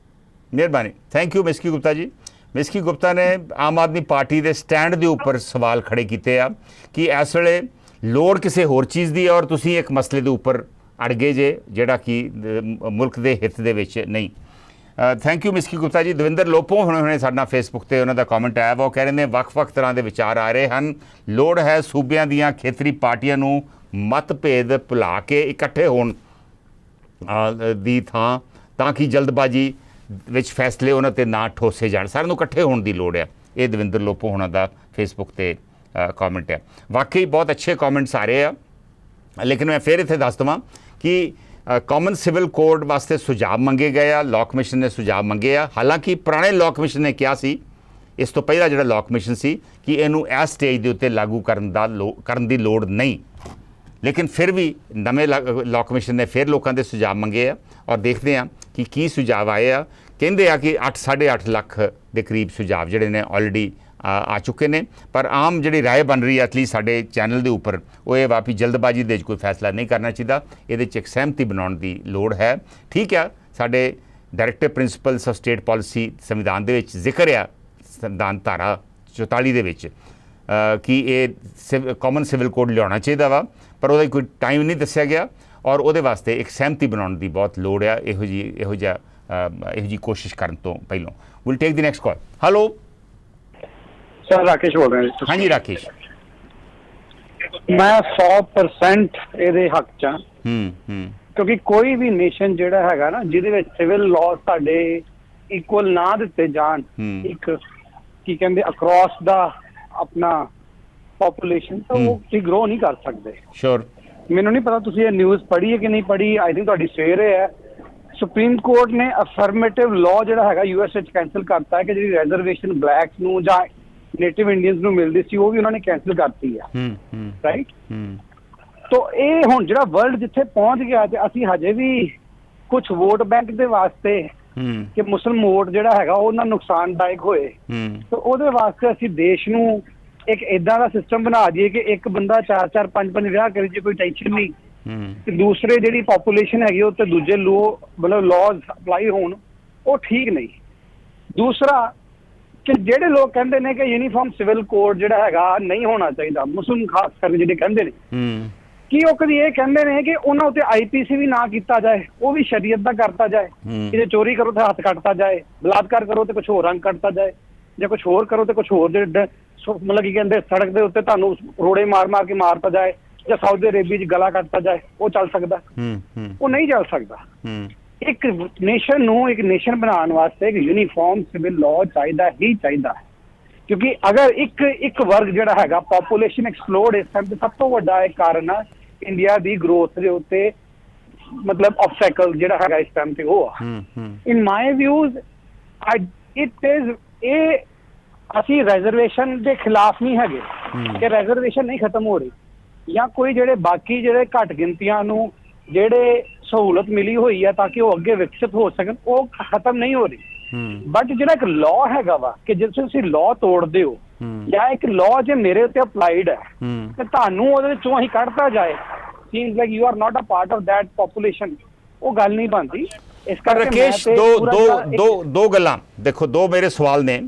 ਮਿਹਰਬਾਨੀ, ਥੈਂਕ ਯੂ ਮਿਸਕੀ ਗੁਪਤਾ ਜੀ। ਮਿਸਕੀ ਗੁਪਤਾ ਨੇ ਆਮ ਆਦਮੀ ਪਾਰਟੀ ਦੇ ਸਟੈਂਡ ਦੇ ਉੱਪਰ ਸਵਾਲ ਖੜੇ ਕੀਤੇ ਆ ਕਿ ਇਸ ਵੇਲੇ ਲੋੜ ਕਿਸੇ ਹੋਰ ਚੀਜ਼ ਦੀ ਹੈ ਔਰ ਤੁਸੀਂ ਇੱਕ ਮਸਲੇ ਦੇ ਉੱਪਰ ਅੜ ਗਏ ਜੇ ਜਿਹੜਾ ਕਿ ਮੁਲਕ ਦੇ ਹਿੱਤ ਦੇ ਵਿੱਚ ਨਹੀਂ। Thank you ਮਿਸਕੀ Gupta ji. ਦਵਿੰਦਰ ਲੋਪੋ ਹੁਣੇ ਸਾਡੇ ਨਾਲ ਫੇਸਬੁੱਕ ਤੇ ਉਹਨਾਂ ਦਾ ਕਮੈਂਟ ਆਇਆ ਵਾ, ਉਹ ਕਹਿ ਰਹੇ ਨੇ ਵੱਖ-ਵੱਖ ਤਰ੍ਹਾਂ ਦੇ ਵਿਚਾਰ ਆ ਰਹੇ ਹਨ, ਲੋੜ ਹੈ ਸੂਬਿਆਂ ਦੀਆਂ ਖੇਤਰੀ ਪਾਰਟੀਆਂ ਨੂੰ ਮਤਭੇਦ ਭੁਲਾ ਕੇ ਇਕੱਠੇ ਹੋਣ ਦੀ ਥਾਂ, ਤਾਂ ਕਿ ਜਲਦਬਾਜ਼ੀ ਵਿੱਚ ਫੈਸਲੇ ਉਹਨਾਂ ਤੇ ਨਾ ਠੋਸੇ ਜਾਣ। ਸਾਰਿਆਂ ਨੂੰ ਇਕੱਠੇ ਹੋਣ ਦੀ ਲੋੜ ਹੈ। ਇਹ ਦਵਿੰਦਰ ਲੋਪੋ ਹੋਣਾ ਦਾ ਫੇਸਬੁੱਕ ਤੇ ਕਮੈਂਟ ਹੈ। ਵਾਕਈ ਬਹੁਤ ਅੱਛੇ ਕਮੈਂਟਸ ਆ ਰਹੇ ਆ, ਲੇਕਿਨ ਮੈਂ ਫਿਰ ਇੱਥੇ ਦੱਸ ਦੇਵਾਂ ਕਿ ਕਾਮਨ ਸਿਵਲ ਕੋਡ ਵਾਸਤੇ ਸੁਝਾਅ ਮੰਗੇ ਗਏ ਆ, ਲਾਅ ਕਮਿਸ਼ਨ ਨੇ ਸੁਝਾਅ ਮੰਗੇ ਆ। ਹਾਲਾਂਕਿ ਪੁਰਾਣੇ ਲਾਅ ਕਮਿਸ਼ਨ ਨੇ ਕਿਹਾ ਸੀ, ਇਸ ਤੋਂ ਪਹਿਲਾਂ ਜਿਹੜਾ ਲਾਅ ਕਮਿਸ਼ਨ ਸੀ, ਕਿ ਇਹਨੂੰ ਇਸ ਸਟੇਜ ਦੇ ਉੱਤੇ ਲਾਗੂ ਕਰਨ ਦੀ ਲੋੜ ਨਹੀਂ, ਲੇਕਿਨ ਫਿਰ ਵੀ ਨਵੇਂ ਲਾਅ ਕਮਿਸ਼ਨ ਨੇ ਫਿਰ ਲੋਕਾਂ ਦੇ ਸੁਝਾਅ ਮੰਗੇ ਆ ਔਰ ਦੇਖਦੇ ਆ ਕਿ ਕੀ ਸੁਝਾਅ ਆਏ ਆ। ਕਹਿੰਦੇ ਆ ਕਿ 8.5 ਲੱਖ ਦੇ ਕਰੀਬ ਸੁਝਾਅ ਜਿਹੜੇ ਨੇ ਆਲਰੇਡੀ ਆ ਚੁੱਕੇ ਨੇ, ਪਰ ਆਮ ਜਿਹੜੀ ਰਾਏ ਬਣ ਰਹੀ ਹੈ ਐਟਲੀਸਟ ਸਾਡੇ ਚੈਨਲ ਦੇ ਉੱਪਰ, ਉਹ ਇਹ ਵਾ ਵੀ ਜਲਦਬਾਜ਼ੀ ਦੇ ਵਿੱਚ ਕੋਈ ਫੈਸਲਾ ਨਹੀਂ ਕਰਨਾ ਚਾਹੀਦਾ, ਇਹਦੇ 'ਚ ਇੱਕ ਸਹਿਮਤੀ ਬਣਾਉਣ ਦੀ ਲੋੜ ਹੈ। ਠੀਕ ਆ, ਸਾਡੇ directive principals of state policy ਸੰਵਿਧਾਨ ਦੇ ਵਿੱਚ ਜ਼ਿਕਰ ਆ, ਸੰਵਿਧਾਨ ਧਾਰਾ 44 ਦੇ ਵਿੱਚ, ਕਿ ਇਹ ਕਾਮਨ ਸਿਵਲ ਕੋਡ ਲਿਆਉਣਾ ਚਾਹੀਦਾ ਵਾ, ਪਰ ਉਹਦਾ ਕੋਈ ਟਾਈਮ ਨਹੀਂ ਦੱਸਿਆ ਗਿਆ ਔਰ ਉਹਦੇ ਵਾਸਤੇ ਇੱਕ ਸਹਿਮਤੀ ਬਣਾਉਣ ਦੀ ਬਹੁਤ ਲੋੜ ਆ ਇਹੋ ਜਿਹੀ ਕੋਸ਼ਿਸ਼ ਕਰਨ ਤੋਂ ਪਹਿਲਾਂ। Will take the next call. Hello sir, Rakesh ਬੋਲ ਰਿਹਾ। ਹਾਂਜੀ ਰਾਕੇਸ਼। ਮੈਂ 100% ਇਹਦੇ ਹੱਕ 'ਚ ਹਾਂ, ਕਿਉਂਕਿ ਕੋਈ ਵੀ ਨੇਸ਼ਨ ਜਿਹੜਾ ਹੈਗਾ ਨਾ ਜਿਹਦੇ ਵਿੱਚ ਸਿਵਲ ਲਾਅ ਸਾਡੇ ਇਕੁਅਲ ਨਾ ਦਿੱਤੇ ਜਾਣ, ਇੱਕ ਕੀ ਕਹਿੰਦੇ ਅਕ੍ਰੋਸ ਦਾ ਆਪਣਾ ਪੋਪੂਲੇਸ਼ਨ, ਤਾਂ ਉਹ ਤੁਸੀਂ ਗਰੋ ਨਹੀਂ ਕਰ ਸਕਦੇ। ਸ਼ੋਰ। ਮੈਨੂੰ ਨਹੀਂ ਪਤਾ ਤੁਸੀਂ ਇਹ ਨਿਊਜ਼ ਪੜ੍ਹੀ ਹੈ ਕਿ ਨਹੀਂ ਪੜ੍ਹੀ, ਆਈ ਥਿੰਕ ਤੁਹਾਡੀ ਸਵੇਰੇ ਹੈ। ਸੁਪਰੀਮ ਕੋਰਟ ਨੇ ਅਫਰਮੇਟਿਵ ਲਾਅ ਜਿਹੜਾ ਹੈਗਾ US ਵਿੱਚ ਕੈਂਸਲ ਕਰਤਾ ਹੈ ਕਿ ਜਿਹੜੀ ਰਿਜ਼ਰਵੇਸ਼ਨ ਬਲੈਕਸ ਨੂੰ ਜਾਂ ਨੇਟਿਵ ਇੰਡੀਅਨਸ ਨੂੰ ਮਿਲਦੀ ਸੀ, ਉਹ ਵੀ ਉਹਨਾਂ ਨੇ ਕੈਂਸਲ ਕਰਤੀ ਹੈ, ਰਾਈਟ। ਤੋ ਇਹ ਹੁਣ ਜਿਹੜਾ ਵਰਲਡ ਜਿੱਥੇ ਪਹੁੰਚ ਗਿਆ, ਤੇ ਅਸੀਂ ਹਜੇ ਵੀ ਕੁਝ ਵੋਟ ਬੈਂਕ ਦੇ ਵਾਸਤੇ ਕਿ ਮੁਸਲਿਮ ਵੋਟ ਜਿਹੜਾ ਹੈਗਾ ਉਹ ਨਾ ਨੁਕਸਾਨਦਾਇਕ ਹੋਏ, ਤੇ ਉਹਦੇ ਵਾਸਤੇ ਅਸੀਂ ਦੇਸ਼ ਨੂੰ ਇੱਕ ਏਦਾਂ ਦਾ ਸਿਸਟਮ ਬਣਾ ਦਈਏ ਕਿ ਇੱਕ ਬੰਦਾ 4-4 5-5 ਵਿਆਹ ਕਰੇ, ਜੇ ਕੋਈ ਟੈਨਸ਼ਨ ਨਹੀਂ, ਤੇ ਦੂਸਰੇ ਜਿਹੜੀ ਪੋਪੂਲੇਸ਼ਨ ਹੈਗੀ ਉਹ ਤੇ ਦੂਜੇ ਮਤਲਬ ਲਾਜ਼ ਅਪਲਾਈ ਹੋਣ, ਉਹ ਠੀਕ ਨਹੀਂ। ਦੂਸਰਾ ਕਿ ਜਿਹੜੇ ਲੋਕ ਕਹਿੰਦੇ ਨੇ ਕਿ ਯੂਨੀਫਾਰਮ ਸਿਵਲ ਕੋਡ ਜਿਹੜਾ ਹੈਗਾ ਨਹੀਂ ਹੋਣਾ ਚਾਹੀਦਾ, ਮੁਸਲਿਮ ਖਾਸ ਕਰਕੇ ਜਿਹੜੇ ਕਹਿੰਦੇ ਨੇ, ਕੀ ਉਹ ਕਦੀ ਇਹ ਕਹਿੰਦੇ ਨੇ ਕਿ ਉਹਨਾਂ ਉੱਤੇ ਆਈਪੀਸੀ ਵੀ ਨਾ ਕੀਤਾ ਜਾਏ, ਉਹ ਵੀ ਸ਼ਰੀਅਤ ਦਾ ਕਰਤਾ ਜਾਏ, ਕਿ ਜੇ ਚੋਰੀ ਕਰੋ ਤੇ ਹੱਥ ਕੱਟਤਾ ਜਾਏ, ਬਲਾਤਕਾਰ ਕਰੋ ਤੇ ਕੁਝ ਹੋਰ ਰੰਗ ਕੱਟਤਾ ਜਾਏ, ਜਾਂ ਕੁਝ ਹੋਰ ਕਰੋ ਤੇ ਕੁਝ ਹੋਰ ਮਤਲਬ ਕੀ ਕਹਿੰਦੇ ਸੜਕ ਦੇ ਉੱਤੇ ਤੁਹਾਨੂੰ ਰੋੜੇ ਮਾਰ ਕੇ ਮਾਰਤਾ ਜਾਏ, ਜਾਂ ਸਾਊਦੀ ਅਰੇਬੀਆ 'ਚ ਗਲਾ ਕੱਟਤਾ ਜਾਏ, ਉਹ ਚੱਲ ਸਕਦਾ? ਉਹ ਨਹੀਂ ਚੱਲ ਸਕਦਾ। ਇੱਕ ਨੇਸ਼ਨ ਨੂੰ ਇੱਕ ਨੇਸ਼ਨ ਬਣਾਉਣ ਵਾਸਤੇ ਇੱਕ ਯੂਨੀਫਾਰਮ ਸਿਵਲ ਲਾਅ ਚਾਹੀਦਾ ਹੀ ਚਾਹੀਦਾ ਹੈ, ਕਿਉਂਕਿ ਅਗਰ ਇੱਕ ਵਰਗ ਜਿਹੜਾ ਹੈਗਾ ਪੋਪੂਲੇਸ਼ਨ ਐਕਸਪਲੋਡ ਇਸ ਟਾਈਮ ਤੇ ਸਭ ਤੋਂ ਵੱਡਾ ਇੱਕ ਕਾਰਨ ਆ ਇੰਡੀਆ ਦੀ ਗਰੋਥ ਦੇ ਉੱਤੇ ਮਤਲਬ ਆਬਸਟੈਕਲ ਜਿਹੜਾ ਹੈਗਾ ਇਸ ਟਾਈਮ ਤੇ ਉਹ ਆ। ਇਨ ਮਾਈ ਵਿਊਜ਼ ਇਟ ਇਜ਼ ਇਹ ਅਸੀਂ ਰਿਜ਼ਰਵੇਸ਼ਨ ਦੇ ਖਿਲਾਫ ਨਹੀਂ ਹੈਗੇ ਕਿ ਰਿਜ਼ਰਵੇਸ਼ਨ ਨਹੀਂ ਖਤਮ ਹੋ ਰਹੀ, ਜਾਂ ਕੋਈ ਜਿਹੜੇ ਬਾਕੀ ਜਿਹੜੇ ਘੱਟ ਗਿਣਤੀਆਂ ਨੂੰ ਜਿਹੜੇ ਸਹੂਲਤ ਮਿਲੀ ਹੋਈ ਆ ਤਾਂ ਕਿ ਉਹ ਅੱਗੇ ਵਿਕਸਿਤ ਹੋ ਸਕਣ, ਉਹ ਖਤਮ ਨਹੀਂ ਹੋ ਰਹੀ। ਬਟ ਜਿਹੜਾ ਇੱਕ ਲਾਅ ਹੈਗਾ ਵਾ ਕਿ ਜੇ ਤੁਸੀਂ ਲਾਅ ਤੋੜਦੇ ਹੋ ਜਾਂ ਇੱਕ ਲਾਅ ਜੇ ਮੇਰੇ ਉੱਤੇ ਅਪਲਾਈਡ ਹੈ ਤੇ ਤੁਹਾਨੂੰ ਉਹਦੇ ਵਿੱਚੋਂ ਅਸੀਂ ਕੱਢਤਾ ਜਾਏ, seems like you are not a part of that population, ਉਹ ਗੱਲ ਨਹੀਂ ਬਣਦੀ। ਇਸ ਕਰਕੇ ਰਾਕੇਸ਼ ਦੋ ਗੱਲਾਂ ਦੇਖੋ, ਦੋ ਮੇਰੇ ਸਵਾਲ ਨੇ।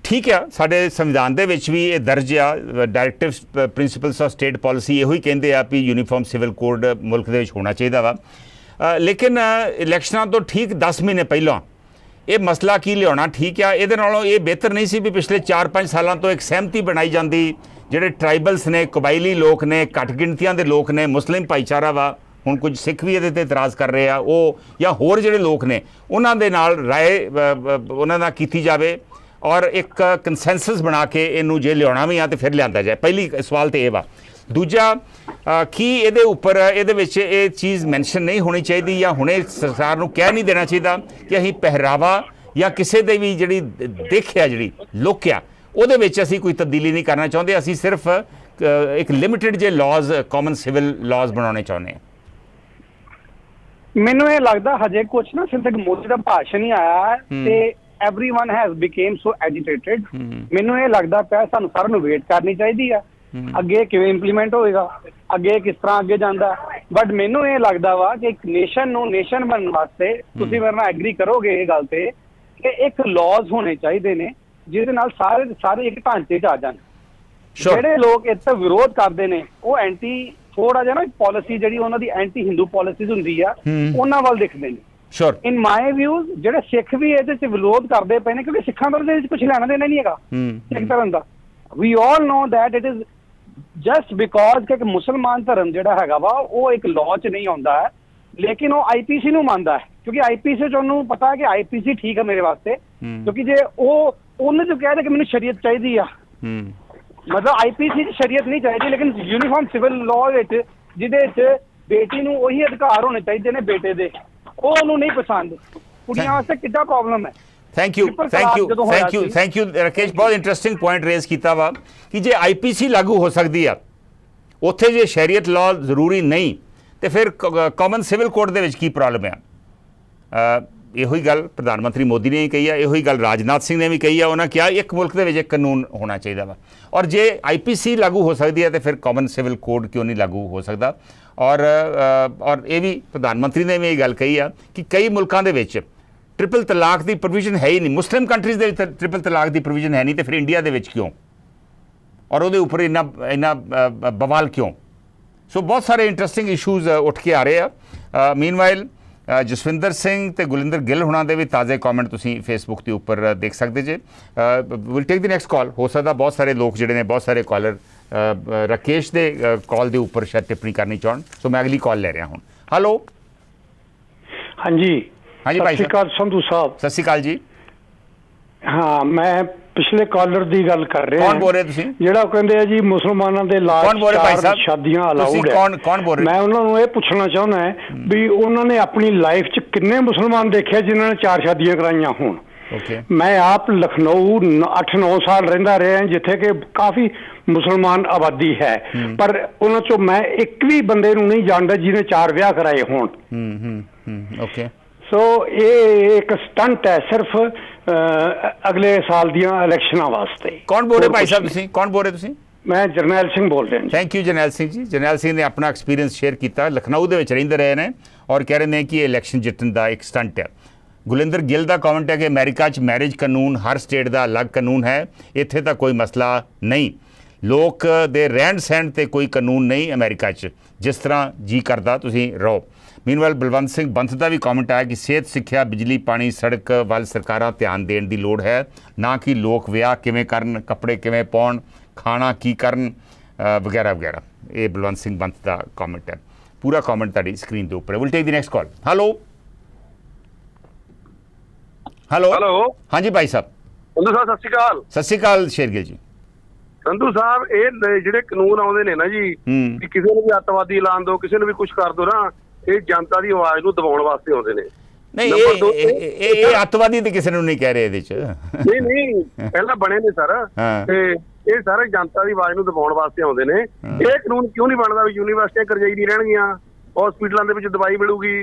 ਠੀਕ ਆ, ਸਾਡੇ ਸੰਵਿਧਾਨ ਦੇ ਵਿੱਚ ਵੀ ਇਹ ਦਰਜ ਆ, directive principals of state policy ਇਹੋ ਹੀ ਕਹਿੰਦੇ ਆ ਵੀ ਯੂਨੀਫਾਰਮ ਸਿਵਲ ਕੋਡ ਮੁਲਕ ਦੇ ਵਿੱਚ ਹੋਣਾ ਚਾਹੀਦਾ ਵਾ। ਲੇਕਿਨ ਇਲੈਕਸ਼ਨਾਂ ਤੋਂ ਠੀਕ 10 ਮਹੀਨੇ ਪਹਿਲਾਂ ਇਹ ਮਸਲਾ ਕੀ ਲਿਆਉਣਾ ਠੀਕ ਆ? ਇਹਦੇ ਨਾਲੋਂ ਇਹ ਬਿਹਤਰ ਨਹੀਂ ਸੀ ਵੀ ਪਿਛਲੇ 4-5 ਸਾਲਾਂ ਤੋਂ ਇੱਕ ਸਹਿਮਤੀ ਬਣਾਈ ਜਾਂਦੀ, ਜਿਹੜੇ ਟਰਾਈਬਲਸ ਨੇ, ਕਬਾਇਲੀ ਲੋਕ ਨੇ, ਘੱਟ ਗਿਣਤੀਆਂ ਦੇ ਲੋਕ ਨੇ, ਮੁਸਲਿਮ ਭਾਈਚਾਰਾ ਵਾ, ਹੁਣ ਕੁਝ ਸਿੱਖ ਵੀ ਇਹਦੇ ਤੇ ਇਤਰਾਜ਼ ਕਰ ਰਹੇ ਆ, ਉਹ ਜਾਂ ਹੋਰ ਜਿਹੜੇ ਲੋਕ ਨੇ ਉਹਨਾਂ ਦੇ ਨਾਲ ਰਾਏ ਉਹਨਾਂ ਨਾਲ ਕੀਤੀ ਜਾਵੇ ਔਰ ਇੱਕ ਕੰਸੈਂਸਸ ਬਣਾ ਕੇ ਇਹਨੂੰ ਜੇ ਲਿਆਉਣਾ ਵੀ ਆ ਤੇ ਫਿਰ ਲਿਆਂਦਾ ਜਾਏ। ਪਹਿਲੀ ਸਵਾਲ ਤੇ ਇਹ ਵਾ। ਦੂਜਾ, ਕੀ ਇਹਦੇ ਉੱਪਰ ਇਹਦੇ ਵਿੱਚ ਇਹ ਚੀਜ਼ ਮੈਂਸ਼ਨ ਨਹੀਂ ਹੋਣੀ ਚਾਹੀਦੀ ਜਾਂ ਹੁਣੇ ਸਰਕਾਰ ਨੂੰ ਕਹਿ ਨਹੀਂ ਦੇਣਾ ਚਾਹੀਦਾ ਕਿ ਅਸੀਂ ਪਹਿਰਾਵਾ ਜਾਂ ਕਿਸੇ ਦੇ ਵੀ ਜਿਹੜੀ ਦੇਖਿਆ ਜਿਹੜੀ ਲੋਕਿਆ ਉਹਦੇ ਵਿੱਚ ਅਸੀਂ ਕੋਈ ਤਬਦੀਲੀ ਨਹੀਂ ਕਰਨਾ ਚਾਹੁੰਦੇ, ਅਸੀਂ ਸਿਰਫ ਇੱਕ ਲਿਮਿਟਿਡ ਜੇ ਲਾਜ਼, ਕਾਮਨ ਸਿਵਲ ਲਾਜ਼ ਬਣਾਉਣੇ ਚਾਹੁੰਦੇ ਹਾਂ? ਮੈਨੂੰ ਇਹ ਲੱਗਦਾ ਹਜੇ ਕੁਝ ਨਾ ਸਿਰਫ ਇੱਕ ਮੋਦੀ ਦਾ ਭਾਸ਼ਣ ਹੀ ਆਇਆ ਤੇ ਐਵਰੀਵਨ ਹੈਜ਼ ਬਿਕੇਮ ਸੋ ਐਜੀਟੇਟਿਡ। ਮੈਨੂੰ ਇਹ ਲੱਗਦਾ ਪਿਆ ਸਾਨੂੰ ਸਾਰਿਆਂ ਨੂੰ ਵੇਟ ਕਰਨੀ ਚਾਹੀਦੀ ਆ ਅੱਗੇ ਕਿਵੇਂ ਇੰਪਲੀਮੈਂਟ ਹੋਏਗਾ, ਅੱਗੇ ਕਿਸ ਤਰ੍ਹਾਂ ਅੱਗੇ ਜਾਂਦਾ। ਬਟ ਮੈਨੂੰ ਇਹ ਲੱਗਦਾ ਵਾ ਕਿ ਇੱਕ ਨੇਸ਼ਨ ਨੂੰ ਨੇਸ਼ਨ ਬਣਨ ਵਾਸਤੇ ਤੁਸੀਂ ਮੇਰੇ ਨਾਲ ਐਗਰੀ ਕਰੋਗੇ ਇਹ ਗੱਲ ਤੇ ਕਿ ਇੱਕ ਲਾਜ਼ ਹੋਣੇ ਚਾਹੀਦੇ ਨੇ ਜਿਹਦੇ ਨਾਲ ਸਾਰੇ ਇੱਕ ਢਾਂਚੇ 'ਚ ਆ ਜਾਣ। ਜਿਹੜੇ ਲੋਕ ਇੱਥੇ ਵਿਰੋਧ ਕਰਦੇ ਨੇ ਉਹ ਐਂਟੀ ਥੋੜਾ ਜਿਹਾ ਨਾ ਪਾਲਿਸੀ ਜਿਹੜੀ ਉਹਨਾਂ ਦੀ ਐਂਟੀ ਹਿੰਦੂ ਪਾਲਿਸੀਜ਼ ਹੁੰਦੀ ਆ ਉਹਨਾਂ ਵੱਲ ਦਿਖਦੇ ਨੇ। ਇਨ ਮਾਈ ਵਿਊਜ਼ ਜਿਹੜੇ ਸਿੱਖ ਵੀ ਇਹਦੇ 'ਚ ਵਿਰੋਧ ਕਰਦੇ ਪਏ ਨੇ ਕਿਉਂਕਿ ਸਿੱਖਾਂ ਦਾ ਇਹਦੇ ਵਿੱਚ ਕੁਝ ਲੈਣਾ ਦੇਣਾ ਨਹੀਂ ਹੈਗਾ ਸਿੱਖ ਧਰਮ ਦਾ। We all know that it is just because ਕਿ ਮੁਸਲਮਾਨ ਧਰਮ ਜਿਹੜਾ ਹੈਗਾ ਵਾ ਉਹ ਇੱਕ ਲਾਅ 'ਚ ਨਹੀਂ ਆਉਂਦਾ ਹੈ, ਲੇਕਿਨ ਉਹ ਆਈਪੀਸੀ ਨੂੰ ਮੰਨਦਾ ਹੈ ਕਿਉਂਕਿ ਆਈਪੀਸੀ 'ਚ ਉਹਨੂੰ ਪਤਾ ਹੈ ਕਿ ਆਈਪੀਸੀ ਠੀਕ ਹੈ ਮੇਰੇ ਵਾਸਤੇ, ਕਿਉਂਕਿ ਜੇ ਉਹਨੇ ਜੋ ਕਹਿ ਰਿਹਾ ਕਿ ਮੈਨੂੰ ਸ਼ਰੀਅਤ ਚਾਹੀਦੀ ਆ, ਮਤਲਬ ਆਈਪੀਸੀ 'ਚ ਸ਼ਰੀਅਤ ਨਹੀਂ ਚਾਹੀਦੀ ਲੇਕਿਨ ਯੂਨੀਫਾਰਮ ਸਿਵਲ ਲਾਅ ਵਿੱਚ ਜਿਹਦੇ 'ਚ ਬੇਟੀ ਨੂੰ ਉਹੀ ਅਧਿਕਾਰ ਹੋਣੇ ਚਾਹੀਦੇ ਨੇ ਬੇਟੇ ਦੇ, ਉਹ ਉਹਨੂੰ ਨਹੀਂ ਪਸੰਦ। ਕੁੜੀਆਂ ਵਾਸਤੇ ਕਿੱਦਾਂ ਪ੍ਰੋਬਲਮ ਹੈ? ਥੈਂਕ ਯੂ ਰਾਕੇਸ਼, ਬਹੁਤ ਇੰਟਰਸਟਿੰਗ ਪੁਆਇੰਟ ਰੇਜ਼ ਕੀਤਾ ਵਾ ਕਿ ਜੇ ਆਈਪੀਸੀ ਲਾਗੂ ਹੋ ਸਕਦੀ ਆ ਉੱਥੇ ਜੇ ਸ਼ਰੀਅਤ ਲਾਅ ਜ਼ਰੂਰੀ ਨਹੀਂ ਤੇ ਫਿਰ ਕਾਮਨ ਸਿਵਲ ਕੋਡ ਦੇ ਵਿੱਚ ਕੀ ਪ੍ਰੋਬਲਮ ਆ? ਇਹੋ ਹੀ ਗੱਲ ਪ੍ਰਧਾਨ ਮੰਤਰੀ ਮੋਦੀ ਨੇ ਹੀ ਕਹੀ ਆ, ਇਹੋ ਹੀ ਗੱਲ ਰਾਜਨਾਥ ਸਿੰਘ ਨੇ ਵੀ ਕਹੀ ਆ। ਉਹਨਾਂ ਕਿਹਾ ਇੱਕ ਮੁਲਕ ਦੇ ਵਿੱਚ ਇੱਕ ਕਾਨੂੰਨ ਹੋਣਾ ਚਾਹੀਦਾ ਵਾ ਔਰ ਜੇ ਆਈਪੀਸੀ ਲਾਗੂ ਹੋ ਸਕਦੀ ਹੈ ਤੇ ਫਿਰ ਕਾਮਨ ਸਿਵਲ ਕੋਡ ਕਿਉਂ ਨਹੀਂ ਲਾਗੂ ਹੋ ਸਕਦਾ? ਔਰ ਇਹ ਵੀ ਪ੍ਰਧਾਨ ਮੰਤਰੀ ਨੇ ਵੀ ਇਹ ਗੱਲ ਕਹੀ ਆ ਕਿ ਕਈ ਮੁਲਕਾਂ ਦੇ ਵਿੱਚ ਟ੍ਰਿਪਲ ਤਲਾਕ ਦੀ ਪ੍ਰੋਵੀਜ਼ਨ ਹੈ ਹੀ ਨਹੀਂ, ਮੁਸਲਿਮ ਕੰਟਰੀਜ਼ ਦੇ ਵਿੱਚ ਟ੍ਰਿਪਲ ਤਲਾਕ ਦੀ ਪ੍ਰੋਵੀਜ਼ਨ ਹੈ ਨਹੀਂ ਤੇ ਫਿਰ ਇੰਡੀਆ ਦੇ ਵਿੱਚ ਕਿਉਂ, ਔਰ ਉਹਦੇ ਉੱਪਰ ਇੰਨਾ ਬਵਾਲ ਕਿਉਂ? ਸੋ ਬਹੁਤ ਸਾਰੇ ਇੰਟਰਸਟਿੰਗ ਇਸ਼ੂਜ਼ ਉੱਠ ਕੇ ਆ ਰਹੇ ਆ। ਮੀਨਵਾਈਲ ਜਸਵਿੰਦਰ ਸਿੰਘ ਤੇ ਗੁਲਿੰਦਰ ਗਿੱਲ ਹੁਣਾਂ ਦੇ ਵੀ ਤਾਜ਼ੇ ਕਮੈਂਟ ਤੁਸੀਂ ਫੇਸਬੁੱਕ ਦੇ ਉੱਪਰ ਦੇਖ ਸਕਦੇ ਜੇ। ਵਿਲ ਟੇਕ ਦੀ ਨੈਕਸਟ ਕਾਲ। ਹੋ ਸਕਦਾ ਬਹੁਤ ਸਾਰੇ ਲੋਕ ਜਿਹੜੇ ਨੇ, ਬਹੁਤ ਸਾਰੇ ਕਾਲਰ ਰਾਕੇਸ਼ ਦੇ ਕਾਲ ਦੇ ਉੱਪਰ ਸ਼ਾਇਦ ਟਿੱਪਣੀ ਕਰਨੀ ਚਾਹਣ, ਸੋ ਮੈਂ ਅਗਲੀ ਕਾਲ ਲੈ ਰਿਹਾ ਹੁਣ। ਹੈਲੋ। ਹਾਂਜੀ ਭਾਈ ਸਤਿ ਸ਼੍ਰੀ ਅਕਾਲ ਸੰਧੂ ਸਾਹਿਬ। ਸਤਿ ਸ਼੍ਰੀ ਅਕਾਲ ਜੀ। ਹਾਂ, ਮੈਂ ਪਿਛਲੇ ਕਾਲਰ ਦੀ ਗੱਲ ਕਰ ਰਿਹਾ। ਕੌਣ ਬੋਲ ਰਹੇ ਤੁਸੀਂ? ਜਿਹੜਾ ਕਹਿੰਦੇ ਆ ਜੀ ਮੁਸਲਮਾਨਾਂ ਦੇ ਲਾਸ਼ ਸ਼ਾਦੀਆਂ ਅਲਾਉਡ ਹੈ। ਕੌਣ ਬੋਲ ਰਹੇ? ਮੈਂ ਉਹਨਾਂ ਨੂੰ ਇਹ ਪੁੱਛਣਾ ਚਾਹੁੰਦਾ ਵੀ ਉਹਨਾਂ ਨੇ ਆਪਣੀ ਲਾਈਫ 'ਚ ਕਿੰਨੇ ਮੁਸਲਮਾਨ ਦੇਖਿਆ ਜਿਨ੍ਹਾਂ ਨੇ 4 ਸ਼ਾਦੀਆਂ ਕਰਾਈਆਂ ਹੋਣ? ਮੈਂ ਆਪ ਲਖਨਊ 8-9 ਸਾਲ ਰਹਿੰਦਾ ਰਿਹਾ ਜਿੱਥੇ ਕਿ ਕਾਫੀ ਮੁਸਲਮਾਨ ਆਬਾਦੀ ਹੈ, ਪਰ ਉਹਨਾਂ 'ਚੋਂ ਮੈਂ ਇੱਕ ਵੀ ਬੰਦੇ ਨੂੰ ਨਹੀਂ ਜਾਣਦਾ ਜਿਹਨੇ 4 ਵਿਆਹ ਕਰਾਏ ਹੋਣ। ਓਕੇ, ਸੋ ਇਹ ਇੱਕ ਸਟੰਟ ਹੈ ਸਿਰਫ ਅਗਲੇ ਸਾਲ ਦੀਆਂ ਇਲੈਕਸ਼ਨਾਂ ਵਾਸਤੇ। ਕੌਣ ਬੋਲ ਰਹੇ ਭਾਈ ਸਾਹਿਬ ਤੁਸੀਂ? ਕੌਣ ਬੋਲ ਰਹੇ ਤੁਸੀਂ? ਮੈਂ ਜਰਨੈਲ ਸਿੰਘ ਬੋਲ ਰਿਹਾ। Thank you Jarnail Singh ji. ਜਰਨੈਲ ਸਿੰਘ ਨੇ ਆਪਣਾ ਐਕਸਪੀਰੀਅੰਸ ਸ਼ੇਅਰ ਕੀਤਾ, ਲਖਨਊ ਦੇ ਵਿੱਚ ਰਹਿੰਦੇ ਰਹੇ ਨੇ ਔਰ ਕਹਿ ਰਹੇ ਨੇ ਕਿ ਇਹ ਇਲੈਕਸ਼ਨ ਜਿੱਤਣ ਦਾ ਇੱਕ ਸਟੰਟ ਹੈ। ਗੁਲਿੰਦਰ ਗਿੱਲ ਦਾ ਕਮੈਂਟ ਹੈ ਕਿ ਅਮਰੀਕਾ 'ਚ ਮੈਰਿਜ ਕਾਨੂੰਨ ਹਰ ਸਟੇਟ ਦਾ ਅਲੱਗ ਕਾਨੂੰਨ ਹੈ, ਇੱਥੇ ਤਾਂ ਕੋਈ ਮਸਲਾ ਨਹੀਂ। ਲੋਕ ਦੇ ਰਹਿਣ ਸਹਿਣ ਤੇ ਕੋਈ ਕਾਨੂੰਨ ਨਹੀਂ ਅਮਰੀਕਾ 'ਚ, ਜਿਸ ਤਰ੍ਹਾਂ ਜੀ ਕਰਦਾ ਤੁਸੀਂ ਰਹੋ। ਮੀਨਵਾਲ ਬਲਵੰਤ ਸਿੰਘ ਬੰਤ ਦਾ ਵੀ ਕਮੈਂਟ ਆਇਆ ਕਿ ਸਿਹਤ, ਸਿੱਖਿਆ, ਬਿਜਲੀ, ਪਾਣੀ, ਸੜਕ ਵੱਲ ਸਰਕਾਰਾਂ ਧਿਆਨ ਦੇਣ ਦੀ ਲੋੜ ਹੈ, ਨਾ ਕਿ ਲੋਕ ਵਿਆਹ ਕਿਵੇਂ ਕਰਨ, ਕੱਪੜੇ ਕਿਵੇਂ ਪਾਉਣ, ਖਾਣਾ ਕੀ ਕਰਨ ਵਗੈਰਾ ਵਗੈਰਾ। ਇਹ ਬਲਵੰਤ ਸਿੰਘ ਬੰਤ ਦਾ ਕਮੈਂਟ ਹੈ। ਪੂਰਾ ਕਮੈਂਟ ਤੁਹਾਡੀ ਸਕਰੀਨ ਦੇ ਉੱਪਰ ਹੈ। Will take the next call. Hello hello hello, ਹਾਂਜੀ ਭਾਈ ਸਾਹਿਬ। ਸੰਧੂ ਸਾਹਿਬ ਸਤਿ ਸ਼੍ਰੀ ਅਕਾਲ। ਸਤਿ ਸ਼੍ਰੀ ਅਕਾਲ ਸ਼ੇਰਗਿਲ ਜੀ। ਸੰਧੂ ਸਾਹਿਬ, ਇਹ ਜਿਹੜੇ ਕਾਨੂੰਨ ਆਉਂਦੇ ਨੇ ਨਾ ਜੀ, ਵੀ ਕਿਸੇ ਨੂੰ ਵੀ ਅੱਤਵਾਦੀ ਐਲਾਨ ਦਿਓ, ਕਿਸੇ ਨੂੰ ਵੀ ਕੁਝ ਕਰ ਦਿਓ ਨਾ, ਇਹ ਜਨਤਾ ਦੀ ਆਵਾਜ਼ ਨੂੰ ਦਬਾਉਣ ਵਾਸਤੇ ਆਉਂਦੇ ਨੇ। ਨਹੀਂ, ਇਹ ਅੱਤਵਾਦੀ ਤੇ ਕਿਸੇ ਨੂੰ ਨਹੀਂ ਕਹਿ ਰਹੇ ਇਹਦੇ 'ਚ। ਨਹੀਂ ਪਹਿਲਾਂ ਬਣੇ ਨੇ ਸਰ, ਤੇ ਇਹ ਸਾਰੇ ਜਨਤਾ ਦੀ ਆਵਾਜ਼ ਨੂੰ ਦਬਾਉਣ ਵਾਸਤੇ ਆਉਂਦੇ ਨੇ। ਇਹ ਕਾਨੂੰਨ ਕਿਉਂ ਨਹੀਂ ਬਣਦਾ ਵੀ ਯੂਨੀਵਰਸਿਟੀਆਂ ਕਰਜ਼ਾਈ ਨਹੀਂ ਰਹਿਣਗੀਆਂ, ਹਸਪੀਟਲਾਂ ਦੇ ਵਿੱਚ ਦਵਾਈ ਮਿਲੂਗੀ,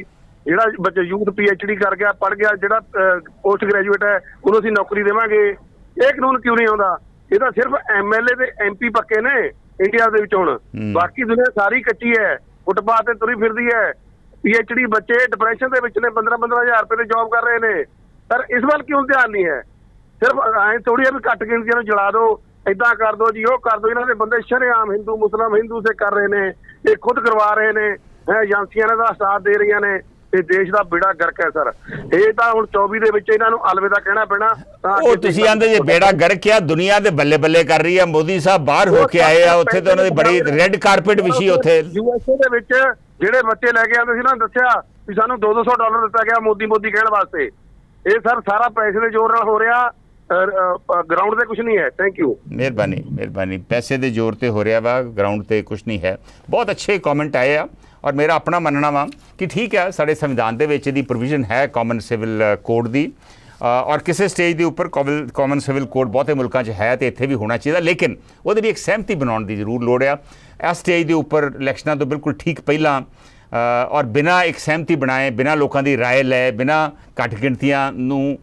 ਜਿਹੜਾ ਬੱਚਾ ਯੂਥ PhD ਕਰ ਗਿਆ, ਪੜ੍ਹ ਗਿਆ, ਜਿਹੜਾ ਪੋਸਟ ਗ੍ਰੈਜੂਏਟ ਹੈ, ਉਹਨੂੰ ਅਸੀਂ ਨੌਕਰੀ ਦੇਵਾਂਗੇ। ਇਹ ਕਾਨੂੰਨ ਕਿਉਂ ਨਹੀਂ ਆਉਂਦਾ? ਇਹ ਤਾਂ ਸਿਰਫ MLA ਤੇ MP ਪੱਕੇ ਨੇ ਇੰਡੀਆ ਦੇ ਵਿੱਚ ਹੁਣ, ਬਾਕੀ ਦੁਨੀਆ ਸਾਰੀ ਕੱਚੀ ਹੈ, ਫੁੱਟਪਾਥ ਤੇ ਤੁਰੀ ਫਿਰਦੀ ਹੈ। PhD ਬੱਚੇ ਡਿਪਰੈਸ਼ਨ ਦੇ ਵਿੱਚ ਨੇ, 15-15 ਹਜ਼ਾਰ ਰੁਪਏ ਤੇ ਜੌਬ ਕਰ ਰਹੇ ਨੇ। ਪਰ ਇਸ ਵੱਲ ਕਿਉਂ ਧਿਆਨ ਨਹੀਂ ਹੈ? ਸਿਰਫ ਐਂ ਥੋੜੀ ਆ ਵੀ ਘੱਟ ਗਿਣਤੀਆਂ ਨੂੰ ਜਲਾ ਦਿਓ, ਏਦਾਂ ਕਰ ਦਿਓ ਜੀ, ਉਹ ਕਰ ਦਿਓ। ਇਹਨਾਂ ਦੇ ਬੰਦੇ ਸ਼ਰੇਆਮ ਹਿੰਦੂ ਮੁਸਲਮ ਹਿੰਦੂ ਸੇ ਕਰ ਰਹੇ ਨੇ, ਇਹ ਖੁਦ ਕਰਵਾ ਰਹੇ ਨੇ, ਏਜੰਸੀਆਂ ਇਹਨਾਂ ਦਾ ਸਾਥ ਦੇ ਰਹੀਆਂ ਨੇ। ਇਹ ਦੇਸ਼ ਦਾ ਬੇੜਾ ਗਰਕ ਹੈ ਸਰ। ਇਹ ਤਾਂ ਹੁਣ 24 ਦੇ ਵਿੱਚ ਇਹਨਾਂ ਨੂੰ ਅਲਵਿਦਾ ਕਹਿਣਾ ਪੈਣਾ। ਉਹ ਤੁਸੀਂ ਆਂਦੇ ਜੇ ਬੇੜਾ ਗਰਕ ਆ, ਦੁਨੀਆ ਦੇ ਬੱਲੇ ਬੱਲੇ ਕਰ ਰਹੀ ਆ। ਮੋਦੀ ਸਾਹਿਬ ਬਾਹਰ ਹੋ ਕੇ ਆਏ ਆ, ਉੱਥੇ ਤਾਂ ਉਹਨਾਂ ਦੀ ਬੜੀ ਰੈੱਡ ਕਾਰਪੇਟ ਵਿਛੀ। ਉੱਥੇ USA ਦੇ ਵਿੱਚ ਜਿਹੜੇ ਬੱਚੇ ਲੈ ਕੇ ਆਉਂਦੇ ਸੀ ਨਾ, ਦੱਸਿਆ ਵੀ ਸਾਨੂੰ $200 ਦਿੱਤਾ ਗਿਆ ਮੋਦੀ ਕਹਿਣ ਵਾਸਤੇ। ਇਹ ਸਰ ਸਾਰਾ ਪੈਸੇ ਦੇ ਜ਼ੋਰ ਨਾਲ ਹੋ ਰਿਹਾ, ਗਰਾਊਂਡ ਤੇ ਕੁਝ ਨਹੀਂ ਹੈ। Thank you. ਮਿਹਰਬਾਨੀ। ਪੈਸੇ ਦੇ ਜ਼ੋਰ ਤੇ ਹੋ ਰਿਹਾ ਵਾ, ਗਰਾਊਂਡ ਤੇ ਕੁਝ ਨਹੀਂ ਹੈ। ਬਹੁਤ ਅੱਛੇ ਕਮੈਂਟ ਆਏ ਆ, ਔਰ ਮੇਰਾ ਆਪਣਾ ਮੰਨਣਾ ਵਾ ਕਿ ਠੀਕ ਹੈ, ਸਾਡੇ ਸੰਵਿਧਾਨ ਦੇ ਵਿੱਚ ਇਹਦੀ ਪ੍ਰੋਵੀਜ਼ਨ ਹੈ ਕਾਮਨ ਸਿਵਲ ਕੋਡ ਦੀ, ਔਰ ਕਿਸੇ ਸਟੇਜ ਦੇ ਉੱਪਰ ਕਾਮਨ ਸਿਵਲ ਕੋਡ ਬਹੁਤੇ ਮੁਲਕਾਂ 'ਚ ਹੈ ਤੇ ਇੱਥੇ ਵੀ ਹੋਣਾ ਚਾਹੀਦਾ, ਲੇਕਿਨ ਉਹਦੇ ਲਈ ਇੱਕ ਸਹਿਮਤੀ ਬਣਾਉਣ ਦੀ ਜ਼ਰੂਰ ਲੋੜ ਆ। ਇਸ ਸਟੇਜ ਦੇ ਉੱਪਰ ਇਲੈਕਸ਼ਨਾਂ ਤੋਂ ਬਿਲਕੁਲ ਠੀਕ ਪਹਿਲਾਂ ਔਰ ਬਿਨਾਂ ਇੱਕ ਸਹਿਮਤੀ ਬਣਾਏ, ਬਿਨਾਂ ਲੋਕਾਂ ਦੀ ਰਾਏ ਲਏ, ਬਿਨਾਂ ਘੱਟ ਗਿਣਤੀਆਂ ਨੂੰ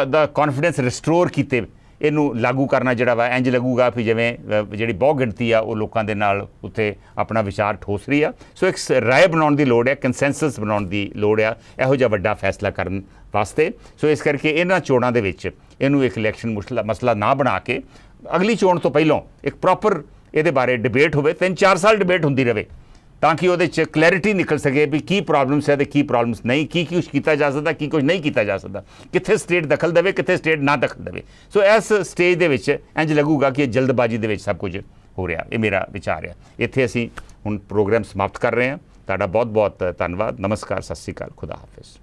ਦਾ ਕੌਨਫੀਡੈਂਸ ਰਿਸਟੋਰ ਕੀਤੇ ਇਹਨੂੰ ਲਾਗੂ ਕਰਨਾ ਜਿਹੜਾ ਵਾ ਇੰਜ ਲੱਗੂਗਾ ਵੀ ਜਿਵੇਂ ਜਿਹੜੀ ਬਹੁ ਗਿਣਤੀ ਆ ਉਹ ਲੋਕਾਂ ਦੇ ਨਾਲ ਉੱਥੇ ਆਪਣਾ ਵਿਚਾਰ ਠੋਸ ਰਹੀ ਆ। ਸੋ ਇੱਕ ਰਾਏ ਬਣਾਉਣ ਦੀ ਲੋੜ ਹੈ, ਕੰਸੈਂਸਸ ਬਣਾਉਣ ਦੀ ਲੋੜ ਆ ਇਹੋ ਜਿਹਾ ਵੱਡਾ ਫੈਸਲਾ ਕਰਨ ਵਾਸਤੇ। ਸੋ ਇਸ ਕਰਕੇ ਇਹਨਾਂ ਚੋਣਾਂ ਦੇ ਵਿੱਚ ਇਹਨੂੰ ਇੱਕ ਇਲੈਕਸ਼ਨ ਮਸਲਾ ਨਾ ਬਣਾ ਕੇ ਅਗਲੀ ਚੋਣ ਤੋਂ ਪਹਿਲਾਂ ਇੱਕ ਪ੍ਰੋਪਰ ਇਹਦੇ ਬਾਰੇ ਡਿਬੇਟ ਹੋਵੇ, 3-4 ਸਾਲ ਡਿਬੇਟ ਹੁੰਦੀ ਰਹੇ, ਤਾਂ ਕਿ ਉਹਦੇ 'ਚ ਕਲੈਰਿਟੀ ਨਿਕਲ ਸਕੇ ਵੀ ਕੀ ਪ੍ਰੋਬਲਮਸ ਹੈ ਤੇ ਕੀ ਪ੍ਰੋਬਲਮਸ ਨਹੀਂ, ਕੀ ਕੁਛ ਕੀਤਾ ਜਾ ਸਕਦਾ, ਕੀ ਕੁਛ ਨਹੀਂ ਕੀਤਾ ਜਾ ਸਕਦਾ, ਕਿੱਥੇ ਸਟੇਟ ਦਖਲ ਦੇਵੇ, ਕਿੱਥੇ ਸਟੇਟ ਨਾ ਦਖਲ ਦੇਵੇ। ਸੋ ਇਸ ਸਟੇਜ ਦੇ ਵਿੱਚ ਇੰਝ ਲੱਗੂਗਾ ਕਿ ਇਹ ਜਲਦਬਾਜ਼ੀ ਦੇ ਵਿੱਚ ਸਭ ਕੁਝ ਹੋ ਰਿਹਾ। ਇਹ ਮੇਰਾ ਵਿਚਾਰ ਹੈ। ਇੱਥੇ ਅਸੀਂ ਹੁਣ ਪ੍ਰੋਗਰਾਮ ਸਮਾਪਤ ਕਰ ਰਹੇ ਹਾਂ। ਤੁਹਾਡਾ ਬਹੁਤ ਬਹੁਤ ਧੰਨਵਾਦ। ਨਮਸਕਾਰ, ਸਤਿ ਸ਼੍ਰੀ ਅਕਾਲ, ਖੁਦਾ ਹਾਫਿਜ਼।